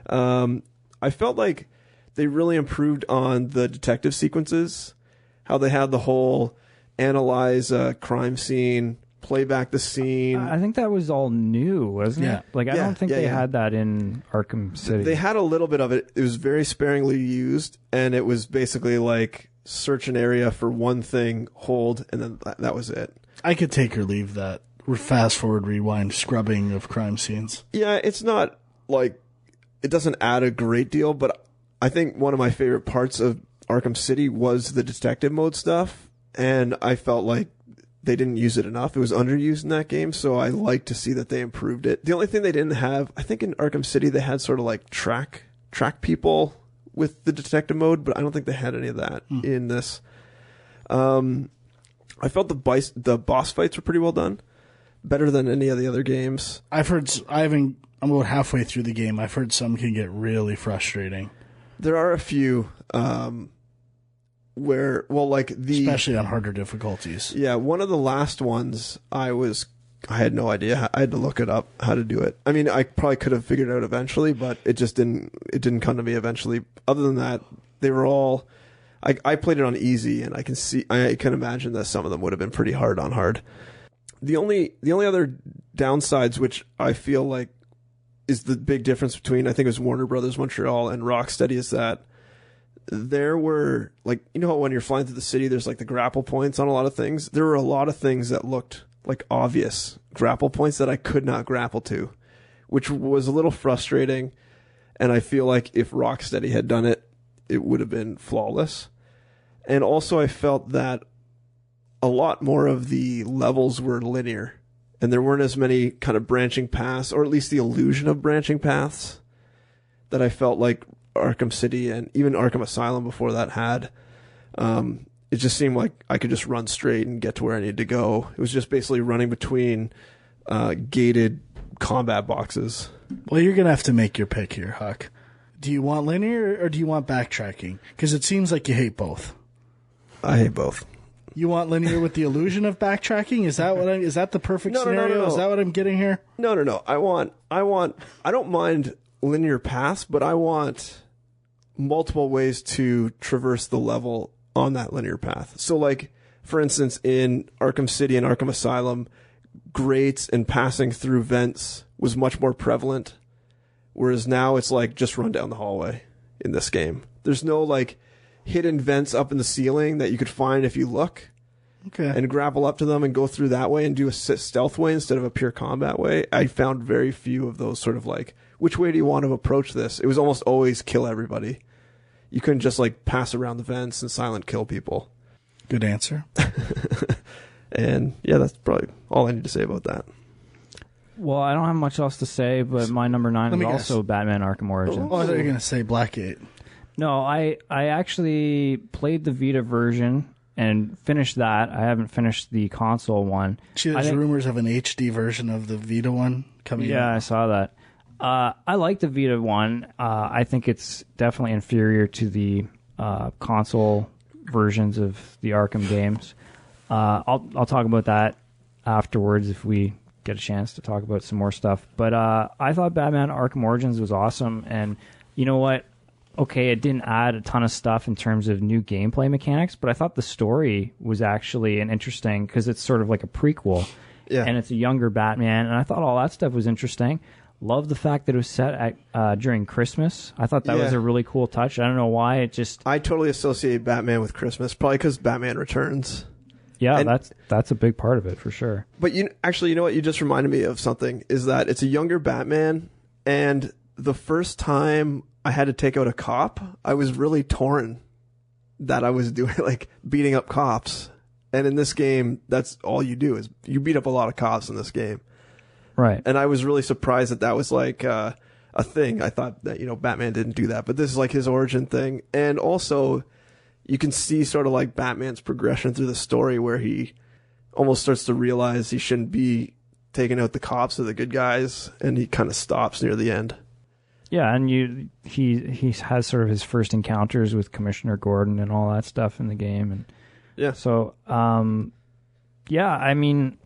I felt like they really improved on the detective sequences, how they had the whole analyze a crime scene, play back the scene. I think that was all new, wasn't it? Like, I don't think they had that in Arkham City. They had a little bit of it. It was very sparingly used, and it was basically like search an area for one thing, hold, and then that was it. I could take or leave that. Fast forward, rewind, scrubbing of crime scenes. Yeah, it's not like... It doesn't add a great deal, but I think one of my favorite parts of Arkham City was the detective mode stuff, and I felt like they didn't use it enough. It was underused in that game, so I like to see that they improved it. The only thing they didn't have, I think in Arkham City they had sort of like track people with the detective mode, but I don't think they had any of that in this. I felt the boss fights were pretty well done, better than any of the other games. I'm about halfway through the game. I've heard some can get really frustrating. There are a few where, especially on harder difficulties. Yeah, one of the last ones I had no idea. I had to look it up how to do it. I mean, I probably could have figured it out eventually, but it just didn't come to me eventually. Other than that, they were all. I played it on easy, and I can imagine that some of them would have been pretty hard on hard. The only other downsides, which I feel like is the big difference between, I think it was Warner Brothers Montreal and Rocksteady, is that there were, like, you know how when you're flying through the city, there's like the grapple points on a lot of things? There were a lot of things that looked like obvious grapple points that I could not grapple to, which was a little frustrating. And I feel like if Rocksteady had done it, it would have been flawless. And also I felt that a lot more of the levels were linear, and there weren't as many kind of branching paths, or at least the illusion of branching paths, that I felt like Arkham City and even Arkham Asylum before that had. It just seemed like I could just run straight and get to where I needed to go. It was just basically running between gated combat boxes. Well, you're going to have to make your pick here, Huck. Do you want linear or do you want backtracking? Because it seems like you hate both. I hate both. You want linear with the illusion of backtracking? Is that the perfect scenario? No. Is that what I'm getting here? No. I don't mind linear paths, but I want multiple ways to traverse the level on that linear path. So like, for instance, in Arkham City and Arkham Asylum, grates and passing through vents was much more prevalent. Whereas now it's like, just run down the hallway in this game. There's no like hidden vents up in the ceiling that you could find if you look. Okay. And grapple up to them and go through that way and do a stealth way instead of a pure combat way. I found very few of those sort of like, which way do you want to approach this? It was almost always kill everybody. You couldn't just like pass around the vents and silent kill people. Good answer. And yeah, that's probably all I need to say about that. Well, I don't have much else to say, but my number 9 is also Batman Arkham Origins. Oh, I thought you were going to say Blackgate. No, I actually played the Vita version and finished that. I haven't finished the console one. See, there's rumors of an HD version of the Vita one coming out. Yeah, I saw that. I like the Vita one. I think it's definitely inferior to the console versions of the Arkham games. I'll talk about that afterwards if we get a chance to talk about some more stuff. But I thought Batman Arkham Origins was awesome, and you know what? Okay, it didn't add a ton of stuff in terms of new gameplay mechanics, but I thought the story was actually an interesting, because it's sort of like a prequel, and it's a younger Batman, and I thought all that stuff was interesting. Love the fact that it was set at during Christmas. I thought that was a really cool touch. I don't know why, it just... I totally associate Batman with Christmas, probably because Batman Returns. Yeah, and that's a big part of it, for sure. But you know what? You just reminded me of something, is that it's a younger Batman, and the first time I had to take out a cop, I was really torn that I was doing, like, beating up cops. And in this game, that's all you do, is you beat up a lot of cops in this game. Right. And I was really surprised that was like a thing. I thought that, Batman didn't do that, but this is like his origin thing. And also, you can see sort of like Batman's progression through the story, where he almost starts to realize he shouldn't be taking out the cops or the good guys, and he kind of stops near the end. Yeah, and he has sort of his first encounters with Commissioner Gordon and all that stuff in the game, and yeah. So, I mean,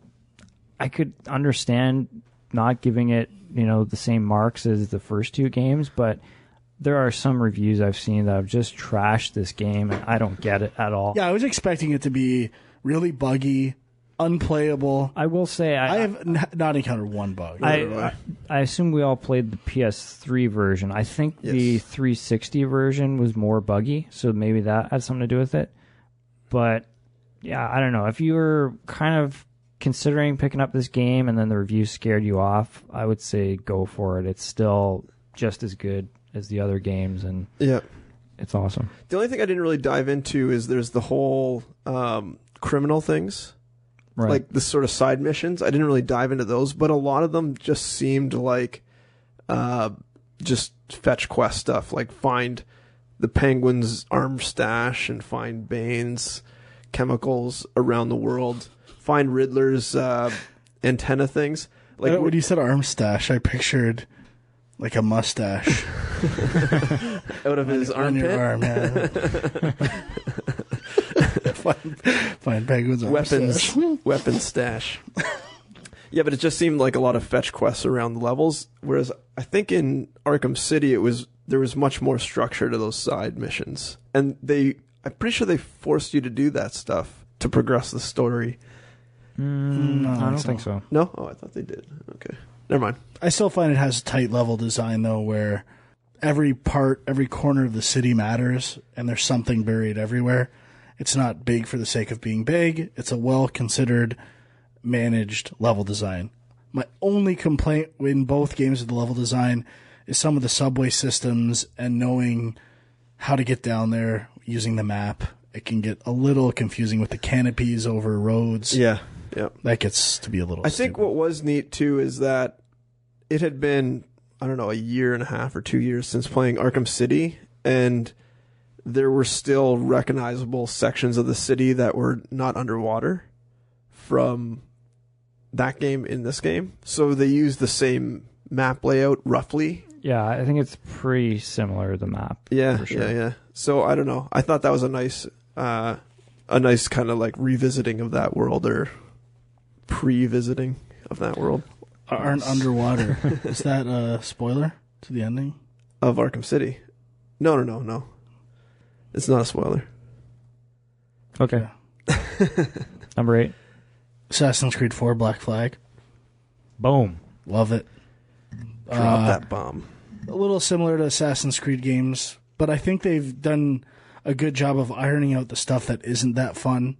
I could understand not giving it, the same marks as the first two games, but there are some reviews I've seen that have just trashed this game, and I don't get it at all. Yeah, I was expecting it to be really buggy, unplayable. I will say I have not encountered one bug. I assume we all played the PS3 version. I think the 360 version was more buggy, so maybe that had something to do with it. But yeah, I don't know. If you were kind of considering picking up this game and then the review scared you off, I would say go for it. It's still just as good as the other games, and it's awesome. The only thing I didn't really dive into is there's the whole criminal things. Right. Like the sort of side missions. I didn't really dive into those, but a lot of them just seemed like just fetch quest stuff, like find the Penguin's arm stash and find Bane's chemicals around the world, find Riddler's antenna things. Like when you said arm stash, I pictured like a mustache out of his armpit. Your arm, yeah. find Penguin's weapons stash. Yeah, but it just seemed like a lot of fetch quests around the levels. Whereas I think in Arkham City, there was much more structure to those side missions, and I'm pretty sure they forced you to do that stuff to progress the story. No, I don't think so. No? Oh, I thought they did. Okay, never mind. I still find it has a tight level design though, where every corner of the city matters, and there's something buried everywhere. It's not big for the sake of being big. It's a well-considered, managed level design. My only complaint in both games of the level design is some of the subway systems and knowing how to get down there using the map. It can get a little confusing with the canopies over roads. Yeah. That gets to be a little stupid. Think what was neat, too, is that it had been, I don't know, a year and a half or 2 years since playing Arkham City, and there were still recognizable sections of the city that were not underwater from that game in this game. So they used the same map layout roughly. Yeah, I think it's pretty similar, the map. Yeah, for sure. Yeah. So I don't know. I thought that was a nice kind of like revisiting of that world, or pre-visiting of that world. Aren't underwater. Is that a spoiler to the ending? Of Arkham City? No. It's not a spoiler. Okay. Number 8. Assassin's Creed 4 Black Flag. Boom. Love it. Drop that bomb. A little similar to Assassin's Creed games, but I think they've done a good job of ironing out the stuff that isn't that fun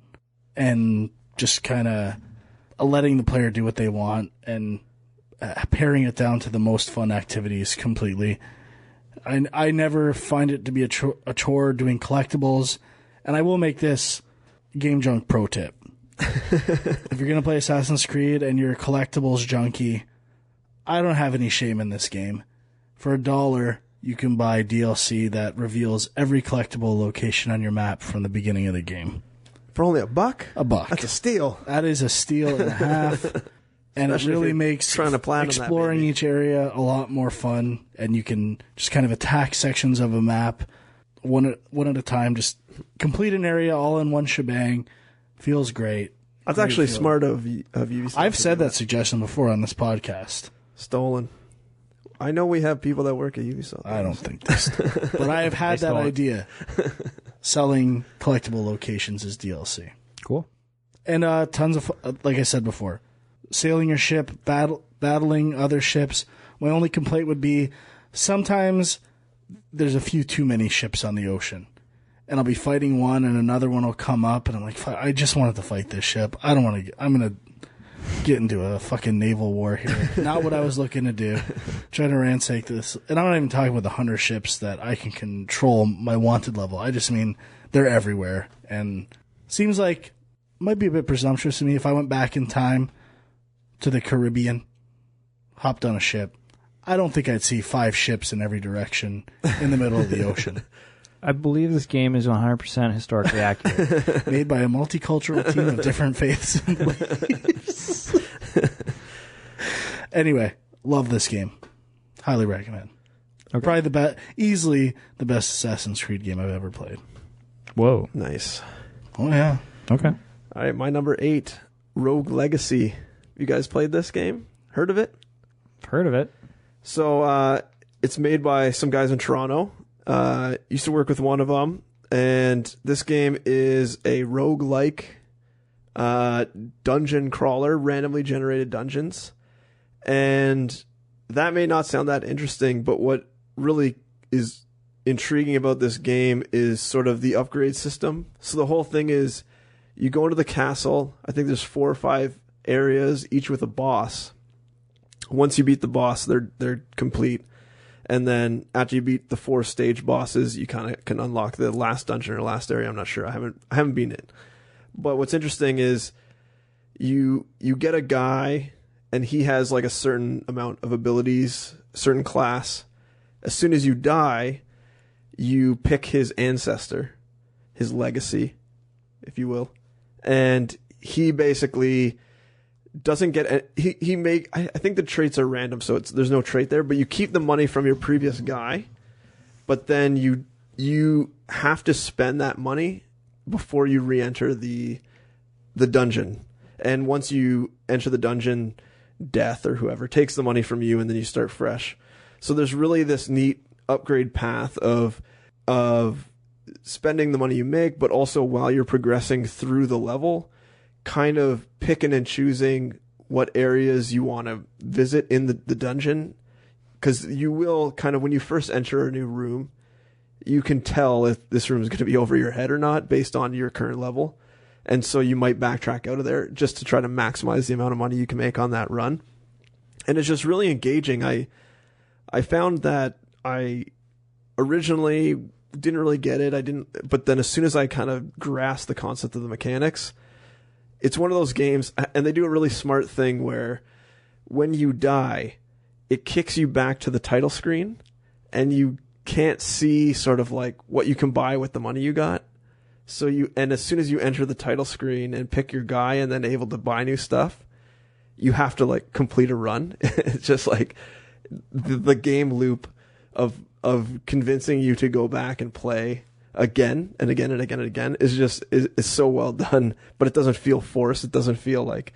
and just kind of letting the player do what they want and paring it down to the most fun activities completely. I never find it to be a chore doing collectibles, and I will make this Game Junk pro tip. If you're going to play Assassin's Creed and you're a collectibles junkie, I don't have any shame in this game. For $1, you can buy DLC that reveals every collectible location on your map from the beginning of the game. For only $1? $1. That's a steal. That is a steal and a half. And Especially it really makes exploring each area a lot more fun. And you can just kind of attack sections of a map one at a time. Just complete an area all in one shebang. Feels great. That's actually smart of Ubisoft. I've said that suggestion before on this podcast. Stolen. I know we have people that work at Ubisoft. I don't think this. But I have had that idea. Selling collectible locations as DLC. Cool. And tons of, like I said before, sailing your ship, battling other ships. My only complaint would be sometimes there's a few too many ships on the ocean. And I'll be fighting one and another one will come up and I'm like, I just wanted to fight this ship. I don't want to, I'm going to get into a fucking naval war here. Not what I was looking to do. Trying to ransack this. And I'm not even talking about the 100 ships that I can control my wanted level. I just mean they're everywhere. And seems like, might be a bit presumptuous of me if I went back in time to the Caribbean, hopped on a ship. I don't think I'd see 5 ships in every direction in the middle of the ocean. I believe this game is 100% historically accurate. Made by a multicultural team of different faiths and beliefs. Anyway, love this game. Highly recommend. Okay. Probably easily the best Assassin's Creed game I've ever played. Whoa. Nice. Oh, yeah. Okay. All right, my number 8, Rogue Legacy. You guys played this game? Heard of it? Heard of it. So it's made by some guys in Toronto. Used to work with one of them, and this game is a roguelike dungeon crawler, randomly generated dungeons. And that may not sound that interesting, but what really is intriguing about this game is sort of the upgrade system. So the whole thing is you go into the castle. I think there's 4 or 5 areas, each with a boss. Once you beat the boss, they're complete. And then after you beat the 4 stage bosses, you kind of can unlock the last dungeon or last area. I'm not sure. I haven't beaten it. But what's interesting is you get a guy and he has like a certain amount of abilities, certain class. As soon as you die, you pick his ancestor, his legacy, if you will. And he basically doesn't get I think the traits are random, so there's no trait there, but you keep the money from your previous guy, but then you have to spend that money before you re-enter the dungeon. And once you enter the dungeon, death or whoever takes the money from you, and then you start fresh. So there's really this neat upgrade path of spending the money you make, but also while you're progressing through the level, kind of picking and choosing what areas you want to visit in the dungeon. Because you will kind of, when you first enter a new room, you can tell if this room is going to be over your head or not based on your current level. And so you might backtrack out of there just to try to maximize the amount of money you can make on that run. And it's just really engaging. I found that I originally didn't really get it. But then as soon as I kind of grasped the concept of the mechanics, it's one of those games, and they do a really smart thing where when you die, it kicks you back to the title screen, and you can't see sort of like what you can buy with the money you got. And as soon as you enter the title screen and pick your guy and then able to buy new stuff, you have to like complete a run. It's just like the game loop of convincing you to go back and play again and again and again and again is so well done, but it doesn't feel forced. It doesn't feel like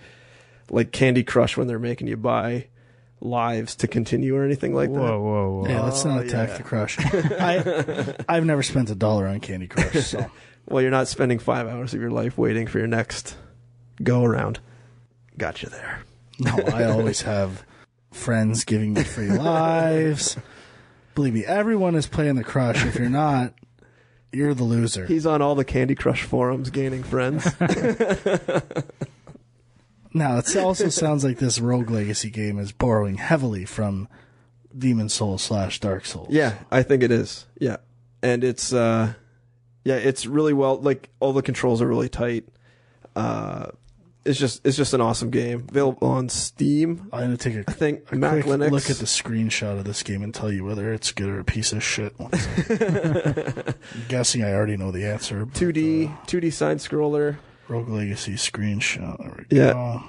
Candy Crush when they're making you buy lives to continue or anything like that. Whoa. Yeah, let's not attack the Crush. I've never spent $1 on Candy Crush, so. Well, you're not spending 5 hours of your life waiting for your next go-around. Gotcha there. No, I always have friends giving me free lives. Believe me, everyone is playing the Crush. If you're not, you're the loser. He's on all the Candy Crush forums gaining friends. Now, it also sounds like this Rogue Legacy game is borrowing heavily from Demon Souls / Dark Souls. Yeah, I think it is. Yeah. And it's it's really well, like, all the controls are really tight. It's just an awesome game. Available on Steam. I'm going to take a quick Linux. look at the screenshot of this game and tell you whether it's good or a piece of shit. I'm guessing I already know the answer. 2D side scroller. Rogue Legacy screenshot. There we go.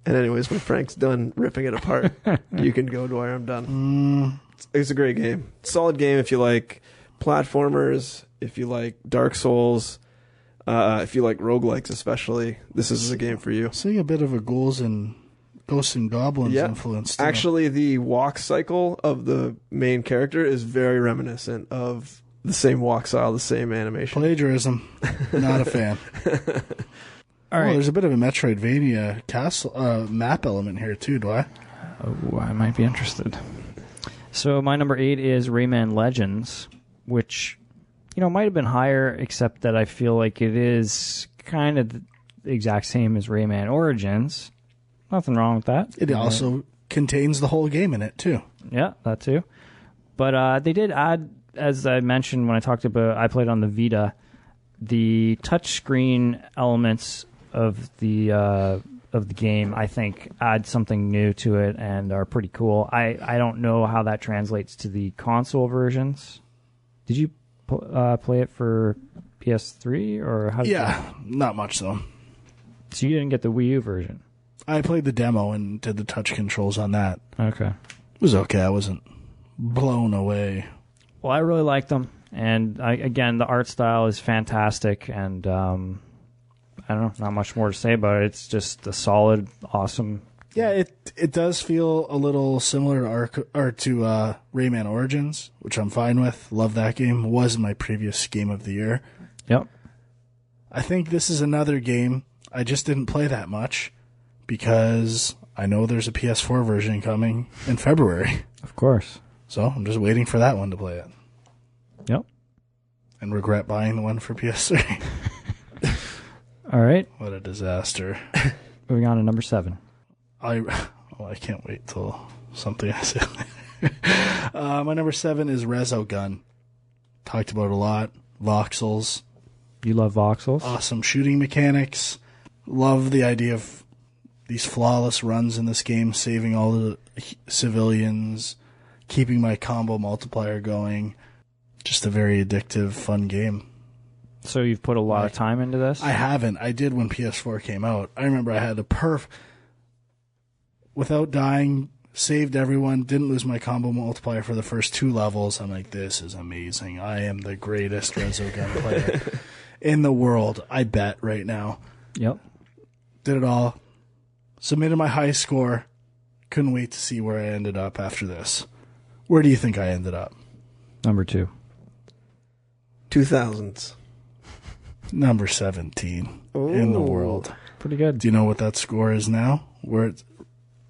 And anyways, when Frank's done ripping it apart, you can go to where I'm done. It's a great game. Solid game if you like platformers, if you like Dark Souls, if you like roguelikes especially. This is a game for you. Seeing a bit of a Ghosts and Goblins influence. Actually, the walk cycle of the main character is very reminiscent of the same walk style, the same animation. Plagiarism. Not a fan. All right. There's a bit of a Metroidvania castle map element here too, do I? Oh, I might be interested. So my number 8 is Rayman Legends, which, might have been higher, except that I feel like it is kind of the exact same as Rayman Origins. Nothing wrong with that. It also contains the whole game in it too. Yeah, that too. But they did add, as I mentioned when I talked about, I played on the Vita, the touchscreen elements of the game, I think, add something new to it and are pretty cool. I don't know how that translates to the console versions. Did you play it for PS3 or how? Not much though. So you didn't get the Wii U version? I played the demo and did the touch controls on that. Okay. It was okay. I wasn't blown away. Well, I really liked them. And again, the art style is fantastic, and I don't know, not much more to say about it. It's just a solid, awesome. Yeah, it does feel a little similar to Rayman Origins, which I'm fine with. Love that game. Was my previous game of the year. Yep. I think this is another game I just didn't play that much because I know there's a PS4 version coming in February. Of course. So I'm just waiting for that one to play it. Yep. And regret buying the one for PS3. All right. What a disaster. Moving on to number 7. I can't wait till something I say. My number 7 is Resogun. Talked about it a lot. Voxels. You love voxels? Awesome shooting mechanics. Love the idea of these flawless runs in this game, saving all the civilians, keeping my combo multiplier going. Just a very addictive, fun game. So you've put a lot of time into this? I haven't. I did when PS4 came out. I remember I had without dying, saved everyone, didn't lose my combo multiplier for the first 2 levels. I'm like, this is amazing. I am the greatest Resogun player in the world, I bet, right now. Yep. Did it all. Submitted my high score. Couldn't wait to see where I ended up after this. Where do you think I ended up? Number 2. 2000s. Number 17 in the world. Pretty good. Do you know what that score is now? Where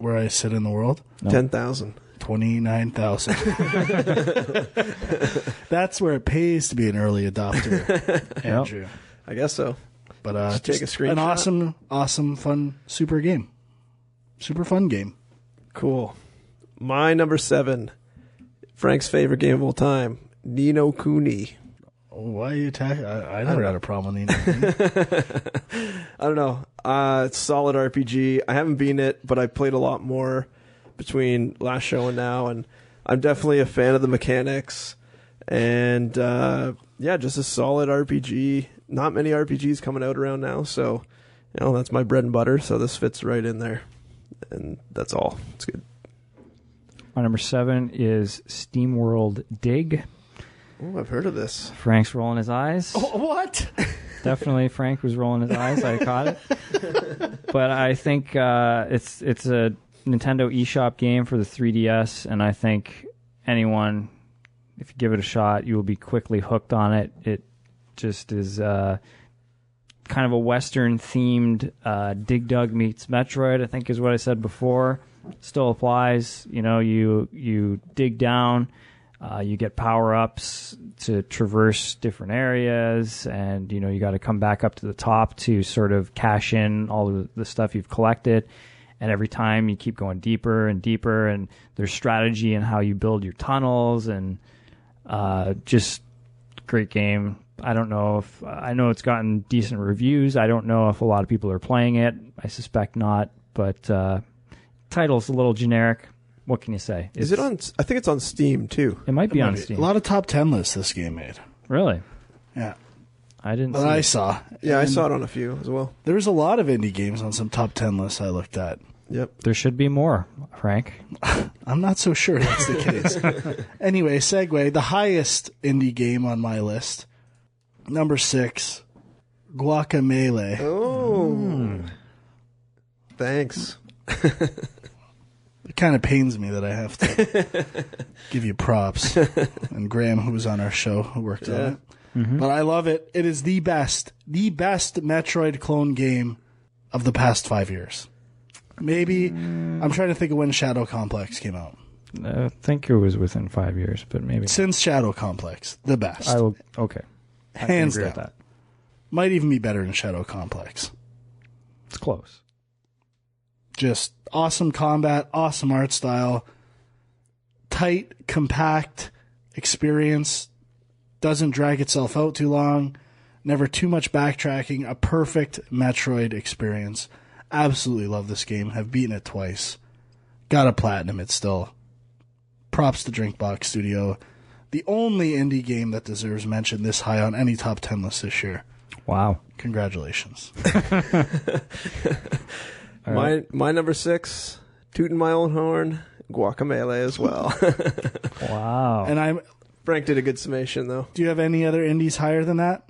I sit in the world? No. 10,000. 29,000. That's where it pays to be an early adopter, Andrew. Yep. I guess so. But take a screenshot. An awesome, fun, super game. Super fun game. Cool. My number 7, Frank's favorite game of all time, Ni no Kuni. Why are you attacking? I never had a problem with Ni no Kuni. I don't know. It's a solid RPG. I haven't beaten it, but I played a lot more between last show and now, and I'm definitely a fan of the mechanics. And just a solid RPG. Not many RPGs coming out around now, so that's my bread and butter. So this fits right in there, and that's all. It's good. My number 7 is SteamWorld Dig. Oh, I've heard of this. Frank's rolling his eyes. Oh, what? Definitely, Frank was rolling his eyes. I caught it. But I think it's a Nintendo eShop game for the 3DS, and I think anyone, if you give it a shot, you will be quickly hooked on it. It just is kind of a Western-themed Dig Dug meets Metroid, I think is what I said before. Still applies. You know, you dig down, you get power-ups to traverse different areas, and, you know, you got to come back up to the top to sort of cash in all of the stuff you've collected. And every time you keep going deeper and deeper, and there's strategy in how you build your tunnels, and just great game. I know it's gotten decent reviews. I don't know if a lot of people are playing it. I suspect not, but title's a little generic. What can you say? Is it on? I think it's on Steam too. It might be on Steam. A lot of top 10 lists this game made. Really? Yeah. I didn't. That I saw. Yeah, I saw it on a few as well. There was a lot of indie games on some top 10 lists I looked at. Yep. There should be more, Frank. I'm not so sure that's the case. Anyway, segue. The highest indie game on my list, number 6, Guacamelee. Oh. Thanks. It kind of pains me that I have to give you props. And Graham, who was on our show, who worked on it. Mm-hmm. But I love it. It is the best Metroid clone game of the past 5 years. Maybe, I'm trying to think of when Shadow Complex came out. I think it was within 5 years, but maybe. Since Shadow Complex, the best. Okay. Hands I down. agree with that. Might even be better than Shadow Complex. It's close. Just awesome combat, awesome art style, tight, compact experience, doesn't drag itself out too long, never too much backtracking, a perfect Metroid experience. Absolutely love this game. Have beaten it twice. Got a platinum it still. Props to Drinkbox Studio. The only indie game that deserves mention this high on any top 10 list this year. Wow. Congratulations. My number 6, tooting my own horn, Guacamelee as well. Wow. And Frank did a good summation, though. do you have any other indies higher than that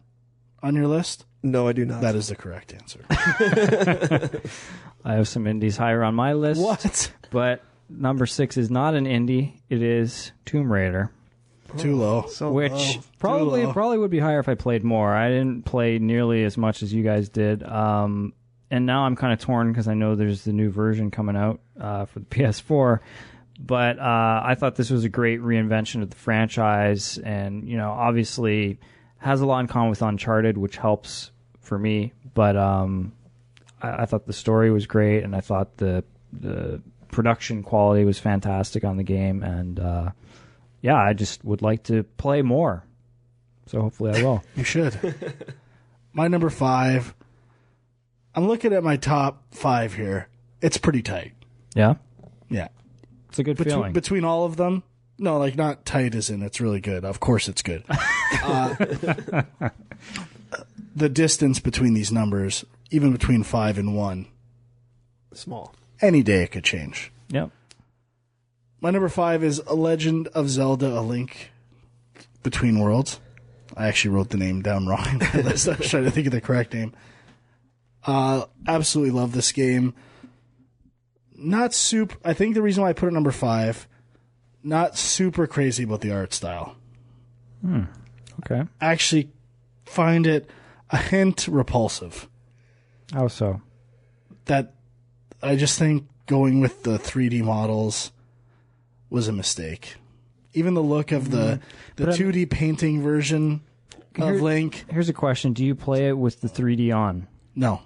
on your list? No, I do not. That is the correct answer. I have some indies higher on my list. What? But number 6 is not an indie. It is Tomb Raider. Too low. So Which low. probably would be higher if I played more. I didn't play nearly as much as you guys did. And now I'm kind of torn because I know there's the new version coming out for the PS4. But I thought this was a great reinvention of the franchise, and, you know, obviously has a lot in common with Uncharted, which helps for me. But I thought the story was great, and I thought the production quality was fantastic on the game, and yeah, I just would like to play more. So hopefully I will. You should. My number 5. I'm looking at my top 5 here. It's pretty tight. Yeah? Yeah. It's a good feeling. Between all of them? No, like not tight as in it's really good. Of course it's good. The distance between these numbers, even between 5 and 1, Small. any day it could change. Yep. My number 5 is A Legend of Zelda: A Link Between Worlds. I actually wrote the name down wrong in my list. I was trying to think of the correct name. Absolutely love this game. Not super. I think the reason why I put it number 5, not super crazy about the art style. Okay. Actually find it a hint repulsive. How so? That I just think going with the 3D models was a mistake. Even the look of the 2D painting version of Link. Here's a question. Do you play it with the 3D on? No.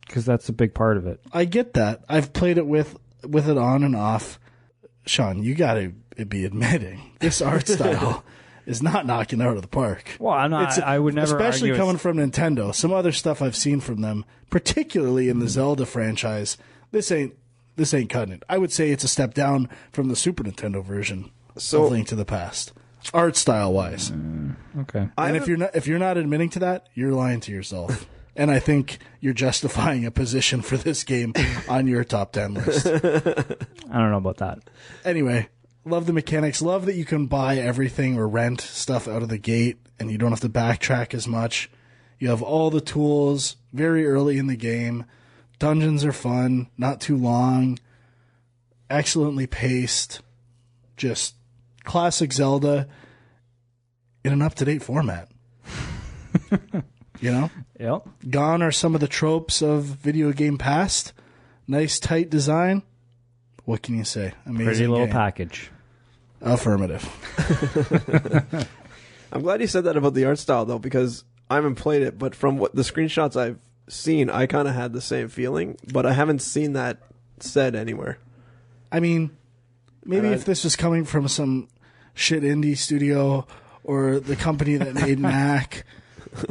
Because that's a big part of it. I get that. I've played it with it on and off. Sean, you got to be admitting this art style is not knocking it out of the park. Well, I'm not. I would never especially argue coming from Nintendo. Some other stuff I've seen from them, particularly in the Zelda franchise, this ain't cutting it. I would say it's a step down from the Super Nintendo version of Link to the Past, art style wise. Okay. And if you're not admitting to that, you're lying to yourself. And I think you're justifying a position for this game on your top 10 list. I don't know about that. Anyway, love the mechanics. Love that you can buy everything or rent stuff out of the gate and you don't have to backtrack as much. You have all the tools very early in the game. Dungeons are fun, not too long. excellently paced, just classic Zelda in an up-to-date format. You know? Yep. Gone are some of the tropes of video game past. Nice, tight design. What can you say? Amazing Pretty little game. package. Affirmative. I'm glad you said that about the art style, though, because I haven't played it, but from what the screenshots I've seen, I kind of had the same feeling, but I haven't seen that said anywhere. I mean, maybe if this was coming from some shit indie studio or the company that made Knack,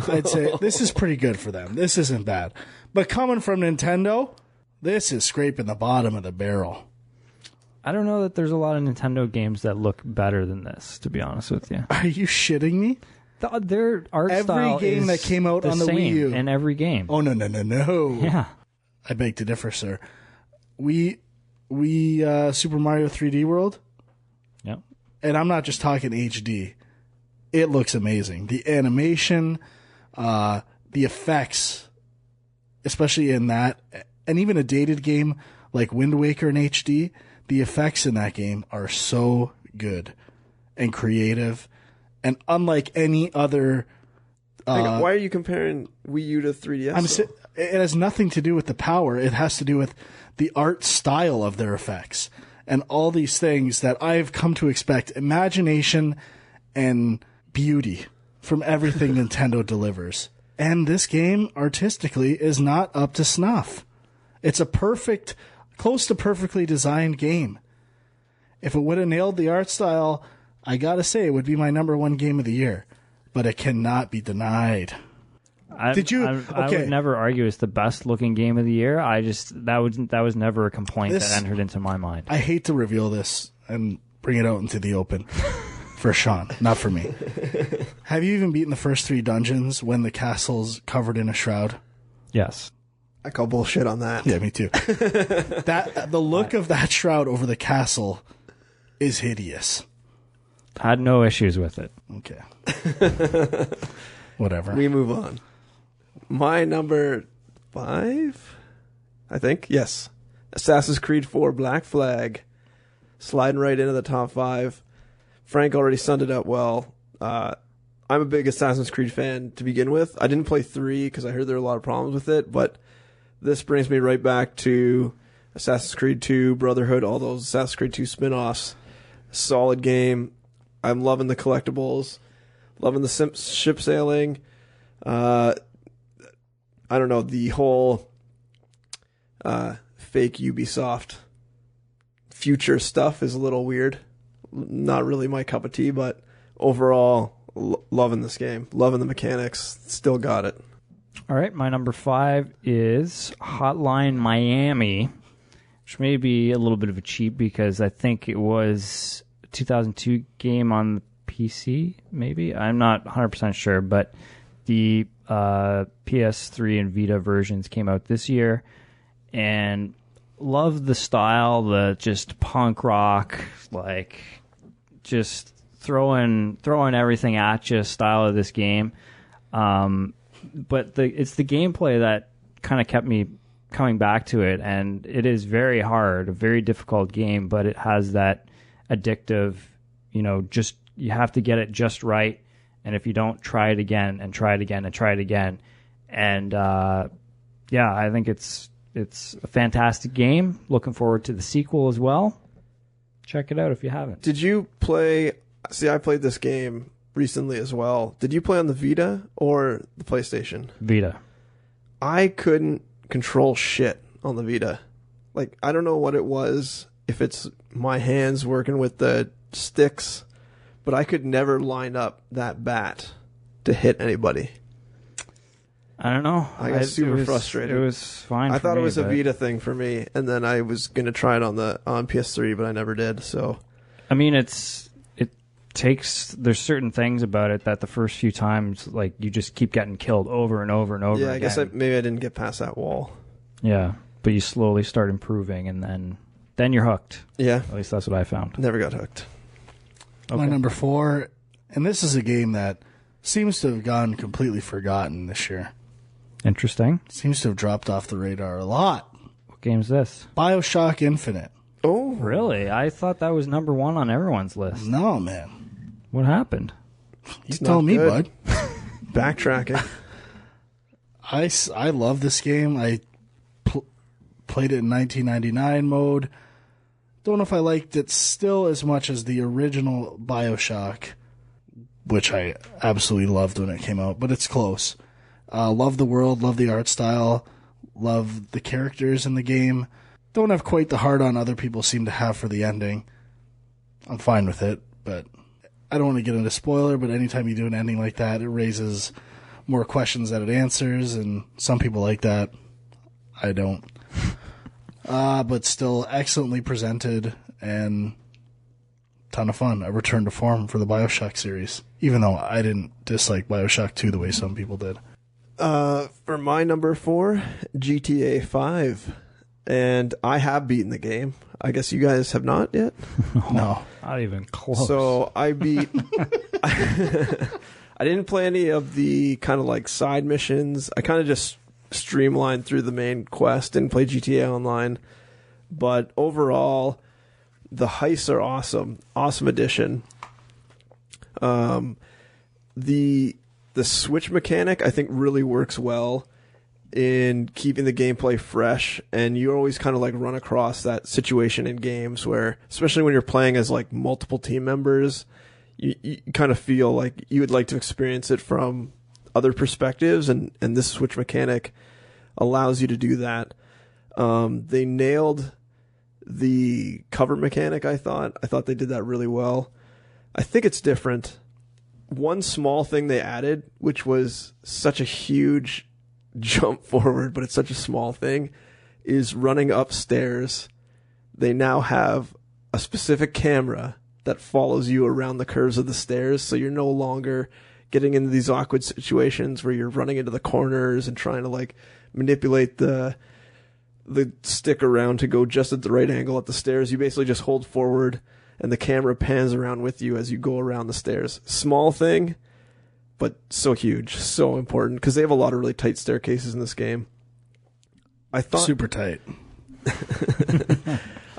I'd say this is pretty good for them. This isn't bad. But coming from Nintendo, this is scraping the bottom of the barrel. I don't know that there's a lot of Nintendo games that look better than this, to be honest with you. Are you shitting me? Their art style Every game is that came out the on the same Wii U. in every game. Oh, no. Yeah. I beg to differ, sir. We Super Mario 3D World, Yep. and I'm not just talking HD. It looks amazing. The animation, the effects, especially in that, and even a dated game like Wind Waker in HD, the effects in that game are so good and creative, and unlike any other. Hang on, why are you comparing Wii U to 3DS? It has nothing to do with the power. It has to do with the art style of their effects and all these things that I've come to expect. Imagination and beauty from everything Nintendo delivers. And this game, artistically, is not up to snuff. It's a close to perfectly designed game. If it would have nailed the art style, I gotta say it would be my number one game of the year. But it cannot be denied. I would never argue it's the best looking game of the year. That was never a complaint that entered into my mind. I hate to reveal this and bring it out into the open for Sean, not for me. Have you even beaten the first 3 dungeons when the castle's covered in a shroud? Yes. I call bullshit on that. Yeah, me too. The look of that shroud over the castle is hideous. I had no issues with it. Okay. Whatever. We move on. My number 5, I think. Yes. Assassin's Creed 4 Black Flag. Sliding right into the top 5. Frank already summed it up well. I'm a big Assassin's Creed fan to begin with. I didn't play 3 because I heard there were a lot of problems with it, but this brings me right back to Assassin's Creed 2, Brotherhood, all those Assassin's Creed 2 spin-offs. Solid game. I'm loving the collectibles. Loving the ship sailing. I don't know, the whole fake Ubisoft future stuff is a little weird. Not really my cup of tea, but overall, loving this game. Loving the mechanics. Still got it. All right, my number 5 is Hotline Miami, which may be a little bit of a cheat because I think it was a 2002 game on the PC, maybe. I'm not 100% sure, but the PS3 and Vita versions came out this year, and love the style, the just punk rock, like just throwing everything at you style of this game. But it's the gameplay that kind of kept me coming back to it, and it is very hard, a very difficult game, but it has that addictive, just you have to get it just right, and if you don't, try it again and try it again and try it again. And I think it's a fantastic game. Looking forward to the sequel as well. Check it out if you haven't. Did you play... See, I played this game recently as well. Did you play on the Vita or the PlayStation? Vita. I couldn't control shit on the Vita. Like, I don't know what it was, if it's my hands working with the sticks, but I could never line up that bat to hit anybody. I don't know. I got super frustrated. It was fine. I thought it was a Vita thing for me, and then I was going to try it on PS3, but I never did. So, I mean, there's certain things about it that the first few times, like, you just keep getting killed over and over and over again. Yeah, I guess maybe I didn't get past that wall. Yeah, but you slowly start improving, and then you're hooked. Yeah. At least that's what I found. Never got hooked. Okay. My number 4, and this is a game that seems to have gone completely forgotten this year. Interesting. Seems to have dropped off the radar a lot. What game's this? BioShock Infinite. Oh, Really? I thought that was number one on everyone's list. No, man. What happened? You tell me, good. bud. Backtracking. I love this game. I played it in 1999 mode. Don't know if I liked it still as much as the original BioShock, which I absolutely loved when it came out, but it's close. Love the world, love the art style, love the characters in the game. Don't have quite the hard on other people seem to have for the ending. I'm fine with it, but I don't want to get into spoiler, but anytime you do an ending like that, it raises more questions than it answers, and some people like that. I don't. But still excellently presented and ton of fun. A return to form for the BioShock series, even though I didn't dislike BioShock 2 the way some people did. For my number 4, GTA 5. And I have beaten the game. I guess you guys have not yet? No. Not even close. So I beat... I didn't play any of the kind of like side missions. I kind of just streamlined through the main quest. Didn't play GTA Online. But overall, the heists are awesome. Awesome addition. The switch mechanic, I think, really works well in keeping the gameplay fresh, and you always kind of like run across that situation in games where, especially when you're playing as like multiple team members, you kind of feel like you would like to experience it from other perspectives, and this switch mechanic allows you to do that. They nailed the cover mechanic, I thought they did that really well. I think it's different. One small thing they added, which was such a huge jump forward, but it's such a small thing, is running upstairs. They now have a specific camera that follows you around the curves of the stairs, so you're no longer getting into these awkward situations where you're running into the corners and trying to like manipulate the stick around to go just at the right angle at the stairs. You basically just hold forward and the camera pans around with you as you go around the stairs. Small thing, but so huge, so important, because they have a lot of really tight staircases in this game. I thought super tight.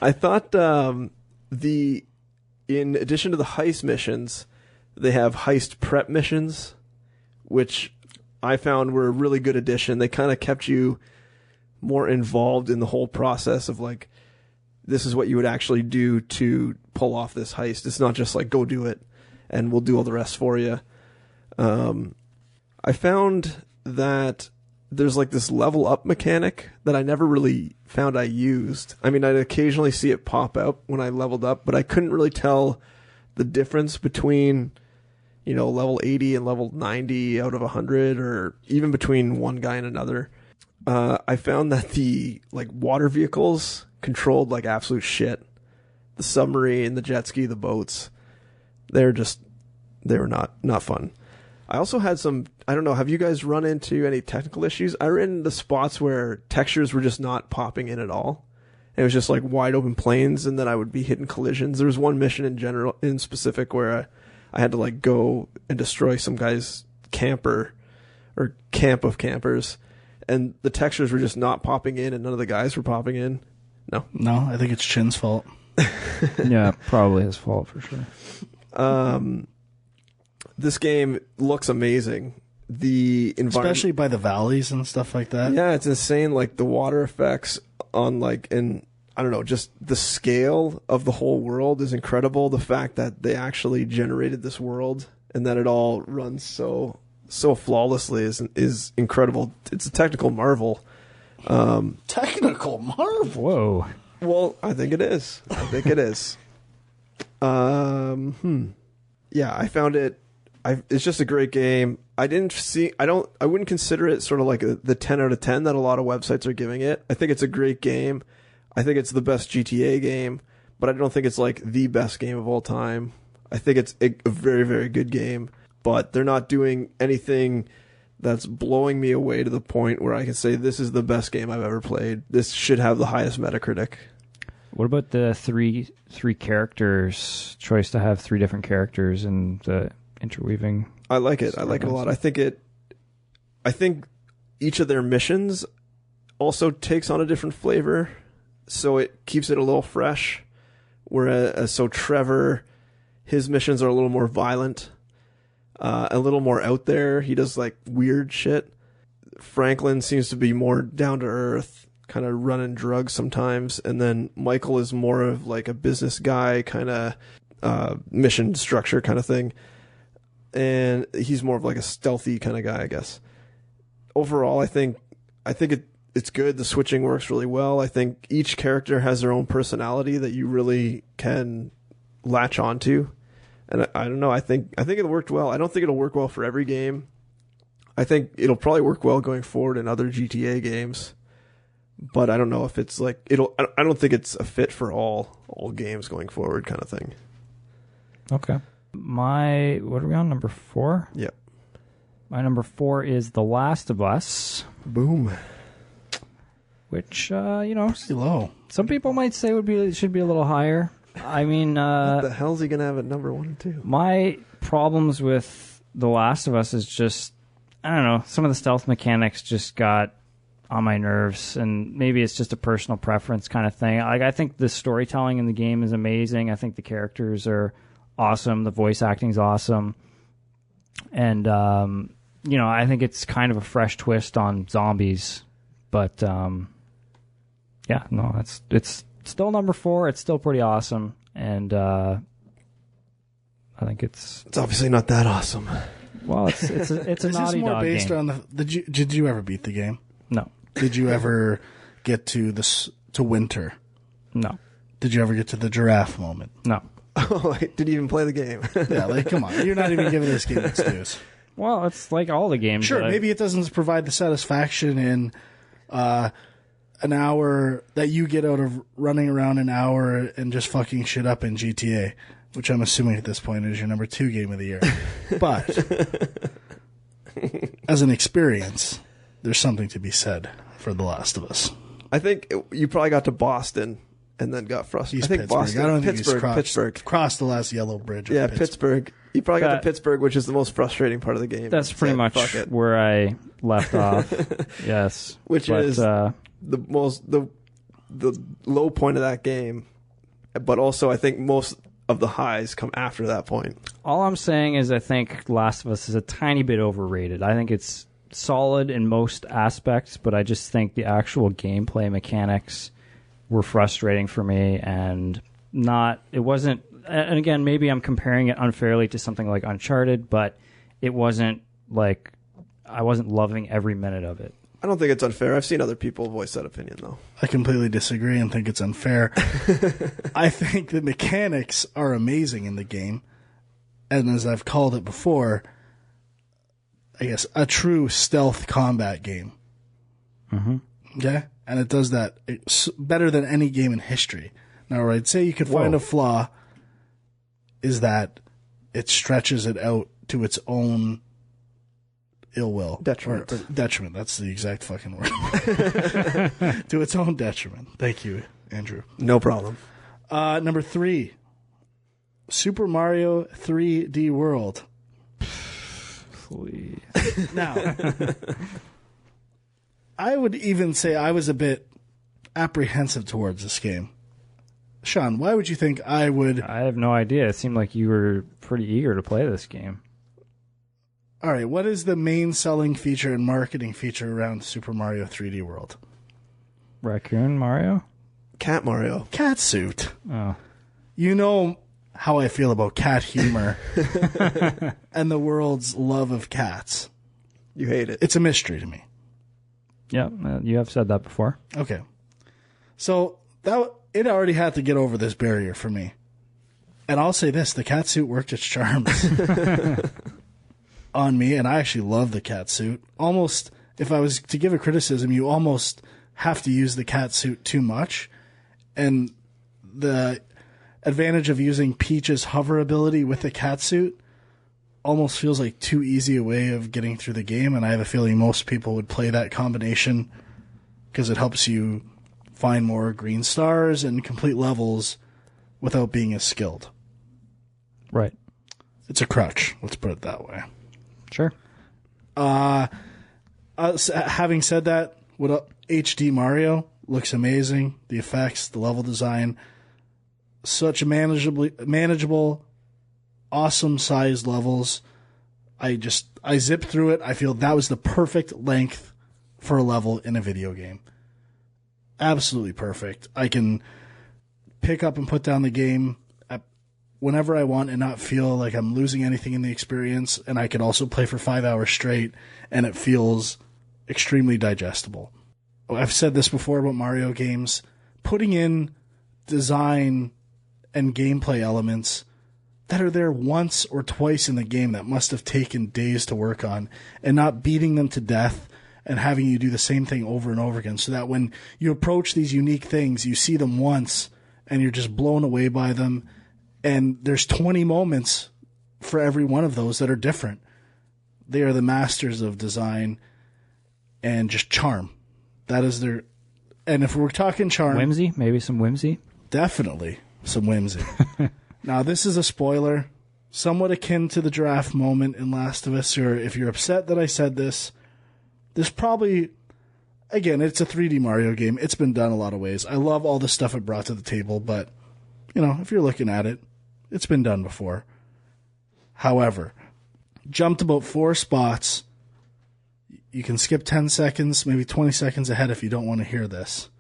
I thought in addition to the heist missions, they have heist prep missions, which I found were a really good addition. They kind of kept you more involved in the whole process of like, this is what you would actually do to pull off this heist. It's not just like, go do it and we'll do all the rest for you. I found that there's like this level up mechanic that I never really found I used. I mean, I'd occasionally see it pop up when I leveled up, but I couldn't really tell the difference between, you know, level 80 and level 90 out of 100, or even between one guy and another. I found that the like water vehicles controlled like absolute shit. The submarine, the jet ski, the boats, they were not fun. I also had some, I don't know, have you guys run into any technical issues? I ran into spots where textures were just not popping in at all. It was just like wide open plains, and then I would be hitting collisions. There was one mission in specific where I had to like go and destroy some guy's camper or camp of campers, and the textures were just not popping in, and none of the guys were popping in. No, I think it's Chin's fault. Yeah, probably his fault for sure. This game looks amazing. The environment, especially by the valleys and stuff like that. Yeah, it's insane. Like the water effects on like, and I don't know, just the scale of the whole world is incredible. The fact that they actually generated this world and that it all runs so flawlessly is incredible. It's a technical marvel. Technical marvel. Whoa. Well, I think it is. Yeah, I found it. It's just a great game. I wouldn't consider it sort of like the 10 out of 10 that a lot of websites are giving it. I think it's a great game. I think it's the best GTA game, but I don't think it's like the best game of all time. I think it's a very, very good game, but they're not doing anything that's blowing me away to the point where I can say this is the best game I've ever played. This should have the highest Metacritic. What about the three characters choice to have three different characters and the interweaving? I like it. I like it a lot. I think each of their missions also takes on a different flavor. so it keeps it a little fresh. Whereas, so Trevor, his missions are a little more violent, a little more out there. He does like weird shit. Franklin seems to be more down to earth, kind of running drugs sometimes. And then Michael is more of like a business guy, kind of mission structure kind of thing. And he's more of like a stealthy kind of guy, I guess. Overall, I think it's good. The switching works really well. I think each character has their own personality that you really can latch onto. And I don't know. I think it worked well. I don't think it'll work well for every game. I think it'll probably work well going forward in other GTA games. But I don't know if it's like I don't think it's a fit for all games going forward kind of thing. Okay. What are we on, number 4? Yep. My number 4 is The Last of Us. Boom. Which, Pretty low. some people might say should be a little higher. I mean, what the hell's he gonna have at number 1 and 2? My problems with The Last of Us is just, I don't know, some of the stealth mechanics just got on my nerves, and maybe it's just a personal preference kind of thing. I think the storytelling in the game is amazing. I think the characters are awesome. The voice acting is awesome. And, I think it's kind of a fresh twist on zombies. But, it's still number 4. It's still pretty awesome. And I think it's obviously not that awesome. Well, it's a Naughty Dog game. Is this more based on did you ever beat the game? No. Did you ever get to winter? No. Did you ever get to the giraffe moment? No. Oh, did you even play the game? Yeah, like, come on. You're not even giving this game its dues. Well, it's like all the games. Sure, maybe it doesn't provide the satisfaction in an hour that you get out of running around an hour and just fucking shit up in GTA, which I'm assuming at this point is your number 2 game of the year. But as an experience, there's something to be said for The Last of Us. I think you probably got to Boston and then got frustrated. I think Pittsburgh. Boston. I don't think Pittsburgh. Crossed the last yellow bridge. Yeah, Pittsburgh. You probably got to Pittsburgh, which is the most frustrating part of the game. That's pretty much where I left off. Yes, which is the low point of that game. But also, I think most of the highs come after that point. All I'm saying is I think Last of Us is a tiny bit overrated. I think it's solid in most aspects, but I just think the actual gameplay mechanics were frustrating for me, and it wasn't, and again, maybe I'm comparing it unfairly to something like Uncharted, but it wasn't like, I wasn't loving every minute of it. I don't think it's unfair. I've seen other people voice that opinion, though. I completely disagree and think it's unfair. I think the mechanics are amazing in the game, and as I've called it before, I guess a true stealth combat game. Mm-hmm. Okay? And it does that better than any game in history. Now, where I'd say you could find a flaw is that it stretches it out to its own ill will. Detriment. Or detriment. That's the exact fucking word. To its own detriment. Thank you, Andrew. No problem. Number 3, Super Mario 3D World. Please. Now, I would even say I was a bit apprehensive towards this game. Sean, why would you think I would... I have no idea. It seemed like you were pretty eager to play this game. All right, what is the main selling feature and marketing feature around Super Mario 3D World? Raccoon Mario? Cat Mario. Cat suit. Oh. You know how I feel about cat humor and the world's love of cats. You hate it. It's a mystery to me. Yeah, you have said that before. Okay. So it already had to get over this barrier for me. And I'll say this, the cat suit worked its charms on me, and I actually love the cat suit. Almost, if I was to give a criticism, you almost have to use the cat suit too much. And the advantage of using Peach's hover ability with the cat suit almost feels like too easy a way of getting through the game, and I have a feeling most people would play that combination because it helps you find more green stars and complete levels without being as skilled. Right. It's a crutch, let's put it that way. Sure. Having said that, what HD Mario looks amazing. The effects, the level design, such manageable, awesome sized levels. I zipped through it. I feel that was the perfect length for a level in a video game. Absolutely perfect. I can pick up and put down the game whenever I want and not feel like I'm losing anything in the experience. And I could also play for 5 hours straight, and it feels extremely digestible. I've said this before about Mario games. Putting in design and gameplay elements that are there once or twice in the game that must have taken days to work on, and not beating them to death and having you do the same thing over and over again, so that when you approach these unique things, you see them once and you're just blown away by them. And there's 20 moments for every one of those that are different. They are the masters of design and just charm. That is their... And if we're talking charm... Whimsy? Maybe some whimsy? Definitely some whimsy. Now, this is a spoiler, somewhat akin to the giraffe moment in Last of Us, or if you're upset that I said this, this probably... Again, it's a 3D Mario game. It's been done a lot of ways. I love all the stuff it brought to the table, but, if you're looking at it, it's been done before. However, jumped about 4 spots. You can skip 10 seconds, maybe 20 seconds ahead if you don't want to hear this.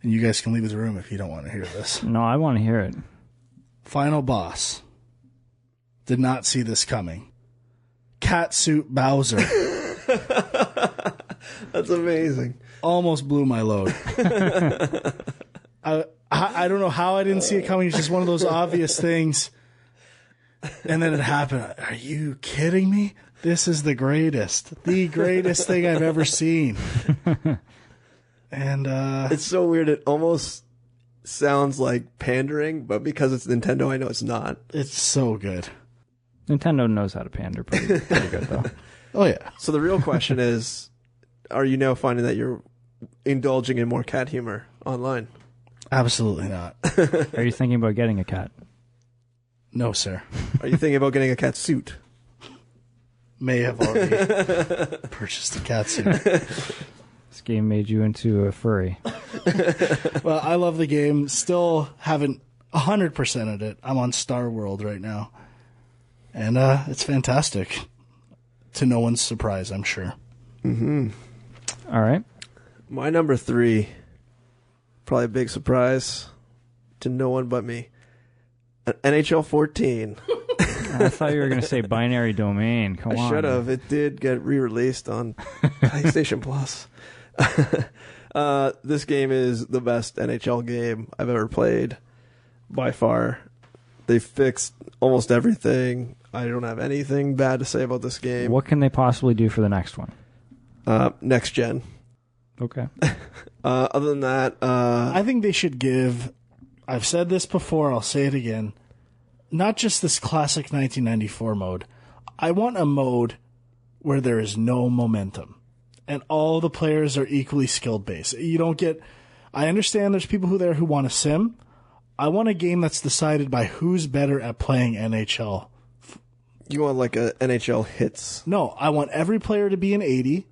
And you guys can leave the room if you don't want to hear this. No, I want to hear it. Final boss. Did not see this coming. Catsuit Bowser. That's amazing. Almost blew my load. I don't know how I didn't see it coming. It's just one of those obvious things. And then it happened. Are you kidding me? This is the greatest thing I've ever seen. And it's so weird. It almost sounds like pandering, but because it's Nintendo, I know it's not. It's so good. Nintendo knows how to pander pretty good, though. Oh, yeah. So the real question is, are you now finding that you're indulging in more cat humor online? Absolutely not. Are you thinking about getting a cat? No, sir. Are you thinking about getting a cat suit? May have already purchased a cat suit. This game made you into a furry. Well, I love the game. Still haven't 100%ed it. I'm on Star World right now. And it's fantastic. To no one's surprise, I'm sure. Mm-hmm. All right. My number 3, probably a big surprise to no one but me. NHL 14. I thought you were going to say Binary Domain. Come on. I should have. It did get re-released on PlayStation Plus. This game is the best NHL game I've ever played, by far. They fixed almost everything. I don't have anything bad to say about this game. What can they possibly do for the next one? Next gen. Okay. Other than that... I think they should give... I've said this before, I'll say it again. Not just this classic 1994 mode. I want a mode where there is no momentum and all the players are equally skilled based. You don't get... I understand there's people who want a sim. I want a game that's decided by who's better at playing NHL. You want like a NHL hits? No, I want every player to be an 80,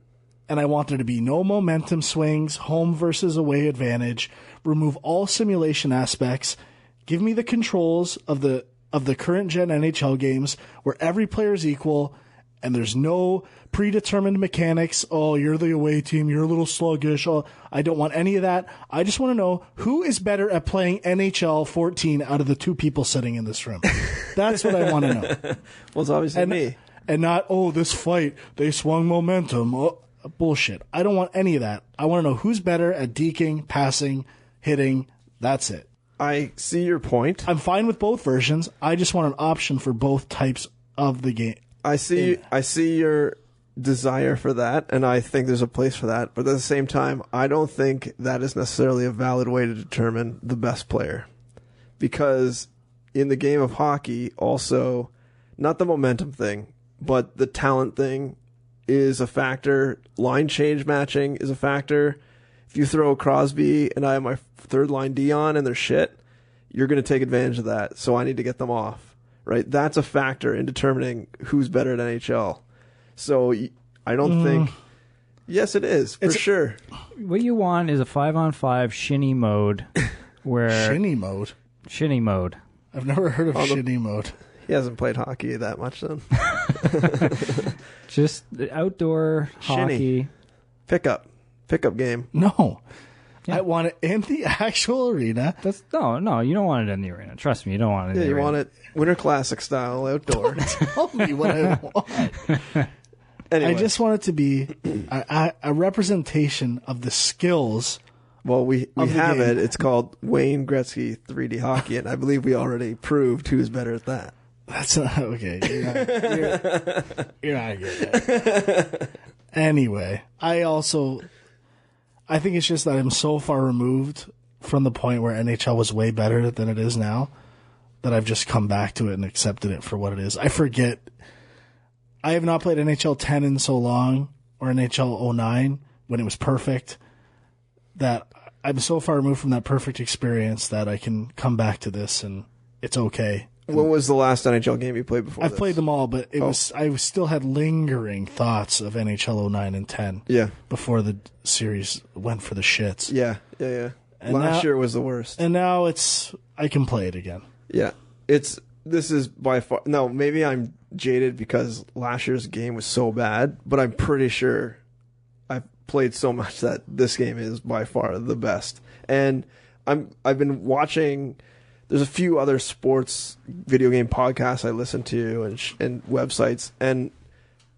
and I want there to be no momentum swings, home versus away advantage, remove all simulation aspects, give me the controls of the current gen NHL games where every player is equal and there's no predetermined mechanics. Oh, you're the away team, you're a little sluggish. Oh, I don't want any of that. I just want to know who is better at playing NHL 14 out of the 2 people sitting in this room. That's what I want to know. Well, it's obviously me. And not, this fight, they swung momentum. Oh, bullshit. I don't want any of that. I want to know who's better at deking, passing, hitting. That's it. I see your point. I'm fine with both versions. I just want an option for both types of the game. I see your desire for that, and I think there's a place for that. But at the same time, I don't think that is necessarily a valid way to determine the best player. Because in the game of hockey, also, not the momentum thing, but the talent thing is a factor. Line change matching is a factor. If you throw Crosby and I have my third line D on and they're shit, you're going to take advantage of that. So I need to get them off. Right? That's a factor in determining who's better at NHL. So I don't think Yes, it is, for sure. What you want is a 5-on-5 shinny mode where... Shinny mode? I've never heard of shinny mode. He hasn't played hockey that much then. Just the outdoor hockey. Pickup game. No. Yeah. I want it in the actual arena. No, you don't want it in the arena. Trust me, you don't want it in the arena. You want it Winter Classic style outdoor. Tell me what I want. Anyway. I just want it to be a representation of the skills. Well, we have it. It's called Wayne Gretzky 3D Hockey, and I believe we already proved who's better at that. That's not okay. You're not good at it. Anyway, I think it's just that I'm so far removed from the point where NHL was way better than it is now that I've just come back to it and accepted it for what it is. I forget. I have not played NHL 10 in so long, or NHL 09 when it was perfect, that I'm so far removed from that perfect experience that I can come back to this and it's okay. When was the last NHL game you played before I've played them all, but I still had lingering thoughts of NHL 09 and 10. Yeah. Before the series went for the shits. Yeah. And last year was the worst. And now I can play it again. Yeah. This is by far, no, maybe I'm jaded because last year's game was so bad, but I'm pretty sure I've played so much that this game is by far the best. And I've been watching. There's a few other sports video game podcasts I listen to and websites, and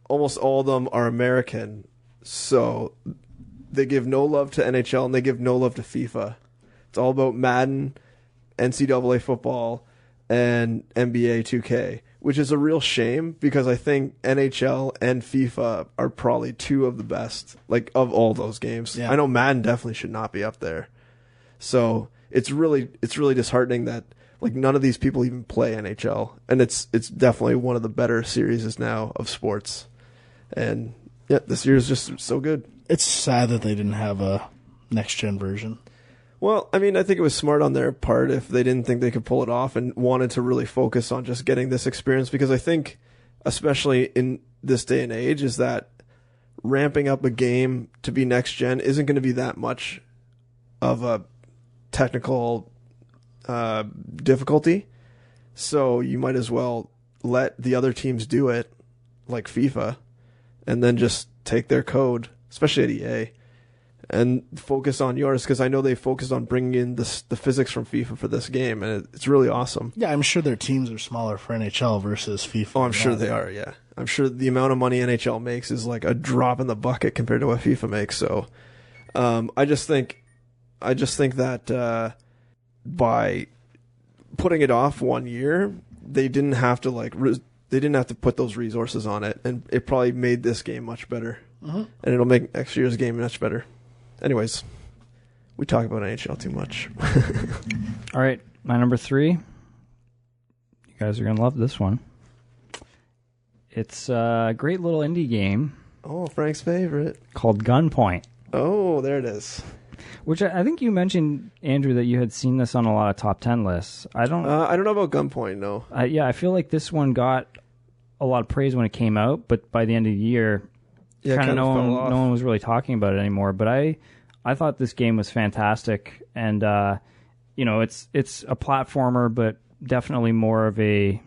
almost all of them are American. So they give no love to NHL and they give no love to FIFA. It's all about Madden, NCAA football, and NBA 2K, which is a real shame because I think NHL and FIFA are probably two of the best, like, of all those games. Yeah. I know Madden definitely should not be up there. So it's really disheartening that, like, none of these people even play NHL, and it's definitely one of the better series now of sports. And yeah, this year is just so good. It's sad that they didn't have a next gen version. Well, I mean, I think it was smart on their part if they didn't think they could pull it off and wanted to really focus on just getting this experience, because I think, especially in this day and age, is that ramping up a game to be next gen isn't going to be that much of a technical difficulty. So you might as well let the other teams do it, like FIFA, and then just take their code, especially at EA, and focus on yours, because I know they focused on bringing in the physics from FIFA for this game, and it's really awesome. Yeah, I'm sure their teams are smaller for NHL versus FIFA. Oh, I'm sure they are, yeah. I'm sure the amount of money NHL makes is like a drop in the bucket compared to what FIFA makes. So I just think that by putting it off 1 year, they didn't have to put those resources on it, and it probably made this game much better. And it'll make next year's game much better. Anyways, we talk about NHL too much. All right, my number 3. You guys are going to love this one. It's a great little indie game. Oh, Frank's favorite. Called Gunpoint. Oh, there it is. Which I think you mentioned, Andrew, that you had seen this on a lot of top 10 lists. I don't know about Gunpoint, no. Yeah, I feel like this one got a lot of praise when it came out, but by the end of the year, kind of no one was really talking about it anymore. But I thought this game was fantastic, and it's a platformer, but definitely more of a,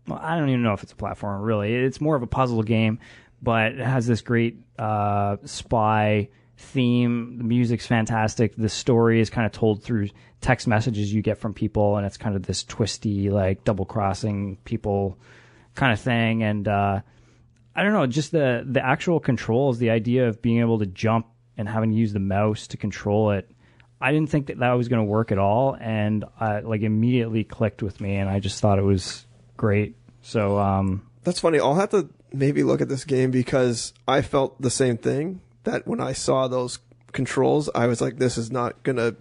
well, I don't even know if it's a platformer really. It's more of a puzzle game, but it has this great spy theme. The music's fantastic. The story is kind of told through text messages you get from people, and it's kind of this twisty, like, double crossing people kind of thing. And I don't know, just the actual controls, the idea of being able to jump and having to use the mouse to control it, I didn't think that was going to work at all, and immediately clicked with me, and I just thought it was great. So that's funny. I'll have to maybe look at this game, because I felt the same thing, that when I saw those controls, I was like, this is not going to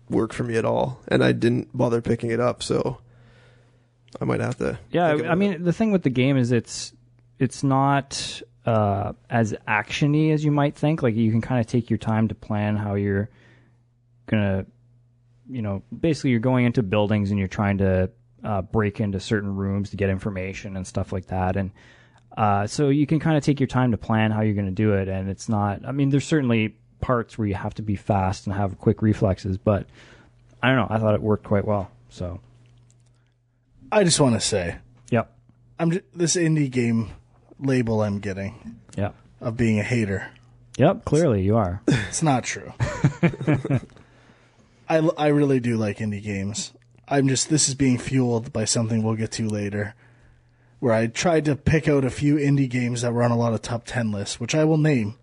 work for me at all, and I didn't bother picking it up, so I might have to. Yeah, I mean, the thing with the game is it's not as action-y as you might think. Like, you can kind of take your time to plan how you're going to, basically you're going into buildings and you're trying to break into certain rooms to get information and stuff like that. And So you can kind of take your time to plan how you're going to do it, and it's not. I mean, there's certainly parts where you have to be fast and have quick reflexes, but I don't know. I thought it worked quite well. So I just want to say, yep, this indie game label I'm getting, yep, of being a hater. Yep, clearly you are. It's not true. I really do like indie games. This is being fueled by something we'll get to later, where I tried to pick out a few indie games that were on a lot of top 10 lists, which I will name,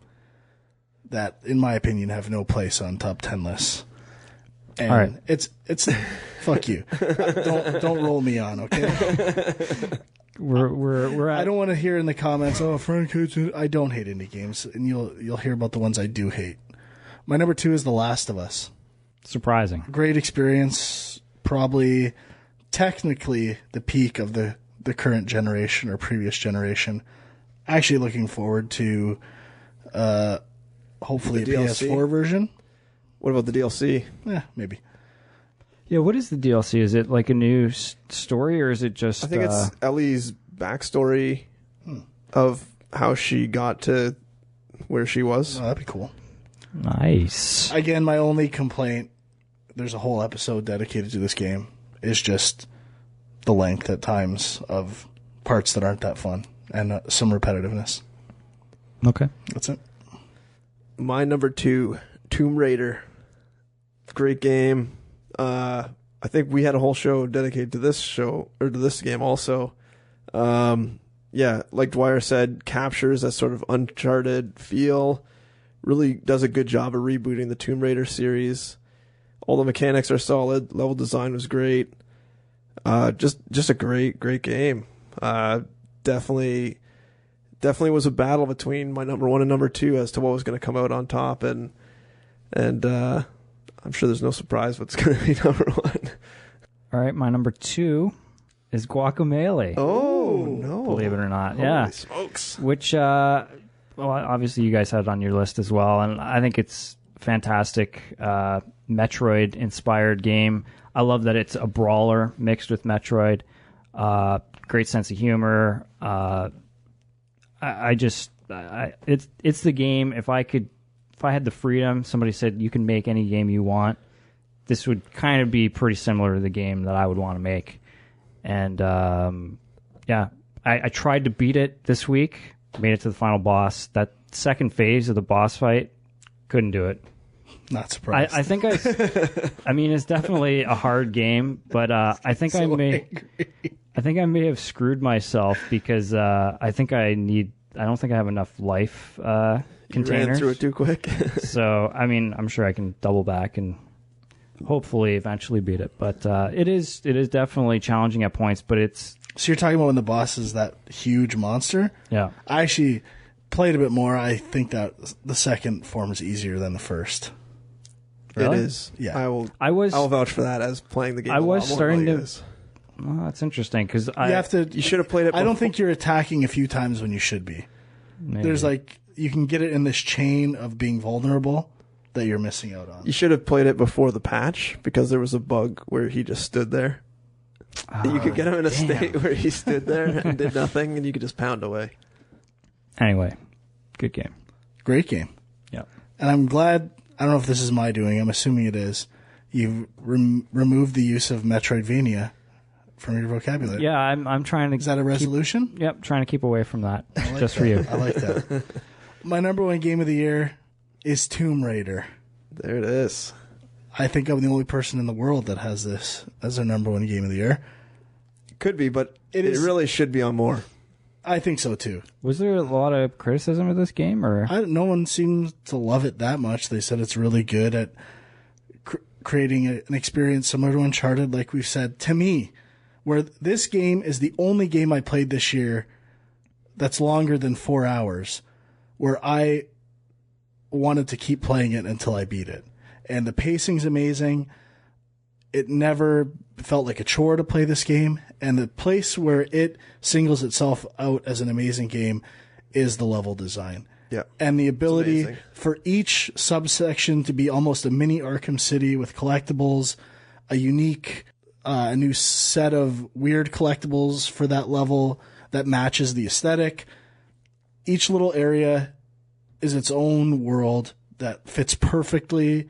that, in my opinion, have no place on top 10 lists. And all right. It's fuck you. Don't roll me on, okay? We're at, I don't want to hear in the comments, oh, Frank hates it. I don't hate indie games, and you'll hear about the ones I do hate. My number 2 is The Last of Us. surprising. Great experience, probably technically the peak of the current generation or previous generation. Actually looking forward to hopefully a The DLC? PS4 version. What about the DLC? Yeah, maybe. Yeah, what is the DLC? Is it like a new story, or is it just? I think it's Ellie's backstory of how she got to where she was. Oh, that'd be cool. Nice. Again, my only complaint, there's a whole episode dedicated to this game, is just the length at times of parts that aren't that fun and some repetitiveness. Okay. That's it. My number 2, Tomb Raider. Great game. I think we had a whole show dedicated to this show, or to this game also. Yeah, like Dwyer said, captures that sort of Uncharted feel. Really does a good job of rebooting the Tomb Raider series. All the mechanics are solid. Level design was great. Just a great game. Definitely was a battle between my number 1 and number 2 as to what was going to come out on top, and I'm sure there's no surprise what's going to be number 1. All right, my number 2 is Guacamelee. Oh no! Believe it or not, Holy yeah. smokes! Which, well, obviously you guys had it on your list as well, and I think it's fantastic. Metroid-inspired game. I love that it's a brawler mixed with Metroid. Great sense of humor. It's the game. If I had the freedom, somebody said you can make any game you want, this would kind of be pretty similar to the game that I would want to make. And I tried to beat it this week, made it to the final boss. That second phase of the boss fight, couldn't do it. Not surprised. I think I mean, it's definitely a hard game, but I think I may have screwed myself because I don't think I have enough life containers. You ran through it too quick. So, I mean, I'm sure I can double back and hopefully eventually beat it. But it is definitely challenging at points, but it's... So you're talking about when the boss is that huge monster? Yeah. I actually played a bit more. I think that the second form is easier than the first. Really? It is. Yeah. I'll vouch for that as playing the game. I was starting to... Is. Well, that's interesting because You should have played it before. I don't think you're attacking a few times when you should be. Maybe. There's you can get it in this chain of being vulnerable that you're missing out on. You should have played it before the patch because there was a bug where he just stood there. You could get him in a state where he stood there and did nothing, and you could just pound away. Anyway, good game. Great game. Yeah. And I'm glad, I don't know if this is my doing, I'm assuming it is, you've removed the use of Metroidvania from your vocabulary. Yeah, I'm trying to... Is that a resolution? Trying to keep away from that. Just for you. I like that. My number 1 game of the year is Tomb Raider. There it is. I think I'm the only person in the world that has this as their number 1 game of the year. Could be, but it really should be on more. I think so too. Was there a lot of criticism of this game, or no one seems to love it that much. They said it's really good at creating an experience similar to Uncharted, like we've said. To me, where this game is the only game I played this year that's longer than 4 hours, where I wanted to keep playing it until I beat it. And the pacing's amazing. It never felt like a chore to play this game. And the place where it singles itself out as an amazing game is the level design. Yeah. And the ability for each subsection to be almost a mini Arkham City with collectibles, a unique, a new set of weird collectibles for that level that matches the aesthetic. each little area is its own world that fits perfectly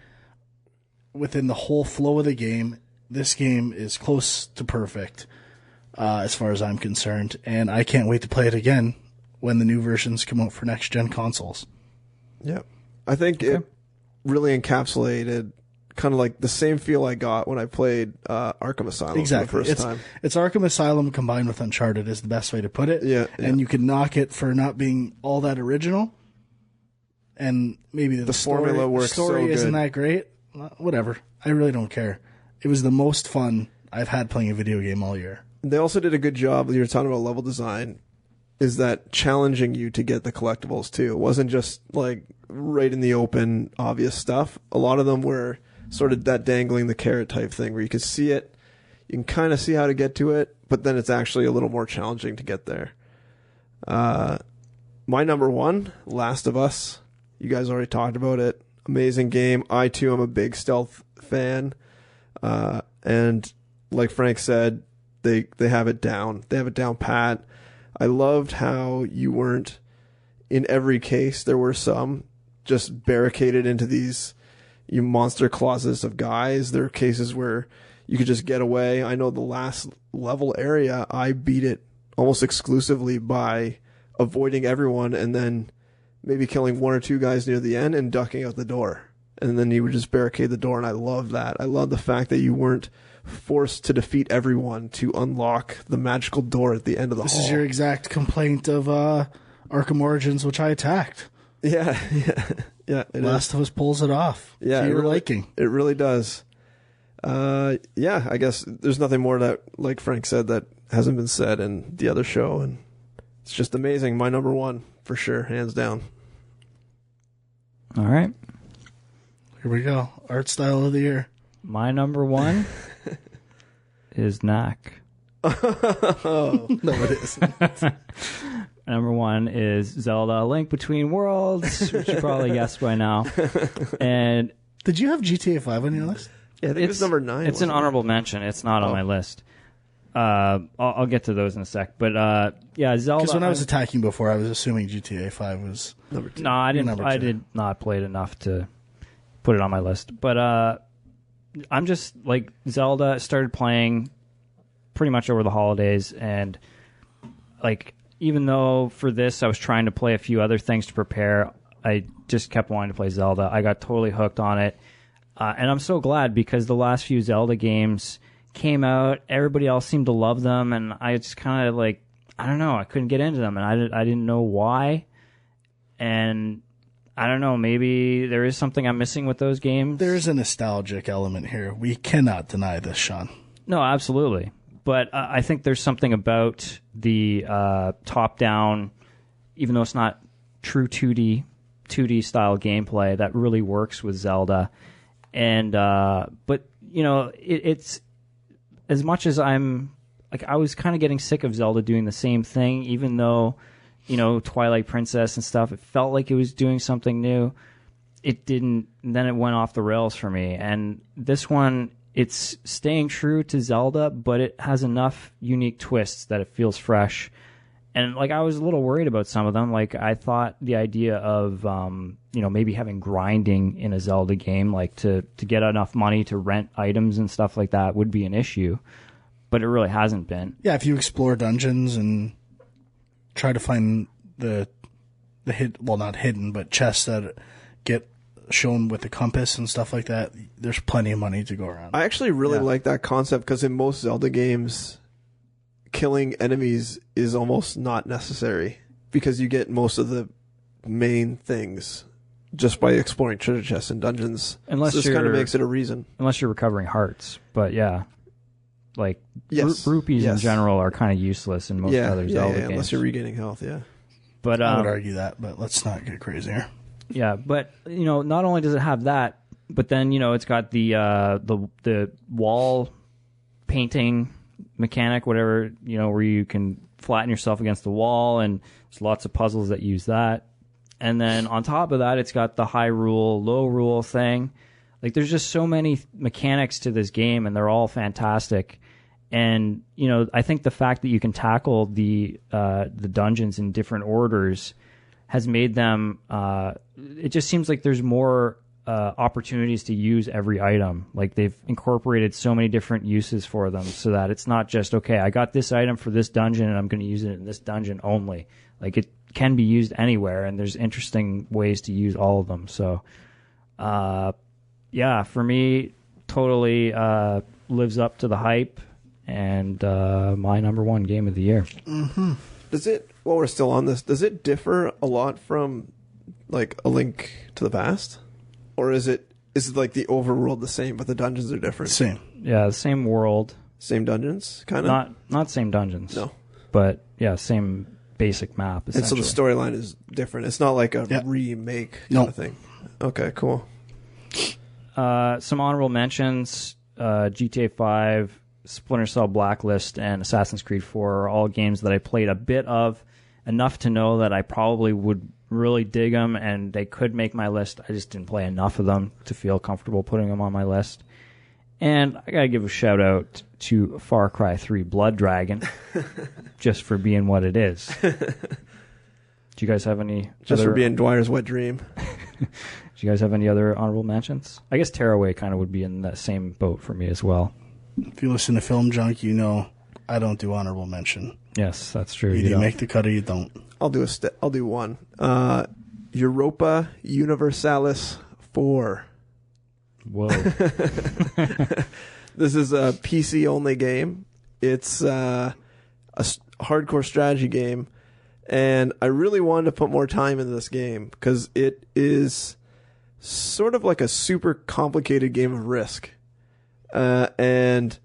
within the whole flow of the game. This game is close to perfect as far as I'm concerned, and I can't wait to play it again when the new versions come out for next-gen consoles. Yeah. I think it really encapsulated kind of like the same feel I got when I played Arkham Asylum for the first time. It's Arkham Asylum combined with Uncharted is the best way to put it. Yeah. And you can knock it for not being all that original. And maybe the formula works so good. Isn't that great. Whatever. I really don't care. It was the most fun I've had playing a video game all year. They also did a good job, you were talking about level design, is that challenging you to get the collectibles too. It wasn't just like right in the open, obvious stuff. A lot of them were sort of that dangling the carrot type thing where you could see it, you can kind of see how to get to it, but then it's actually a little more challenging to get there. My number one, Last of Us. You guys already talked about it. Amazing game. I too am a big stealth fan. And like Frank said, they have it down. They have it down pat. I loved how you weren't, in every case, there were some just barricaded into these monster closets of guys. There are cases where you could just get away. I know the last level area, I beat it almost exclusively by avoiding everyone and then maybe killing one or two guys near the end and ducking out the door. And then you would just barricade the door, and I love that. I love the fact that you weren't forced to defeat everyone to unlock the magical door at the end of the hall. This is your exact complaint of Arkham Origins, which I attacked. Yeah. Last of Us pulls it off. Yeah, to your liking. It really does. I guess there's nothing more that, like Frank said, that hasn't been said in the other show, and it's just amazing. My number one, for sure, hands down. All right. Here we go. Art style of the year. My number one is Knack. Oh, no, it isn't. Number one is Zelda: Link Between Worlds, which you probably guessed by now. And did you have GTA 5 on your list? Yeah, I think it's number 9. It's an honorable mention. It's not on my list. I'll get to those in a sec. But yeah, Zelda. Because when I was attacking before, I was assuming GTA 5 was number 2. No, I didn't. I did not play it enough to put it on my list. But I'm just like Zelda. Started playing pretty much over the holidays, and like even though for this I was trying to play a few other things to prepare, I just kept wanting to play Zelda. I got totally hooked on it, and I'm so glad because the last few Zelda games came out, everybody else seemed to love them, and I just kind of like, I don't know, I couldn't get into them, and I didn't know why, and I don't know, maybe there is something I'm missing with those games. There is a nostalgic element here. We cannot deny this, Sean. No, absolutely. But I think there's something about the top-down, even though it's not true 2D style gameplay, that really works with Zelda. And but you know, it's as much as I'm like, I was kind of getting sick of Zelda doing the same thing, even though, you know, Twilight Princess and stuff, it felt like it was doing something new. It didn't. And then it went off the rails for me. And this one, it's staying true to Zelda, but it has enough unique twists that it feels fresh. And like, I was a little worried about some of them. Like, I thought the idea of, you know, maybe having grinding in a Zelda game, like to get enough money to rent items and stuff like that would be an issue, but it really hasn't been. Yeah, if you explore dungeons and try to find the not hidden, but chests that get shown with the compass and stuff like that, there's plenty of money to go around. I actually really like that concept because in most Zelda games, killing enemies is almost not necessary because you get most of the main things just by exploring treasure chests and dungeons. Unless so this kind of makes it a reason. Unless you're recovering hearts. But yeah, like rupees in Yes. general are kind of useless in most other Zelda games. Unless you're regaining health, yeah. But I would argue that, but let's not get crazy here. Yeah, but you know, not only does it have that, but then, you know, it's got the wall painting mechanic, whatever, you know, where you can flatten yourself against the wall, and there's lots of puzzles that use that. And then on top of that, it's got the high rule, low rule thing. Like, there's just so many mechanics to this game, and they're all fantastic. And, you know, I think the fact that you can tackle the dungeons in different orders has made them. It just seems like there's more opportunities to use every item. Like they've incorporated so many different uses for them, so that it's not just okay. I got this item for this dungeon, and I'm going to use it in this dungeon only. Like it can be used anywhere, and there's interesting ways to use all of them. So, yeah, for me, totally lives up to the hype, and my number one game of the year. Mm-hmm. Does it? While we're still on this, does it differ a lot from like A Link to the Past, or is it like the overworld the same, but the dungeons are different? Same. Yeah, the same world, same dungeons, kind of. Not same dungeons. No, but yeah, same basic map. And so the storyline is different. It's not like a remake kind of thing. Okay, cool. Some honorable mentions: GTA 5, Splinter Cell Blacklist, and Assassin's Creed 4 are all games that I played a bit of, enough to know that I probably would really dig them, and they could make my list. I just didn't play enough of them to feel comfortable putting them on my list. And I gotta give a shout out to Far Cry 3 Blood Dragon, just for being what it is. Do you guys have any? Just for being Dwyer's wet dream. Do you guys have any other honorable mentions? I guess Tearaway kind of would be in that same boat for me as well. If you listen to Film Junk, you know I don't do honorable mention. Yes, that's true. You make the cut or you don't. I'll do one. Europa Universalis 4. Whoa. This is a PC only game. It's a hardcore strategy game, and I really wanted to put more time into this game because it is sort of like a super complicated game of Risk. And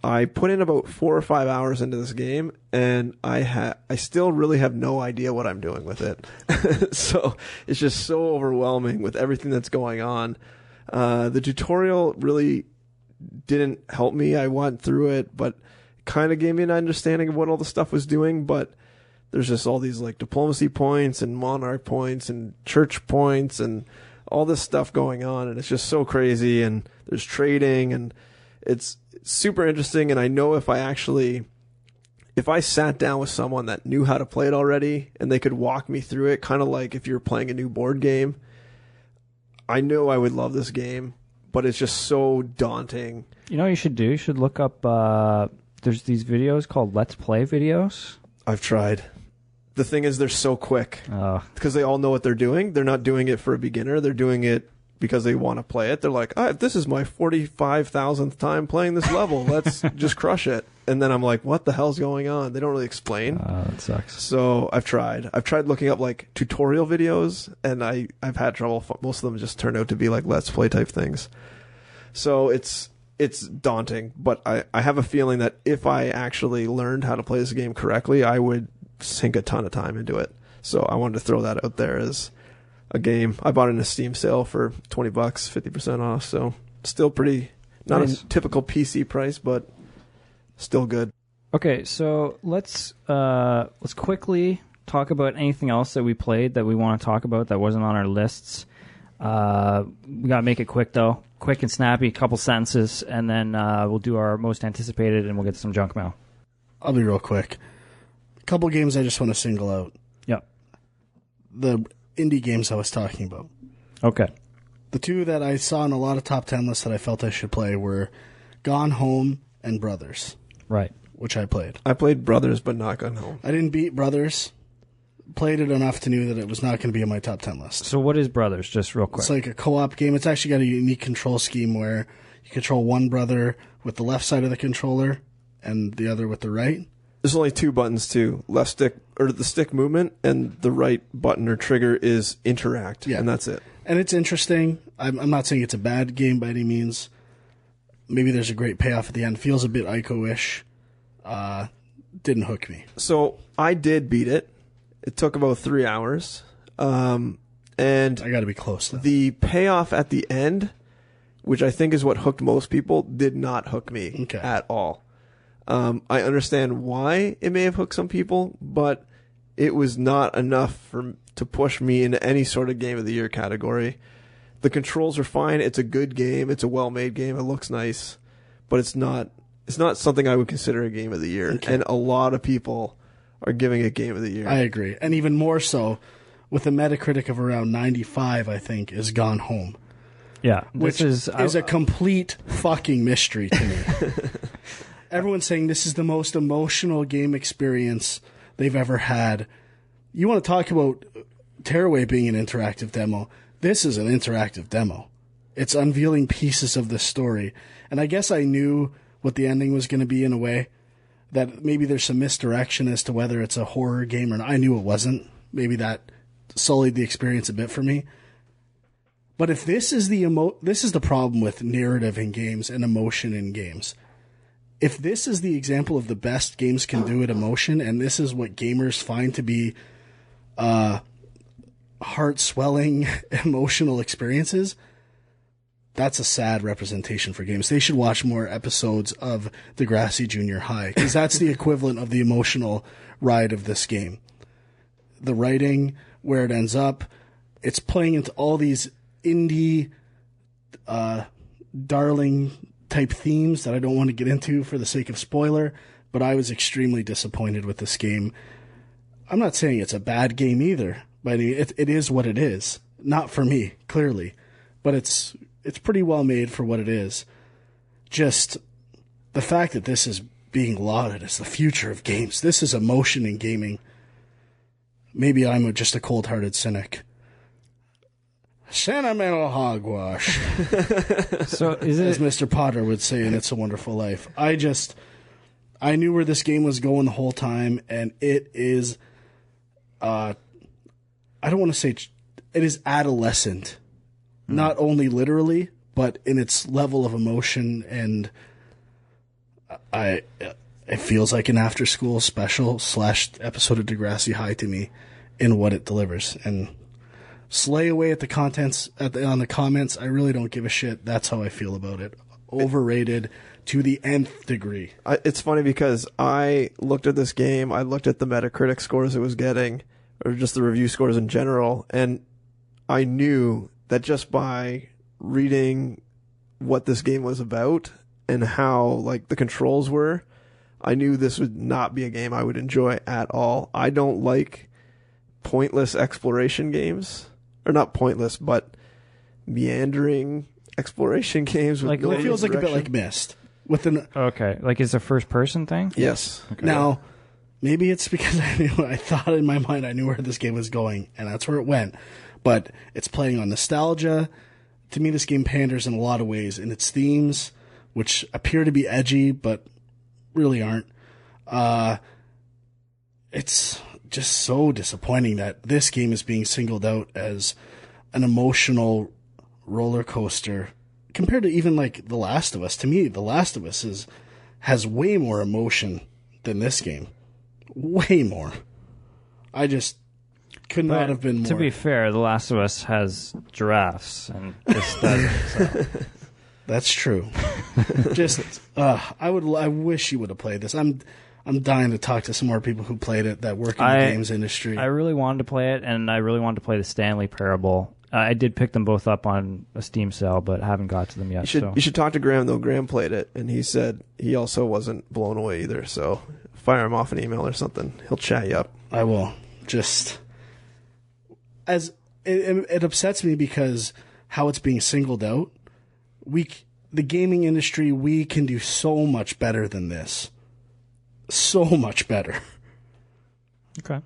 I put in about 4 or 5 hours into this game, and I still really have no idea what I'm doing with it. So it's just so overwhelming with everything that's going on. The tutorial really didn't help me. I went through it, but kind of gave me an understanding of what all the stuff was doing, but there's just all these like diplomacy points and monarch points and church points and all this stuff going on, and it's just so crazy, and there's trading, and it's super interesting. And I know if I sat down with someone that knew how to play it already and they could walk me through it, kind of like if you're playing a new board game, I know I would love this game, but it's just so daunting. You know what you should do? You should look up, there's these videos called Let's Play videos. I've tried. The thing is, they're so quick. Because they all know what they're doing. They're not doing it for a beginner. They're doing it because they want to play it. They're like, this is my 45,000th time playing this level. Let's just crush it. And then I'm like, what the hell's going on? They don't really explain. That sucks. So I've tried looking up like tutorial videos, and I've had trouble. Most of them just turn out to be like Let's Play type things. So it's daunting, but I have a feeling that if I actually learned how to play this game correctly, I would sink a ton of time into it. So I wanted to throw that out there as a game. I bought it in a Steam sale for $20, 50% off. So still pretty, not a typical PC price, but still good. Okay, so let's quickly talk about anything else that we played that we want to talk about that wasn't on our lists. We gotta make it quick though, quick and snappy, a couple sentences, and then we'll do our most anticipated, and we'll get to some junk mail. I'll be real quick. A couple games I just want to single out. Yep. The indie games I was talking about. Okay. The two that I saw in a lot of top 10 lists that I felt I should play were Gone Home and Brothers. Right. Which I played. I played Brothers, but not Gone Home. I didn't beat Brothers. Played it enough to know that it was not going to be in my top 10 list. So what is Brothers, just real quick? It's like a co-op game. It's actually got a unique control scheme where you control one brother with the left side of the controller and the other with the right. There's only 2 buttons too. Left stick, or the stick movement, and the right button or trigger is interact, and that's it. And it's interesting. I'm not saying it's a bad game by any means. Maybe there's a great payoff at the end. Feels a bit Ico-ish. Didn't hook me. So I did beat it. It took about 3 hours. And I got to be close, though. The payoff at the end, which I think is what hooked most people, did not hook me at all. I understand why it may have hooked some people, but it was not enough to push me into any sort of Game of the Year category. The controls are fine. It's a good game. It's a well-made game. It looks nice, but it's not something I would consider a Game of the Year. And a lot of people are giving it Game of the Year. I agree. And even more so, with a Metacritic of around 95, I think, is Gone Home. Yeah. Which is a complete fucking mystery to me. Everyone's saying this is the most emotional game experience they've ever had. You want to talk about Tearaway being an interactive demo. This is an interactive demo. It's unveiling pieces of the story. And I guess I knew what the ending was going to be in a way. That maybe there's some misdirection as to whether it's a horror game or not. I knew it wasn't. Maybe that sullied the experience a bit for me. But if this is this is the problem with narrative in games and emotion in games. If this is the example of the best games can do at emotion, and this is what gamers find to be heart-swelling emotional experiences, that's a sad representation for games. They should watch more episodes of Degrassi Junior High, because that's the equivalent of the emotional ride of this game. The writing, where it ends up, it's playing into all these indie, darling type themes that I don't want to get into for the sake of spoiler, but I was extremely disappointed with this game. I'm not saying it's a bad game either, but it is what it is. Not for me, clearly, but it's pretty well made for what it is. Just the fact that this is being lauded as the future of games. This is emotion in gaming. Maybe I'm just a cold-hearted cynic. Sentimental hogwash. So is it, as Mr. Potter would say in It's a Wonderful Life. I knew where this game was going the whole time, and it is, I don't want to say, it is adolescent. Not only literally, but in its level of emotion, and it feels like an after-school special / episode of Degrassi High to me in what it delivers. And slay away at the contents on the comments. I really don't give a shit. That's how I feel about it. Overrated to the nth degree. It's funny because I looked at this game, I looked at the Metacritic scores it was getting, or just the review scores in general, and I knew that just by reading what this game was about and how like the controls were, I knew this would not be a game I would enjoy at all. I don't like pointless exploration games. Or not pointless, but meandering exploration games. With It feels like a bit like Myst. Okay, like it's a first-person thing? Yes. Okay. Now, maybe it's because I thought in my mind I knew where this game was going, and that's where it went. But it's playing on nostalgia. To me, this game panders in a lot of ways in its themes, which appear to be edgy, but really aren't. It's just so disappointing that this game is being singled out as an emotional roller coaster compared to even like The Last of Us. To me, The Last of Us has way more emotion than this game. Way more. I just could not have been more. To be fair, The Last of Us has giraffes, and this doesn't. So. That's true. Just, I wish you would have played this. I'm dying to talk to some more people who played it that work in the games industry. I really wanted to play it, and I really wanted to play the Stanley Parable. I did pick them both up on a Steam sale, but haven't got to them yet. You should talk to Graham, though. Graham played it, and he said he also wasn't blown away either, so fire him off an email or something. He'll chat you up. I will. Just, as it upsets me because how it's being singled out. The gaming industry, we can do so much better than this. So much better. Okay.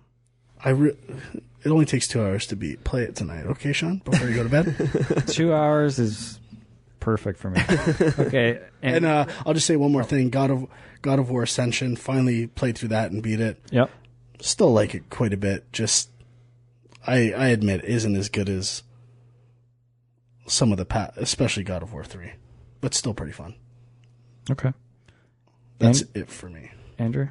It only takes 2 hours to play it tonight. Okay, Sean? Before you go to bed? 2 hours is perfect for me. Okay. And I'll just say one more thing. God of War Ascension, finally played through that and beat it. Yep. Still like it quite a bit. Just, I admit, isn't as good as some of the especially God of War 3. But still pretty fun. Okay. That's it for me. Andrew?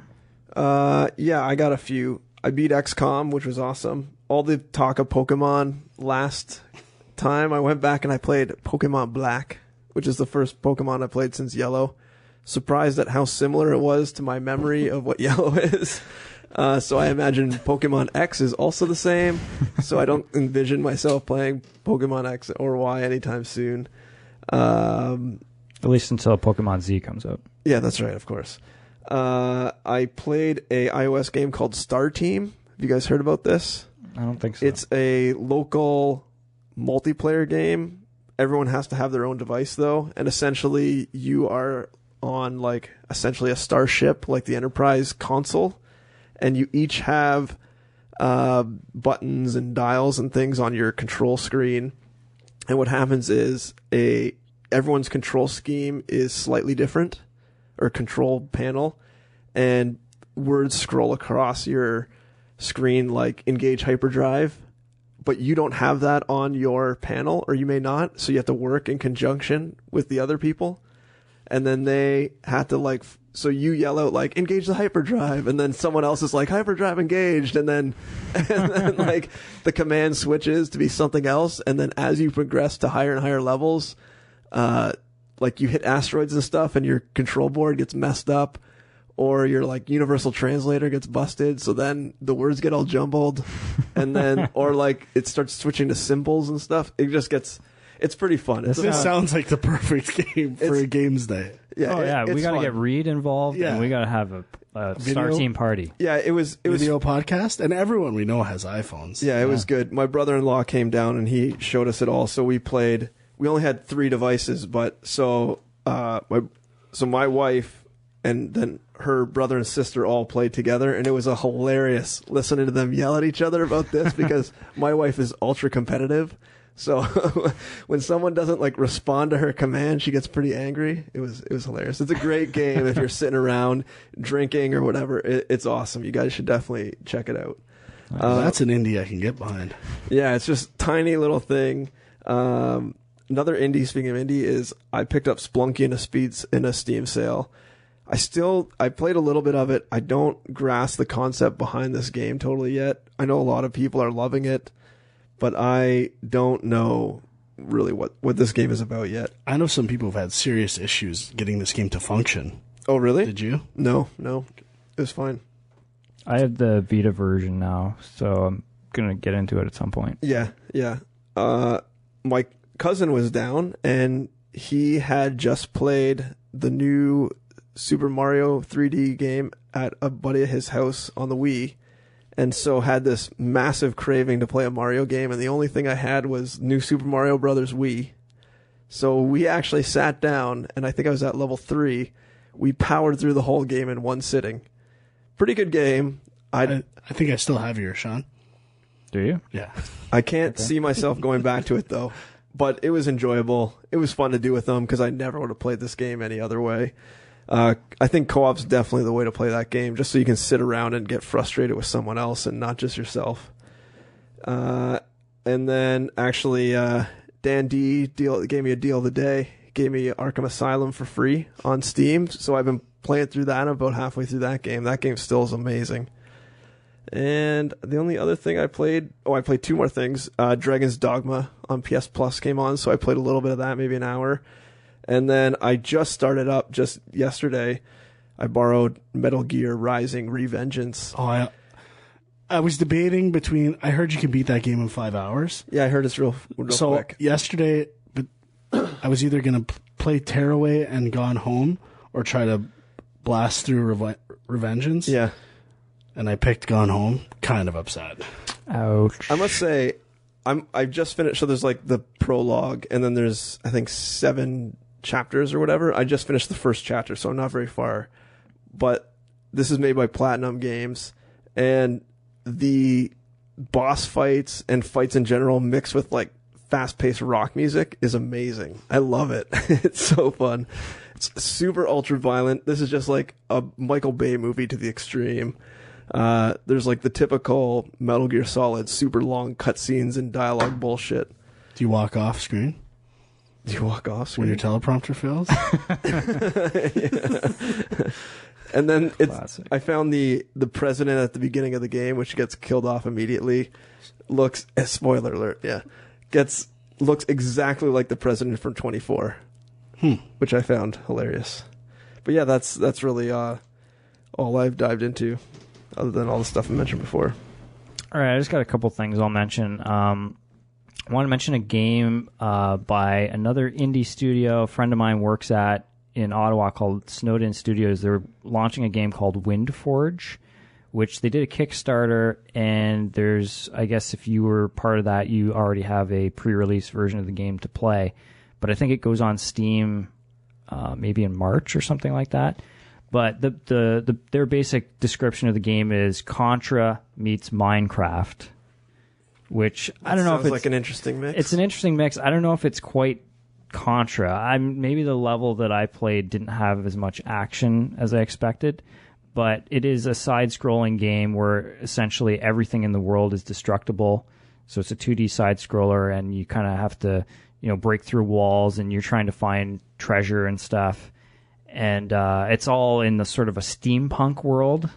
Yeah, I got a few. I beat XCOM, which was awesome. All the talk of Pokemon last time, I went back and I played Pokemon Black, which is the first Pokemon I played since Yellow. Surprised at how similar it was to my memory of what Yellow is. So I imagine Pokemon X is also the same. So I don't envision myself playing Pokemon X or Y anytime soon. At least until Pokemon Z comes out. Yeah, that's right, of course. I played a iOS game called Star Team. Have you guys heard about this? I don't think so. It's a local multiplayer game. Everyone has to have their own device, though. And essentially, you are on, like, essentially a starship, like the Enterprise console. And you each have buttons and dials and things on your control screen. And what happens is everyone's control scheme is slightly different, or control panel, and words scroll across your screen like engage hyperdrive, but you don't have that on your panel, or you may not, so you have to work in conjunction with the other people. And then they have to so you yell out like engage the hyperdrive, and then someone else is like hyperdrive engaged, and then like the command switches to be something else. And then as you progress to higher and higher levels, like you hit asteroids and stuff and your control board gets messed up, or your like universal translator gets busted, so then the words get all jumbled, and then or like it starts switching to symbols and stuff. It's pretty fun. This sounds like the perfect game for a games day. Yeah, we got to get Reed involved, and we got to have a Star Team party. Yeah, it was video podcast, and everyone we know has iPhones. Yeah, it was good. My brother-in-law came down and he showed us it all. So we played. We only had 3 devices, but my wife and then her brother and sister all played together, and it was a hilarious listening to them yell at each other about this because my wife is ultra competitive. So when someone doesn't like respond to her command, she gets pretty angry. It was hilarious. It's a great game if you're sitting around drinking or whatever. It's awesome. You guys should definitely check it out. That's an indie I can get behind. Yeah, it's just tiny little thing. Another indie, speaking of indie, is I picked up Spelunky in a Steam sale. I played a little bit of it. I don't grasp the concept behind this game totally yet. I know a lot of people are loving it, but I don't know really what this game is about yet. I know some people have had serious issues getting this game to function. Oh, really? Did you? No. It was fine. I have the Vita version now, so I'm going to get into it at some point. Yeah. My cousin was down, and he had just played the new Super Mario 3D game at a buddy of his house on the Wii, and so had this massive craving to play a Mario game, and the only thing I had was new Super Mario Brothers Wii. So we actually sat down, and I think I was at level 3. We powered through the whole game in one sitting. Pretty good game. I think I still have yours, Sean. Do you? Yeah. I can't see myself going back to it, though. But it was enjoyable. It was fun to do with them because I never would have played this game any other way. I think co-op's definitely the way to play that game, just so you can sit around and get frustrated with someone else and not just yourself. And then actually, Dan D gave me a deal of the day. Gave me Arkham Asylum for free on Steam, so I've been playing through that. I'm about halfway through that game. That game still is amazing. And the only other thing I played 2 more things. Dragon's Dogma on PS Plus came on, so I played a little bit of that, maybe an hour. And then I just started up just yesterday. I borrowed Metal Gear Rising Revengeance. Oh, I was debating between. I heard you can beat that game in 5 hours. Yeah, I heard it's real quick. Yesterday, but I was either going to play Tearaway and Gone Home or try to blast through Revengeance. Yeah. And I picked Gone Home. Kind of upset. Ouch. I must say, I've just finished. So there's like the prologue, and then there's I think 7 chapters or whatever. I just finished the first chapter, so I'm not very far. But this is made by Platinum Games, and the boss fights and fights in general mixed with like fast-paced rock music is amazing. I love it. It's so fun. It's super ultra violent. This is just like a Michael Bay movie to the extreme. There's like the typical Metal Gear Solid super long cutscenes and dialogue bullshit. Do you walk off screen? Do you walk off screen? When your teleprompter fails? Yeah. And then Classic. I found the president at the beginning of the game, which gets killed off immediately. Looks, spoiler alert, yeah. Looks exactly like the president from 24. Which I found hilarious. But yeah, that's really all I've dived into, other than all the stuff I mentioned before. All right, I just got a couple things I'll mention. I want to mention a game by another indie studio a friend of mine works at in Ottawa called Snowden Studios. They're launching a game called Windforge, which they did a Kickstarter, and there's, I guess if you were part of that, you already have a pre-release version of the game to play. But I think it goes on Steam maybe in March or something like that. But their basic description of the game is Contra meets Minecraft, which I don't know if it's like an interesting mix. It's an interesting mix. I don't know if it's quite Contra. Maybe the level that I played didn't have as much action as I expected, but it is a side-scrolling game where essentially everything in the world is destructible. So it's a 2D side-scroller, and you kind of have to, break through walls, and you're trying to find treasure and stuff. And it's all in the sort of a steampunk world.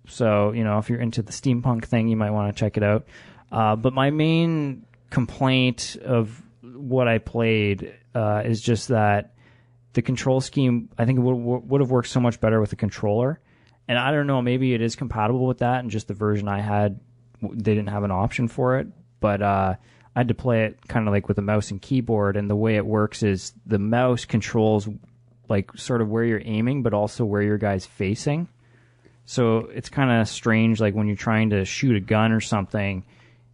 So, if you're into the steampunk thing, you might want to check it out. But my main complaint of what I played is just that the control scheme, I think it would have worked so much better with a controller. And I don't know, maybe it is compatible with that, and just the version I had, they didn't have an option for it. But I had to play it kind of like with a mouse and keyboard, and the way it works is the mouse controls like sort of where you're aiming, but also where your guy's facing. So it's kind of strange, like when you're trying to shoot a gun or something,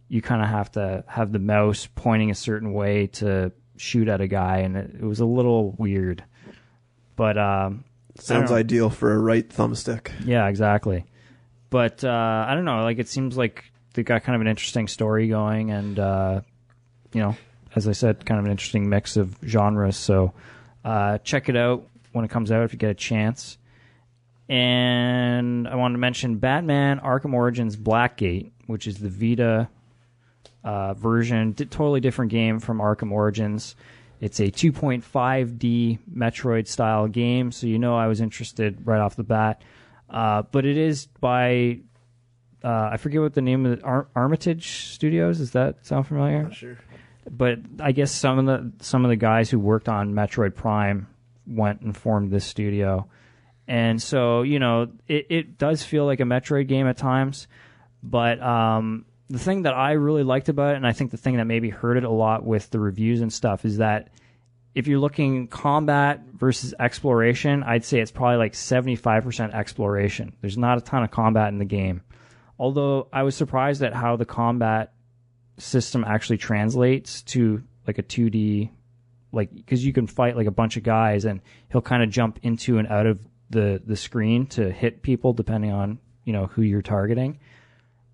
you kind of have to have the mouse pointing a certain way to shoot at a guy, and it was a little weird. But sounds ideal for a right thumbstick. Yeah, exactly. But I don't know, like it seems like they got kind of an interesting story going, and as I said, kind of an interesting mix of genres. So check it out when it comes out if you get a chance. And I wanted to mention Batman Arkham Origins Blackgate, which is the Vita version. Totally different game from Arkham Origins. It's a 2.5D Metroid-style game, so I was interested right off the bat. But it is by, I forget what the name of it, Armitage Studios. Does that sound familiar? Not sure. But I guess some of the guys who worked on Metroid Prime went and formed this studio. And so, it does feel like a Metroid game at times. But the thing that I really liked about it, and I think the thing that maybe hurt it a lot with the reviews and stuff, is that if you're looking combat versus exploration, I'd say it's probably like 75% exploration. There's not a ton of combat in the game. Although I was surprised at how the combat system actually translates to like a 2D, like, because you can fight like a bunch of guys and he'll kind of jump into and out of the screen to hit people depending on who you're targeting,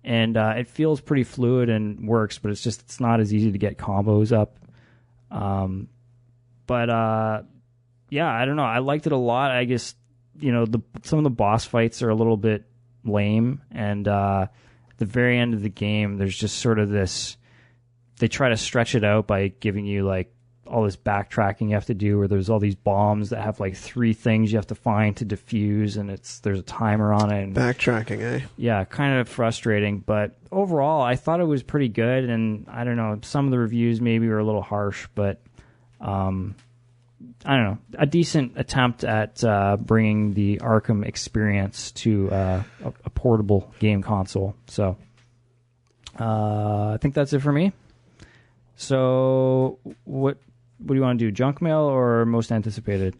and it feels pretty fluid and works, but it's not as easy to get combos up. But yeah, I don't know, I liked it a lot. I guess some of the boss fights are a little bit lame, and at the very end of the game there's just sort of this, they try to stretch it out by giving you like all this backtracking you have to do, where there's all these bombs that have like 3 things you have to find to defuse, and there's a timer on it. And backtracking, eh? Yeah, kind of frustrating, but overall I thought it was pretty good. And I don't know, some of the reviews maybe were a little harsh, but I don't know, a decent attempt at bringing the Arkham experience to a portable game console. So I think that's it for me. So what do you want to do, junk mail or most anticipated?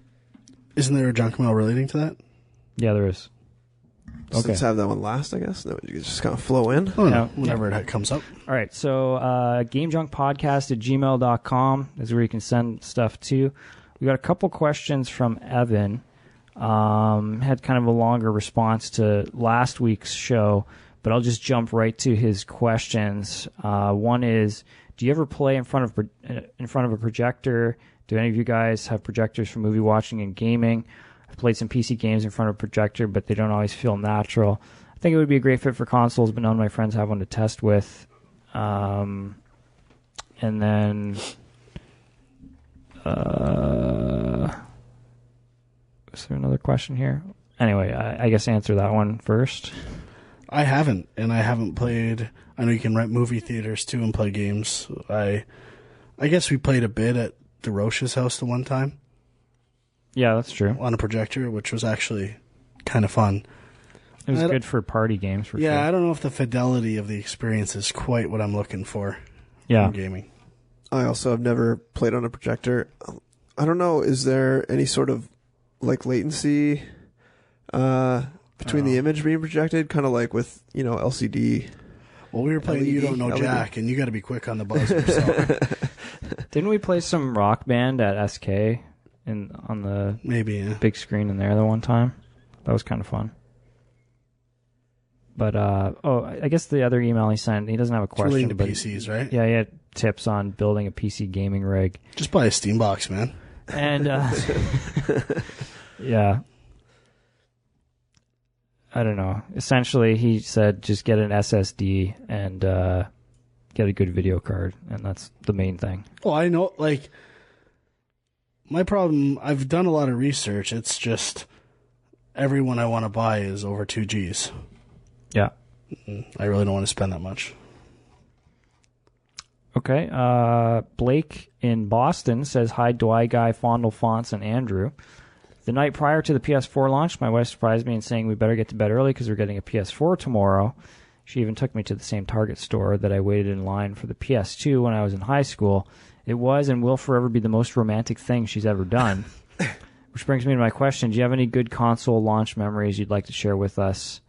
Isn't there a junk mail relating to that? Yeah, there is. Okay. Let's have that one last, I guess. No, you can just kind of flow in. Oh, no, whenever it comes up. All right, so gamejunkpodcast@gmail.com is where you can send stuff to. We got a couple questions from Evan. Had kind of a longer response to last week's show, but I'll just jump right to his questions. One is, do you ever play in front of a projector? Do any of you guys have projectors for movie watching and gaming? I've played some PC games in front of a projector, but they don't always feel natural. I think it would be a great fit for consoles, but none of my friends have one to test with. And then is there another question here? Anyway, I guess answer that one first. I haven't, and I haven't played. I know you can rent movie theaters too and play games. I guess we played a bit at DeRoche's house the one time. Yeah, that's true. On a projector, which was actually kind of fun. It was good for party games, for sure. Yeah, I don't know if the fidelity of the experience is quite what I'm looking for from gaming. I also have never played on a projector. I don't know, is there any sort of latency between the image being projected, kind of like with LCD. Well, we were playing LED, You Don't Know LED. Jack, and you got to be quick on the buzzer. So Didn't we play some Rock Band at SK on the maybe, yeah. big screen in there the one time? That was kind of fun. But, I guess the other email he sent, he doesn't have a It's relating question. to PCs, right? Yeah, he had tips on building a PC gaming rig. Just buy a Steam box, man. And, yeah. I don't know. Essentially, he said just get an SSD and get a good video card, and that's the main thing. Well, I know, like, my problem, I've done a lot of research. It's just every one I want to buy is over 2 Gs. Yeah. I really don't want to spend that much. Okay. Blake in Boston says, hi, Dwy Guy, Fondle Fonts, and Andrew. The night prior to the PS4 launch, my wife surprised me in saying we better get to bed early because we're getting a PS4 tomorrow. She even took me to the same Target store that I waited in line for the PS2 when I was in high school. It was and will forever be the most romantic thing she's ever done. Which brings me to my question. Do you have any good console launch memories you'd like to share with us?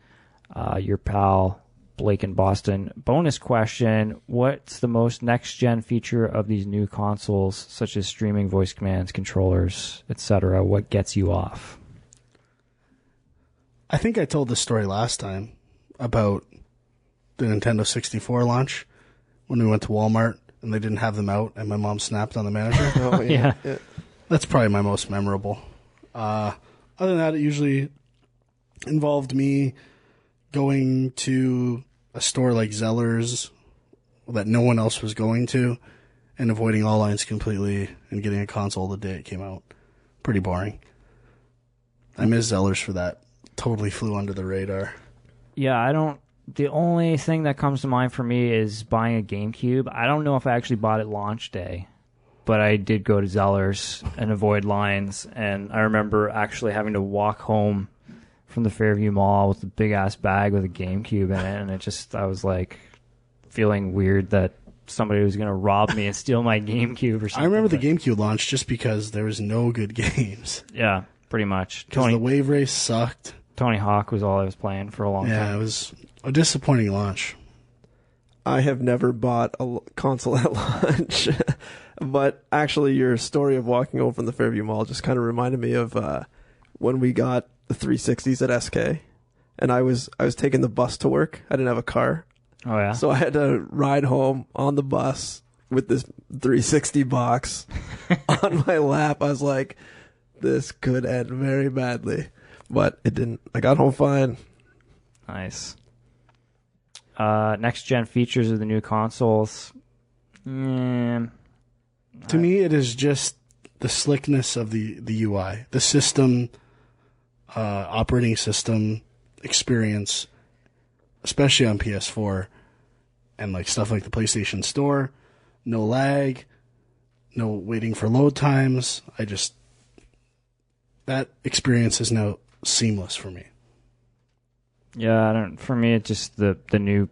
Your pal, Blake in Boston. Bonus question, what's the most next-gen feature of these new consoles, such as streaming voice commands, controllers, etc.? What gets you off? I think I told this story last time about the Nintendo 64 launch when we went to Walmart and they didn't have them out and my mom snapped on the manager. Oh, Yeah. That's probably my most memorable. Other than that, it usually involved me going to a store like Zeller's that no one else was going to and avoiding all lines completely and getting a console the day it came out. Pretty boring. I miss Zeller's for that. Totally flew under the radar. Yeah, the only thing that comes to mind for me is buying a GameCube. I don't know if I actually bought it launch day, but I did go to Zeller's and avoid lines, and I remember actually having to walk home from the Fairview Mall with a big-ass bag with a GameCube in it, and I was like feeling weird that somebody was going to rob me and steal my GameCube or something. I remember the GameCube launch just because there was no good games. Yeah, pretty much. Because the Wave Race sucked. Tony Hawk was all I was playing for a long time. Yeah, it was a disappointing launch. I have never bought a console at launch, but actually your story of walking home from the Fairview Mall just kind of reminded me of when we got the 360s at SK, and I was taking the bus to work. I didn't have a car. Oh, yeah? So I had to ride home on the bus with this 360 box on my lap. I was like, this could end very badly, but it didn't. I got home fine. Nice. Next gen features of the new consoles. To me, it is just the slickness of the UI, the system, operating system experience, especially on PS4, and like stuff like the PlayStation Store. No lag, no waiting for load times. That experience is now seamless for me. Yeah, for me, it's just the new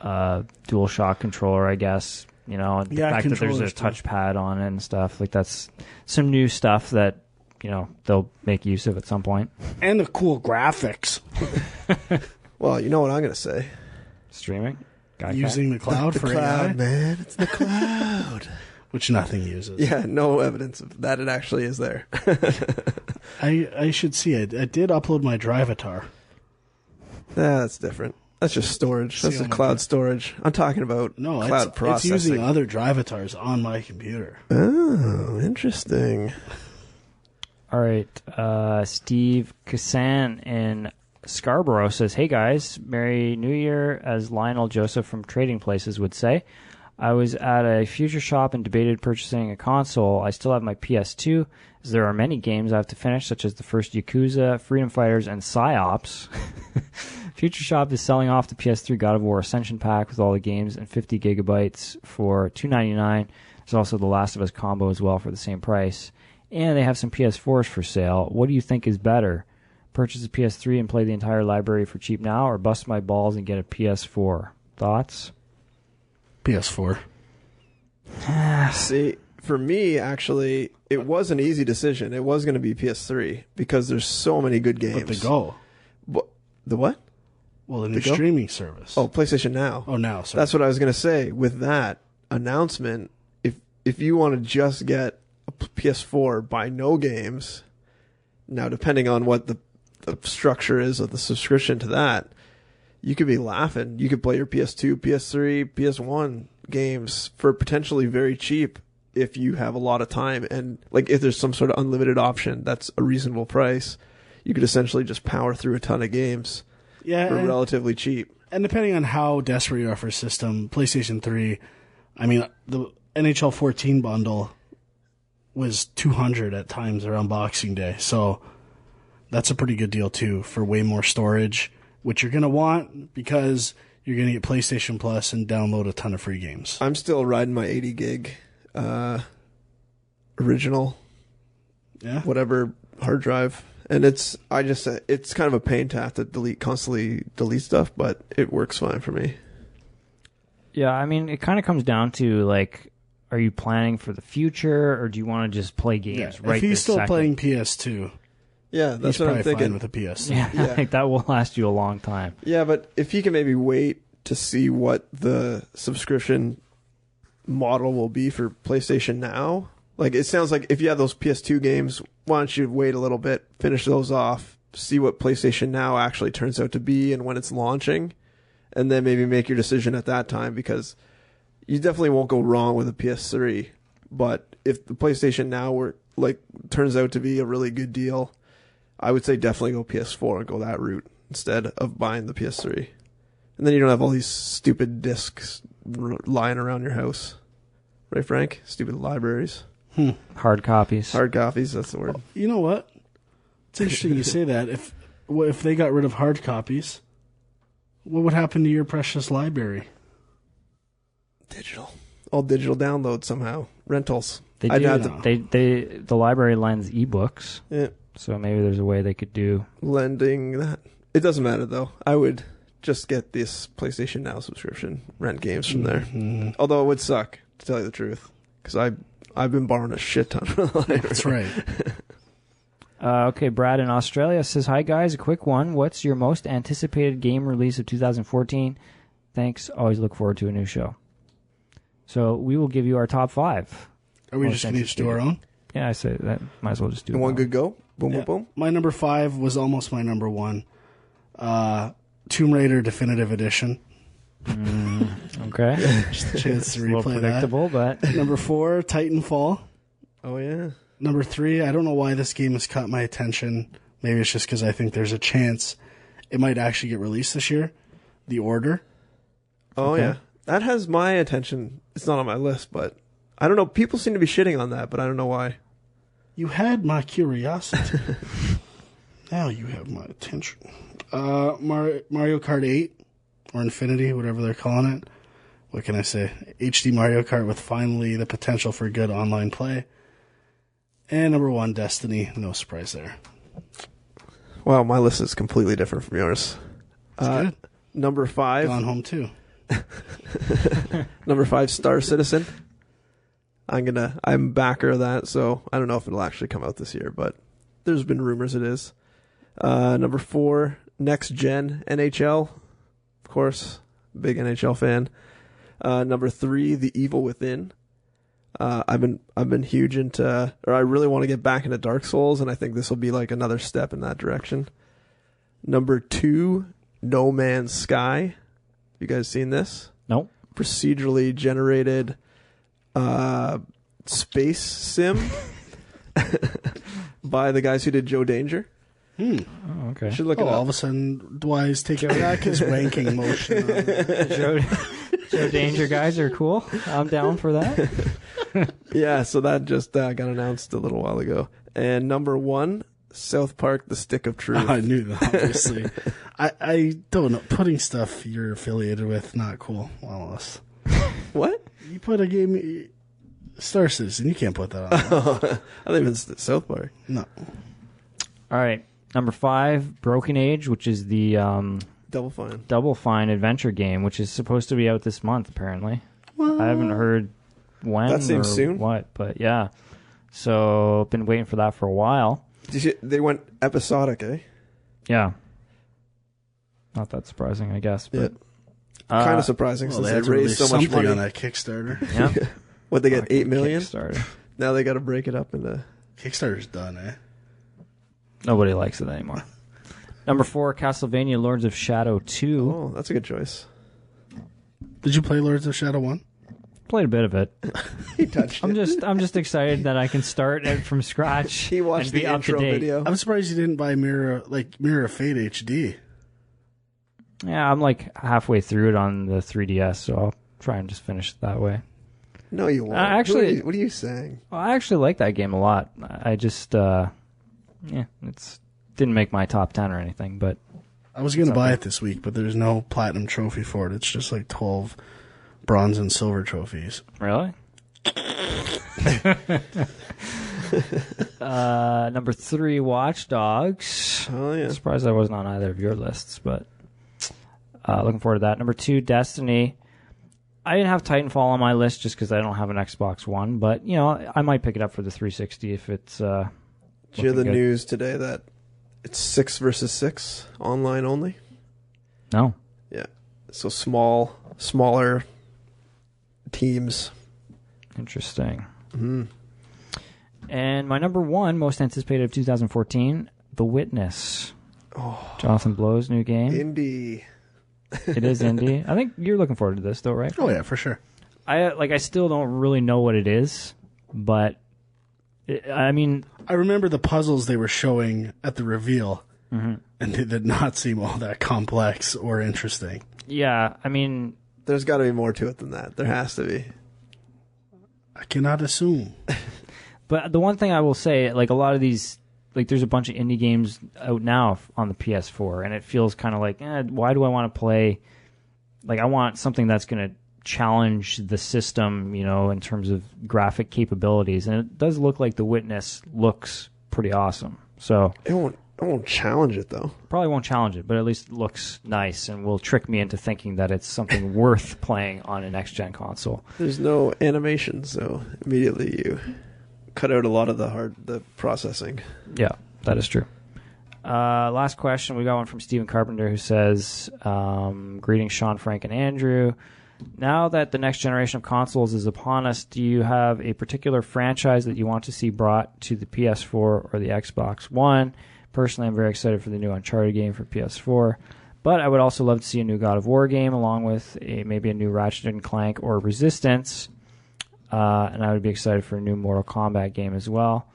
DualShock controller, I guess. The fact that there's a touchpad on it and stuff. Like, that's some new stuff that, they'll make use of at some point. And the cool graphics. Well, you know what I'm going to say. Streaming? Using the cloud the for cloud, AI. man. It's the cloud. Which nothing uses. Yeah, no evidence of that it actually is there. I should see it. I did upload my Drivatar. That's different. That's just storage. That's just cloud storage. I'm talking about cloud processing. It's using other Drivatars on my computer. Oh, interesting. All right. Steve Kassan in Scarborough says, hey guys, Merry New Year, as Lionel Joseph from Trading Places would say. I was at a future shop and debated purchasing a console. I still have my PS2, as there are many games I have to finish, such as the first Yakuza, Freedom Fighters, and Psyops. Future Shop is selling off the PS3 God of War Ascension pack with all the games and 50 gigabytes for $2.99. There's also the Last of Us combo as well for the same price. And they have some PS4s for sale. What do you think is better? Purchase a PS3 and play the entire library for cheap now, or bust my balls and get a PS4? Thoughts? PS4. See, for me, actually, it was an easy decision. It was going to be PS3 because there's so many good games. But the Go. The what? Well, the new Go? streaming service. Oh, PlayStation Now. Oh, Now, sorry. That's what I was going to say. With that announcement, if you want to just get a PS4, buy no games. Now, depending on what the structure is of the subscription to that, you could be laughing. You could play your PS2, PS3, PS1 games for potentially very cheap if you have a lot of time. And like if there's some sort of unlimited option that's a reasonable price, you could essentially just power through a ton of games for relatively cheap. And depending on how desperate you are for a system, PlayStation 3, I mean, the NHL 14 bundle was $200 at times around Boxing Day. So that's a pretty good deal too for way more storage, which you're going to want because you're going to get PlayStation Plus and download a ton of free games. I'm still riding my 80 gig original, whatever hard drive. And it's kind of a pain to have to constantly delete stuff, but it works fine for me. Yeah, I mean, it kind of comes down to, like, are you planning for the future, or do you want to just play games right If he's this still second? playing PS2 Yeah, that's he's what probably I'm thinking. fine with a PS. Yeah, Yeah. like that will last you a long time. Yeah, but if he can maybe wait to see what the subscription model will be for PlayStation Now. Like, it sounds like if you have those PS2 games, why don't you wait a little bit, finish those off, see what PlayStation Now actually turns out to be and when it's launching, and then maybe make your decision at that time, because you definitely won't go wrong with a PS3. But if the PlayStation Now turns out to be a really good deal, I would say definitely go PS4 and go that route instead of buying the PS3. And then you don't have all these stupid discs lying around your house. Right, Frank? Stupid libraries. Hard copies. Hard copies, that's the word. You know what? It's interesting you say that. If they got rid of hard copies, what would happen to your precious library? Digital. All digital downloads somehow. Rentals. They I'd do. have to- The library lends ebooks, Yeah. so maybe there's a way they could do. Lending that. It doesn't matter, though. I would just get this PlayStation Now subscription, rent games from there. Mm-hmm. Although it would suck, to tell you the truth, because I've been borrowing a shit ton from the library. That's right. Okay, Brad in Australia says, "Hi guys, a quick one. What's your most anticipated game release of 2014? Thanks. Always look forward to a new show." So we will give you our top 5. Are we Most just going to each do our own? Yeah, I say that. Might as well just do In it one now. good go? Boom, Yeah. boom, boom. My number 5 was almost my number 1. Tomb Raider Definitive Edition. Okay. Just a chance to A little replay that. predictable, but Number 4, Titanfall. Oh, yeah. Number 3, I don't know why this game has caught my attention. Maybe it's just because I think there's a chance it might actually get released this year. The Order. Oh, Okay. yeah. That has my attention. It's not on my list, but I don't know. People seem to be shitting on that, but I don't know why. You had my curiosity. Now you have my attention. Mario Kart 8, or Infinity, whatever they're calling it. What can I say? HD Mario Kart with finally the potential for good online play. And number 1, Destiny. No surprise there. Wow, my list is completely different from yours. Good. Number 5. Gone Home 2. Number 5, Star Citizen. I'm backer of that, so I don't know if it'll actually come out this year, but there's been rumors it is. Number 4, Next Gen NHL. Of course, big NHL fan. Number 3, The Evil Within. I've been huge into, or I really want to get back into Dark Souls, and I think this will be like another step in that direction. Number 2, No Man's Sky. You guys seen this? nope. Procedurally generated space sim by the guys who did Joe Danger. Oh, okay. Should look it All up. of a sudden, Dwight's taking back his wanking motion. Joe Danger guys are cool. I'm down for that. Yeah, so that just got announced a little while ago. And number 1, South Park: The Stick of Truth. I knew that, obviously. I don't know. Putting stuff you're affiliated with, not cool. Well, us. What? You put a game, Star Citizen, you can't put that on. I think it's South Park. No. All right. Number 5, Broken Age, which is the Double Fine. Double Fine adventure game, which is supposed to be out this month, apparently. What? I haven't heard when That seems or soon. what, but yeah. So been waiting for that for a while. They went episodic, eh? Yeah. Not that surprising, I guess. But, Kind of surprising Well, since they they had to raised release so much something money. on that Kickstarter. Yeah. What they get, 8 million? Kickstarter. Now they got to break it up into. Kickstarter's done, eh? Nobody likes it anymore. Number 4, Castlevania Lords of Shadow 2. Oh, that's a good choice. Did you play Lords of Shadow 1? Played a bit of it. He touched I'm it. just excited that I can start it from scratch. He watched and be the up to intro date. video. I'm surprised you didn't buy Mirror of Fate HD. Yeah, I'm like halfway through it on the 3DS, so I'll try and just finish it that way. No, you won't. Actually- what are you saying? Well, I actually like that game a lot. I just, it's didn't make my top 10 or anything, but I was going to buy it this week, but there's no platinum trophy for it. It's just like 12 bronze and silver trophies. really? Number 3, Watch Dogs. Oh, yeah. I'm surprised that wasn't on either of your lists, but looking forward to that. Number 2, Destiny. I didn't have Titanfall on my list just because I don't have an Xbox One, but I might pick it up for the 360 if it's. Did you hear the good. news today that it's 6 versus 6 online only? No. Yeah. So smaller teams. Interesting. Mm-hmm. And my number 1 most anticipated of 2014, The Witness. Oh, Jonathan Blow's new game. indie. It is indie. I think you're looking forward to this, though, right? Oh, yeah, for sure. I still don't really know what it is, but I mean, I remember the puzzles they were showing at the reveal, and they did not seem all that complex or interesting. yeah, I mean, There's got to be more to it than that. There has to be. I cannot assume. but the one thing I will say, like a lot of these, like there's a bunch of indie games out now on the PS4, and it feels kind of like, why do I want to play? Like I want something that's going to challenge the system, in terms of graphic capabilities, and it does look like The Witness looks pretty awesome. So It won't challenge it though. probably won't challenge it, but at least it looks nice and will trick me into thinking that it's something worth playing on a next-gen console. There's no animation, so immediately you cut out a lot of the processing. Yeah, that is true. Last question. We got one from Stephen Carpenter who says, greetings, Sean, Frank, and Andrew. Now that the next generation of consoles is upon us, do you have a particular franchise that you want to see brought to the PS4 or the Xbox One? Personally, I'm very excited for the new Uncharted game for PS4, but I would also love to see a new God of War game along with maybe a new Ratchet & Clank or Resistance, and I would be excited for a new Mortal Kombat game as well.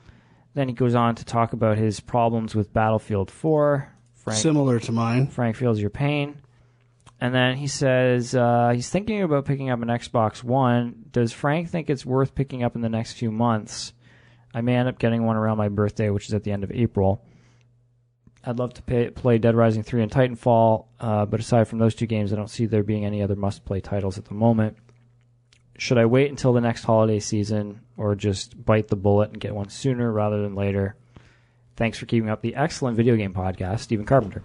Then he goes on to talk about his problems with Battlefield 4. Similar to mine. Frank feels your pain. And then he says he's thinking about picking up an Xbox One. Does Frank think it's worth picking up in the next few months? I may end up getting one around my birthday, which is at the end of April. I'd love to play Dead Rising 3 and Titanfall, but aside from those two games, I don't see there being any other must-play titles at the moment. Should I wait until the next holiday season or just bite the bullet and get one sooner rather than later? Thanks for keeping up the excellent video game podcast, Stephen Carpenter.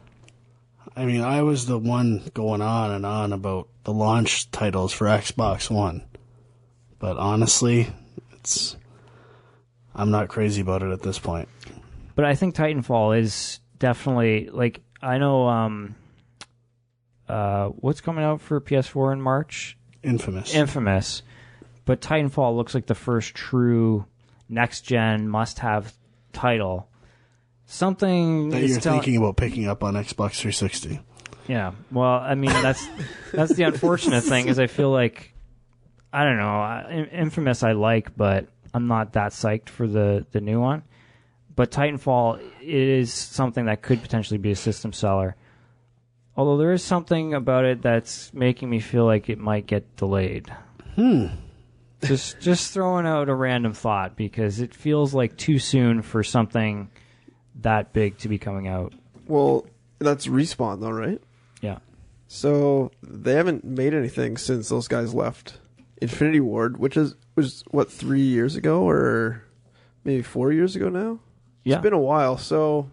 I mean, I was the one going on and on about the launch titles for Xbox One. But honestly, I'm not crazy about it at this point. But I think Titanfall is definitely, like, I know what's coming out for PS4 in March? Infamous. But Titanfall looks like the first true next-gen must-have title. Something that you're thinking about picking up on Xbox 360. Yeah. Well, I mean, that's the unfortunate thing is I feel like, I don't know, Infamous I like, but I'm not that psyched for the new one. But Titanfall is something that could potentially be a system seller. Although there is something about it that's making me feel like it might get delayed. Just throwing out a random thought because it feels like too soon for something that big to be coming out. Well, that's Respawn though, right? Yeah. So they haven't made anything since those guys left Infinity Ward, which was what, 3 years ago or maybe 4 years ago now? Yeah. It's been a while, so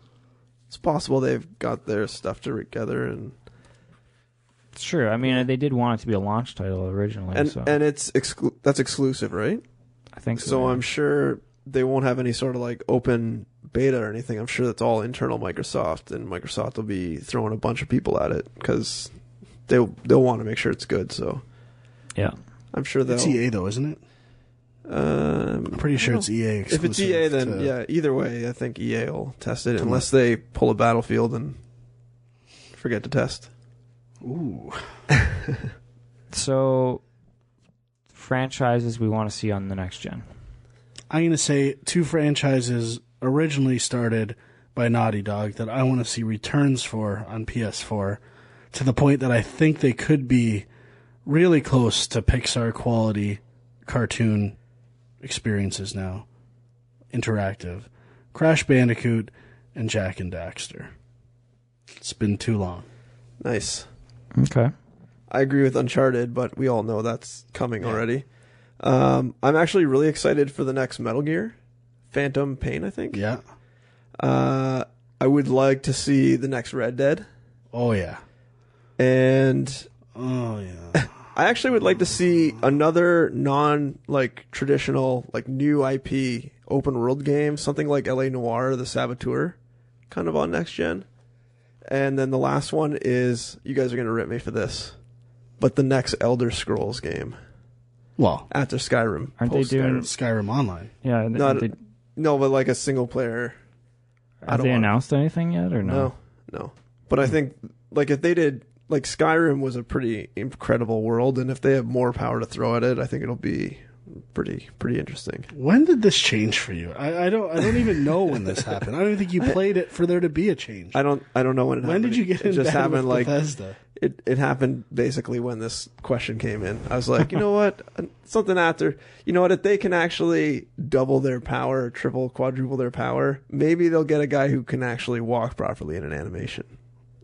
it's possible they've got their stuff together and It's true. I mean, they did want it to be a launch title originally. And so. and it's that's exclusive, right? I think so. So yeah. I'm sure they won't have any sort of like open beta or anything. I'm sure that's all internal Microsoft, and Microsoft will be throwing a bunch of people at it because they'll want to make sure it's good. So yeah, I'm sure they'll. It's EA though, isn't it? I'm pretty sure it's EA exclusive. If it's EA, then yeah. Either way, I think EA will test it unless they pull a Battlefield and forget to test. Ooh. So, franchises we want to see on the next gen. I'm going to say 2 franchises originally started by Naughty Dog that I want to see returns for on PS4, to the point that I think they could be really close to Pixar quality cartoon experiences now. Interactive. Crash Bandicoot and Jak and Daxter. It's been too long. Nice. Okay. I agree with Uncharted, but we all know that's coming already. I'm actually really excited for the next Metal Gear, Phantom Pain, I think. Yeah. I would like to see the next Red Dead. Oh, yeah. And oh, yeah. I actually would like to see another traditional, new IP open world game, something like LA Noire, The Saboteur, kind of on next gen. And then the last one is, you guys are going to rip me for this, but the next Elder Scrolls game. Well, after Skyrim. Aren't they doing Skyrim Online? Yeah. No, but like a single player. Have they announced anything yet or no? No. But I think if they did, Skyrim was a pretty incredible world, and if they have more power to throw at it, I think it'll be pretty interesting. When did this change for you? I don't even know when this happened. I don't even think you played it for there to be a change. I don't know when it happened. When did you get in bed with Bethesda? It happened basically when this question came in. I was like, you know what? Something after, you know what? If they can actually double their power, triple, quadruple their power, maybe they'll get a guy who can actually walk properly in an animation.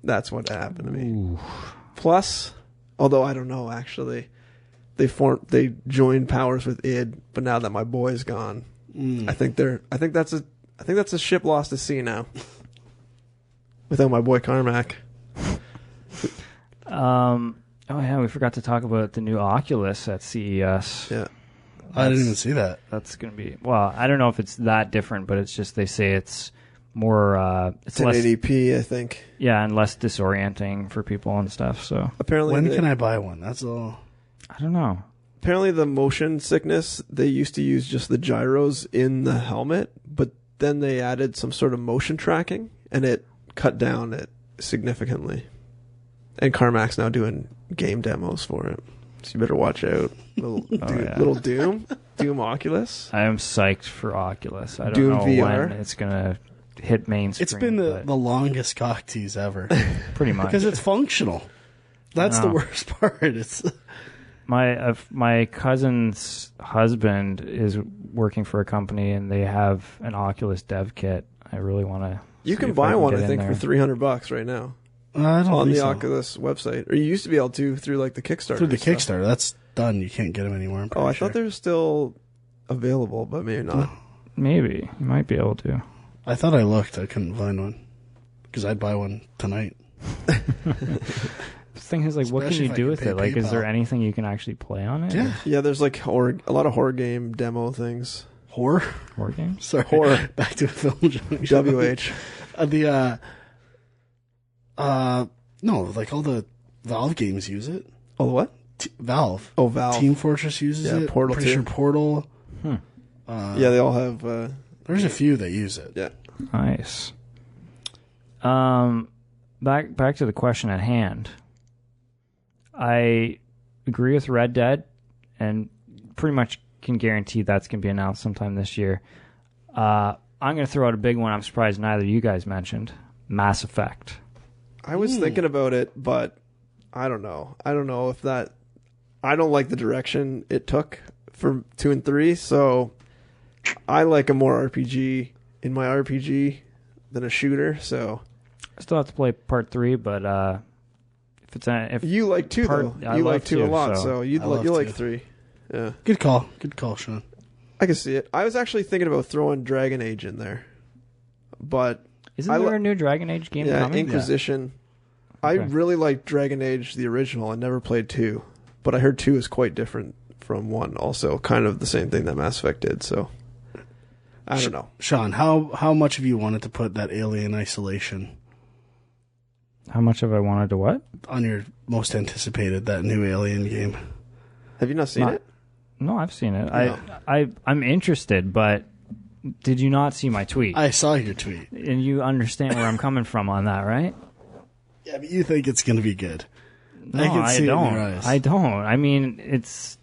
That's what happened to me. Ooh. Plus, although I don't know, actually, they joined powers with id, but now that my boy's gone, I think that's a ship lost to sea now. Without my boy Carmack. Oh yeah, we forgot to talk about the new Oculus at CES. Yeah. I didn't even see that. That's going to be, well, I don't know if it's that different, but it's just, they say it's more, it's less 1080p, I think. Yeah, and less disorienting for people and stuff. So apparently, when can I buy one? That's all. I don't know. Apparently, the motion sickness, they used to use just the gyros in the helmet, but then they added some sort of motion tracking, and it cut down it significantly. And Carmack's now doing game demos for it. So you better watch out. Little Doom Oculus. I am psyched for Oculus. I don't Doom know VR. when it's going to hit mainstream. It's been the longest cock tease ever. Pretty much. Because it's functional. That's the worst part. It's my cousin's husband is working for a company, and they have an Oculus dev kit. I really want to. You can buy one, I think, for $300 right now. On the Oculus website, or you used to be able to through the Kickstarter. Through the Kickstarter, that's done. You can't get them anymore. I thought they were still available, but maybe not. Maybe you might be able to. I thought I looked. I couldn't find one because I'd buy one tonight. The thing is, what can you do with it? Is there anything you can actually play on it? Yeah. There's a lot of horror game demo things. Horror games. Sorry, horror. Back to a film. WH. No, all the Valve games use it. Oh, the what? Valve. Oh, Valve. Team Fortress uses it. Portal Pretty sure Portal. They all have. There's a few that use it. Yeah. Nice. Back to the question at hand. I agree with Red Dead, and pretty much can guarantee that's going to be announced sometime this year. I'm going to throw out a big one. I'm surprised neither of you guys mentioned Mass Effect. I was thinking about it, but I don't know. I don't know if that. I don't like the direction it took for 2 and 3, so I like a more RPG in my RPG than a shooter. So I still have to play part 3, but if you like 2 though, you like 2 a lot, so you like 3. Yeah, good call, Sean. I can see it. I was actually thinking about throwing Dragon Age in there, but isn't there a new Dragon Age game coming? Inquisition. I really like Dragon Age, the original. I never played 2, but I heard 2 is quite different from 1. Also, kind of the same thing that Mass Effect did. So, I don't know. Sean, how much have you wanted to put that Alien Isolation? How much have I wanted to what? On your most anticipated, that new Alien game. Have you not seen it? No, I've seen it. No. I'm interested, but did you not see my tweet? I saw your tweet. And you understand where I'm coming from on that, right? Yeah, but you think it's going to be good. No, I don't. I don't. I mean, it's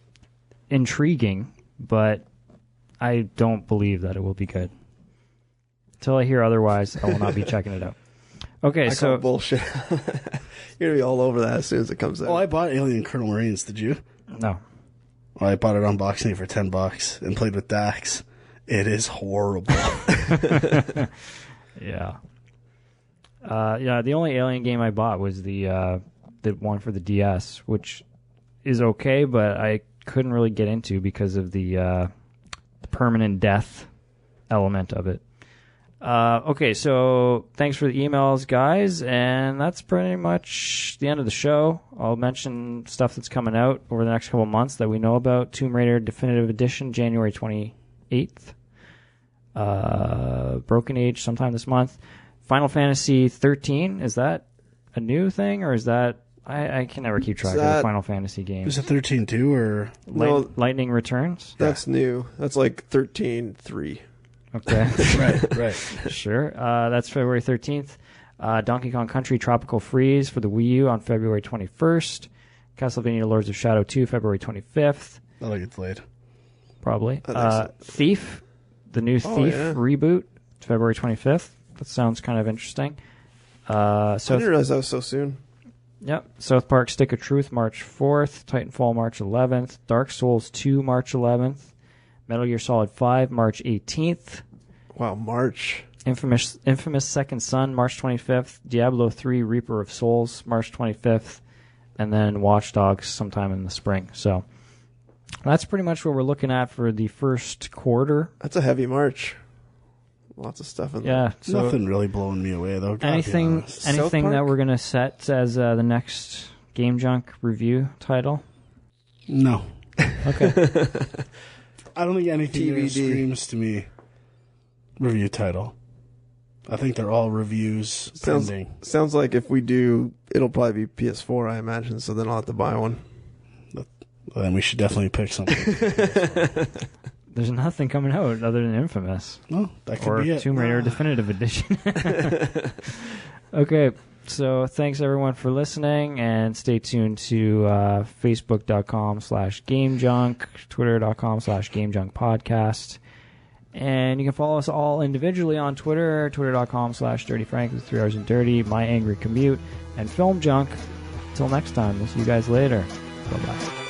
intriguing, but I don't believe that it will be good. Until I hear otherwise, I will not be checking it out. Okay, I call bullshit. You're going to be all over that as soon as it comes out. Oh, I bought Alien Colonel Marines. Did you? No. Well, I bought it on Boxing Day for $10 and played with Dax. It is horrible. Yeah. The only Alien game I bought was the one for the DS, which is okay, but I couldn't really get into because of the permanent death element of it. Okay, so thanks for the emails, guys, and that's pretty much the end of the show. I'll mention stuff that's coming out over the next couple of months that we know about. Tomb Raider Definitive Edition, January 28th. Broken Age sometime this month. Final Fantasy 13, is that a new thing, or is that... I can never keep track of the Final Fantasy games. Is it 13.2 or... No, Lightning Returns? That's new. That's like 13.3. Okay. Right. Sure. That's February 13th. Donkey Kong Country Tropical Freeze for the Wii U on February 21st. Castlevania Lords of Shadow 2, February 25th. That'll get delayed. Probably. Thief, the new Thief reboot, February 25th. That sounds kind of interesting. I didn't realize that was so soon. Yep. South Park Stick of Truth, March 4th. Titanfall, March 11th. Dark Souls 2, March 11th. Metal Gear Solid 5, March 18th. Wow, March. Infamous Second Son, March 25th. Diablo 3, Reaper of Souls, March 25th. And then Watch Dogs sometime in the spring. So that's pretty much what we're looking at for the first quarter. That's a heavy March. Lots of stuff in there. Yeah. So nothing really blowing me away, though. Anything that we're going to set as the next Game Junk review title? No. Okay. I don't think anything TBD. there screams to me review title. I think they're all reviews pending. Sounds like if we do, it'll probably be PS4, I imagine, so then I'll have to buy one. Well, then we should definitely pick something. There's nothing coming out other than Infamous. No, that could be it. Or Tomb Raider Definitive Edition. Okay, so thanks everyone for listening, and stay tuned to Facebook.com/GameJunk, Twitter.com/GameJunkPodcast. And you can follow us all individually on Twitter, Twitter.com/DirtyFrank with 3 Hours and Dirty, My Angry Commute, and Film Junk. Until next time, we'll see you guys later. Bye-bye.